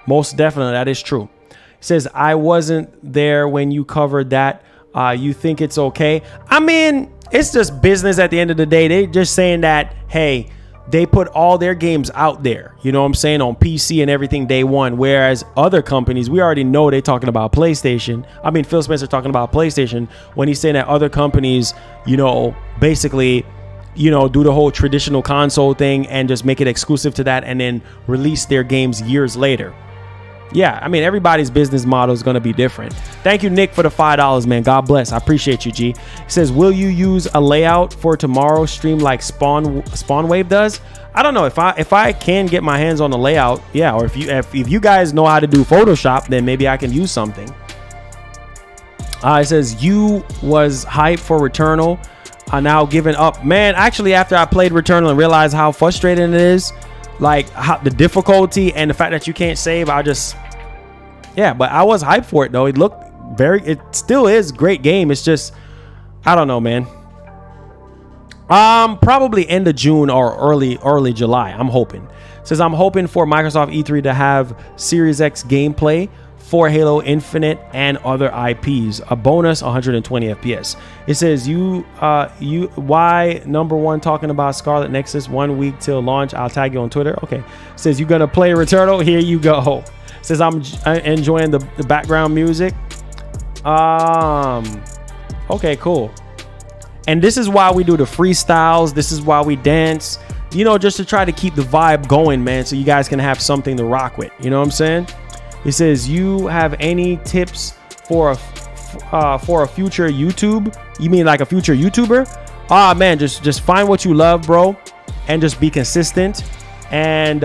Most definitely. That is true. It says, I wasn't there when you covered that. You think it's okay? I mean, it's just business at the end of the day. They're just saying that, hey, they put all their games out there, you know what I'm saying, on PC and everything day one. Whereas other companies, we already know they're talking about PlayStation. I mean, Phil Spencer talking about PlayStation when he's saying that other companies, you know, basically, you know, do the whole traditional console thing and just make it exclusive to that and then release their games years later. yeah, I mean, everybody's business model is going to be different. Thank you, Nick, for the $5, man. God bless. I appreciate you, G. He says, will you use a layout for tomorrow's stream like Spawn Wave does? I don't know if I can get my hands on the layout. Yeah. Or if you guys know how to do Photoshop, then maybe I can use something. It says you was hyped for Returnal. Now giving up, man. Actually, after I played Returnal and realized how frustrating it is, like how the difficulty and the fact that you can't save, yeah, but I was hyped for it though. It looked it still is a great game. It's just, I don't know, man. Probably end of June or early July. I'm hoping. It says I'm hoping for Microsoft E3 to have Series X gameplay for Halo Infinite and other IPs. A bonus 120 FPS. It says why number one talking about Scarlet Nexus 1 week till launch. I'll tag you on Twitter. Okay. It says you're gonna play Returnal. Here you go. It says I'm enjoying the background music. Okay, cool. And this is why we do the freestyles. This is why we dance. You know, just to try to keep the vibe going, man. So you guys can have something to rock with. You know what I'm saying? It says, you have any tips for a future YouTube? You mean like a future YouTuber? Man, just find what you love, bro, and just be consistent, and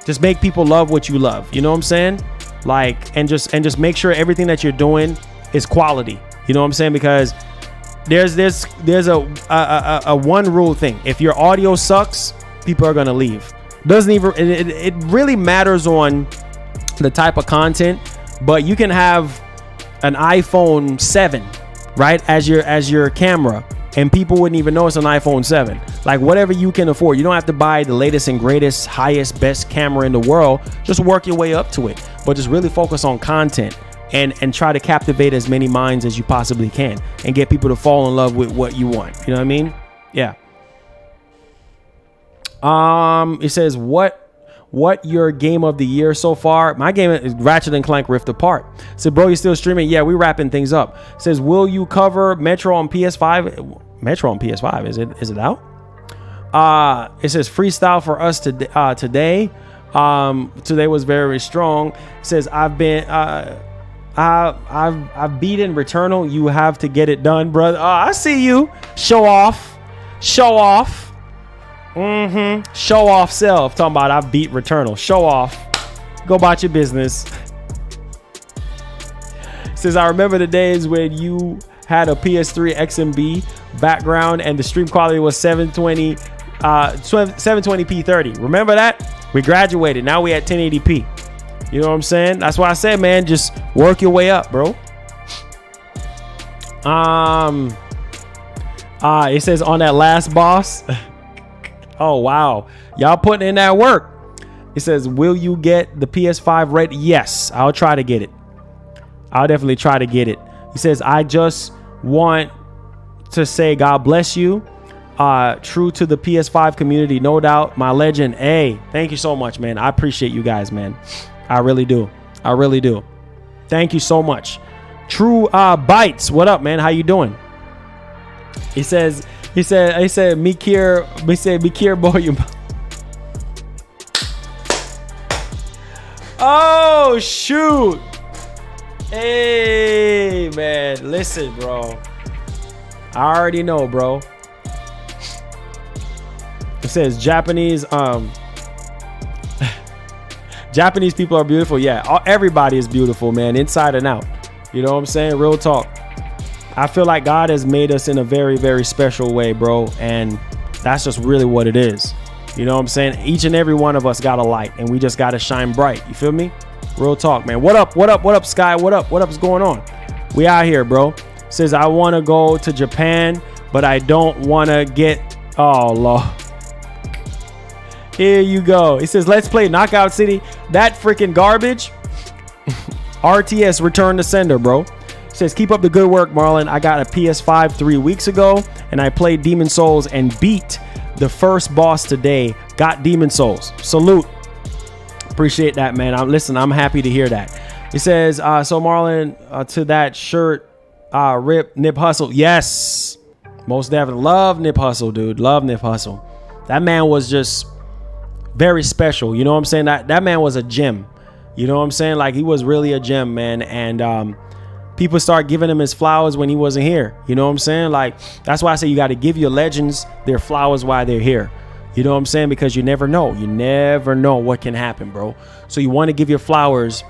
just make people love what you love. You know what I'm saying? Like, and just make sure everything that you're doing is quality. You know what I'm saying? Because there's a one rule thing. If your audio sucks, people are gonna leave. Doesn't even it really matters on the type of content, but you can have an iPhone 7 right as your camera and people wouldn't even know it's an iPhone 7. Like, whatever you can afford. You don't have to buy the latest and greatest, highest, best camera in the world. Just work your way up to it, but just really focus on content and try to captivate as many minds as you possibly can and get people to fall in love with what you want. You know what I mean? Yeah. It says what your game of the year so far? My game is Ratchet and Clank Rift Apart. So, bro, you still streaming? Yeah, we wrapping things up. It says, will you cover Metro on PS5? Metro on PS5, is it out? It says freestyle for us today. Today was very strong. It says I've beaten Returnal. You have to get it done, brother. I see you. Show off. Show off self. Talking about I beat Returnal. Show off. Go about your business. Says I remember the days when you had a PS3 XMB background and the stream quality was 720 720p 30. Remember that? We graduated. Now we at 1080p. You know what I'm saying? That's why I said, man, just work your way up, bro. It says on that last boss. Oh, wow. Y'all putting in that work. It says, will you get the PS5 ready? Yes, I'll try to get it. I'll definitely try to get it. He says, I just want to say God bless you. True to the PS5 community, no doubt. My legend. Hey, thank you so much, man. I appreciate you guys, man. I really do. Thank you so much. True Bites. What up, man? How you doing? He said, me care, boy, you. Oh, shoot. Hey, man. Listen, bro. I already know, bro. It says Japanese people are beautiful. Yeah, everybody is beautiful, man, inside and out. You know what I'm saying? Real talk. I feel like God has made us in a very, very special way, bro. And that's just really what it is. You know what I'm saying? Each and every one of us got a light and we just got to shine bright. You feel me? Real talk, man. What up, Sky? What up? What's going on? We out here, bro. Says, I want to go to Japan, but I don't want to get... Oh, Lord. Here you go. It says, let's play Knockout City. That freaking garbage. RTS, return to sender, bro. It says, keep up the good work, Marlon. I got a PS5 3 weeks ago, and I played Demon Souls and beat the first boss today. Got Demon Souls. Salute. Appreciate that, man. I'm happy to hear that. It says, so Marlon, to that shirt, rip Nip Hustle. Yes. Most definitely. Love Nip Hustle, dude. Love Nip Hustle. That man was just very special. You know what I'm saying? That man was a gem. You know what I'm saying? Like, he was really a gem, man. And people start giving him his flowers when he wasn't here. You know what I'm saying? Like, that's why I say you got to give your legends their flowers while they're here. You know what I'm saying? Because you never know. You never know what can happen, bro. So you want to give your flowers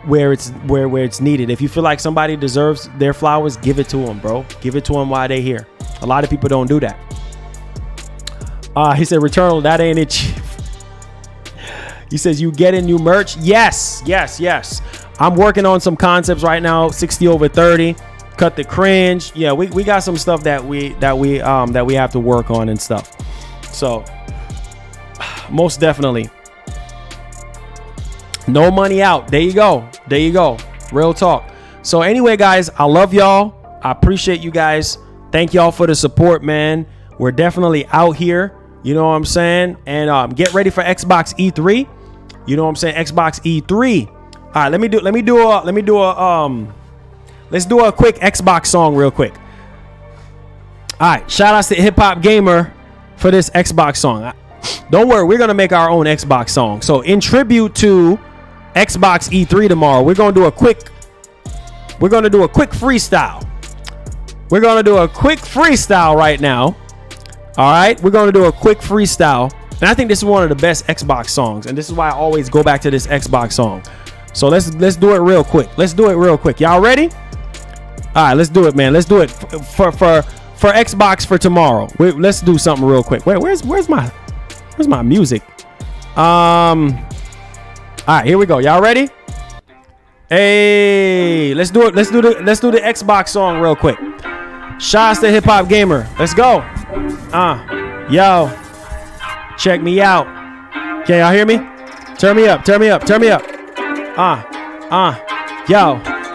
where it's needed. If you feel like somebody deserves their flowers, give it to them, bro. Give it to them while they're here. A lot of people don't do that. He said, Returnal, that ain't it. He says, you getting new merch? Yes. I'm working on some concepts right now. 60 over 30. Cut the cringe. Yeah, we got some stuff that we have to work on and stuff. So most definitely. No money out. There you go. Real talk. So anyway, guys, I love y'all. I appreciate you guys. Thank y'all for the support, man. We're definitely out here. You know what I'm saying? And get ready for Xbox E3. You know what I'm saying? Xbox E3. All right, let's do a quick Xbox song real quick. All right, shout outs to Hip Hop Gamer for this Xbox song. Don't worry, we're gonna make our own Xbox song. So in tribute to Xbox E3 tomorrow, we're gonna do a quick freestyle. We're gonna do a quick freestyle right now. All right, we're gonna do a quick freestyle, and I think this is one of the best Xbox songs, and this is why I always go back to this Xbox song. So let's do it real quick. Y'all ready? All right, let's do it, man. Let's do it for Xbox for tomorrow. Let's do something real quick. Where's my music? All right, here we go. Y'all ready? Hey, let's do it. Let's do the Xbox song real quick. Shouts to Hip Hop Gamer. Let's go. Yo, check me out. Can y'all hear me? Turn me up.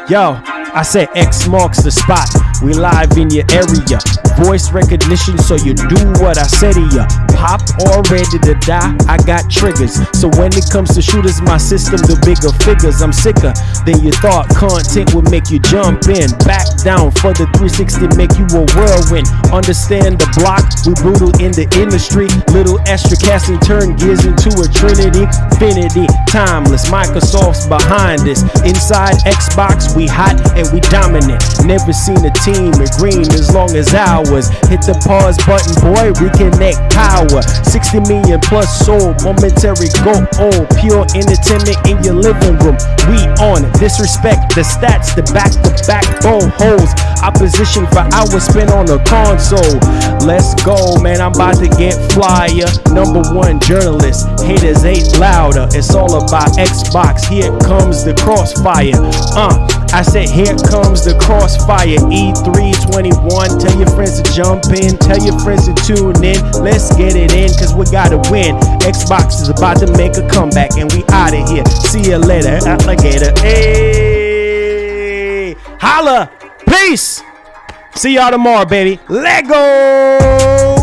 Yo, I say X marks the spot. We live in your area. Voice recognition, so you do what I said to ya. Pop or ready to die, I got triggers. So when it comes to shooters, my system, the bigger figures. I'm sicker than you thought. Content will make you jump in. Back down for the 360, make you a whirlwind. Understand the block, we brutal in the industry. Little extra casting, turn gears into a trinity. Infinity, timeless, Microsoft's behind this. Inside Xbox, we hot and we dominant. Never seen a team in green as long as ours. Hit the pause button, boy, reconnect power. 60 million plus sold, momentary go old. Pure entertainment in your living room. We on it, disrespect the stats, the back-to-back bone holes. Opposition for hours spent on the console. Let's go, man, I'm about to get flyer. Number one journalist, haters ain't louder. It's all about Xbox, here comes the crossfire. I said here comes the crossfire. E3 21, tell your friends to jump in, tell your friends to tune in. Let's get it in, cause we gotta win. Xbox is about to make a comeback, and we out of here. See you later, alligator. Hey, holla, peace. See y'all tomorrow, baby. Let go.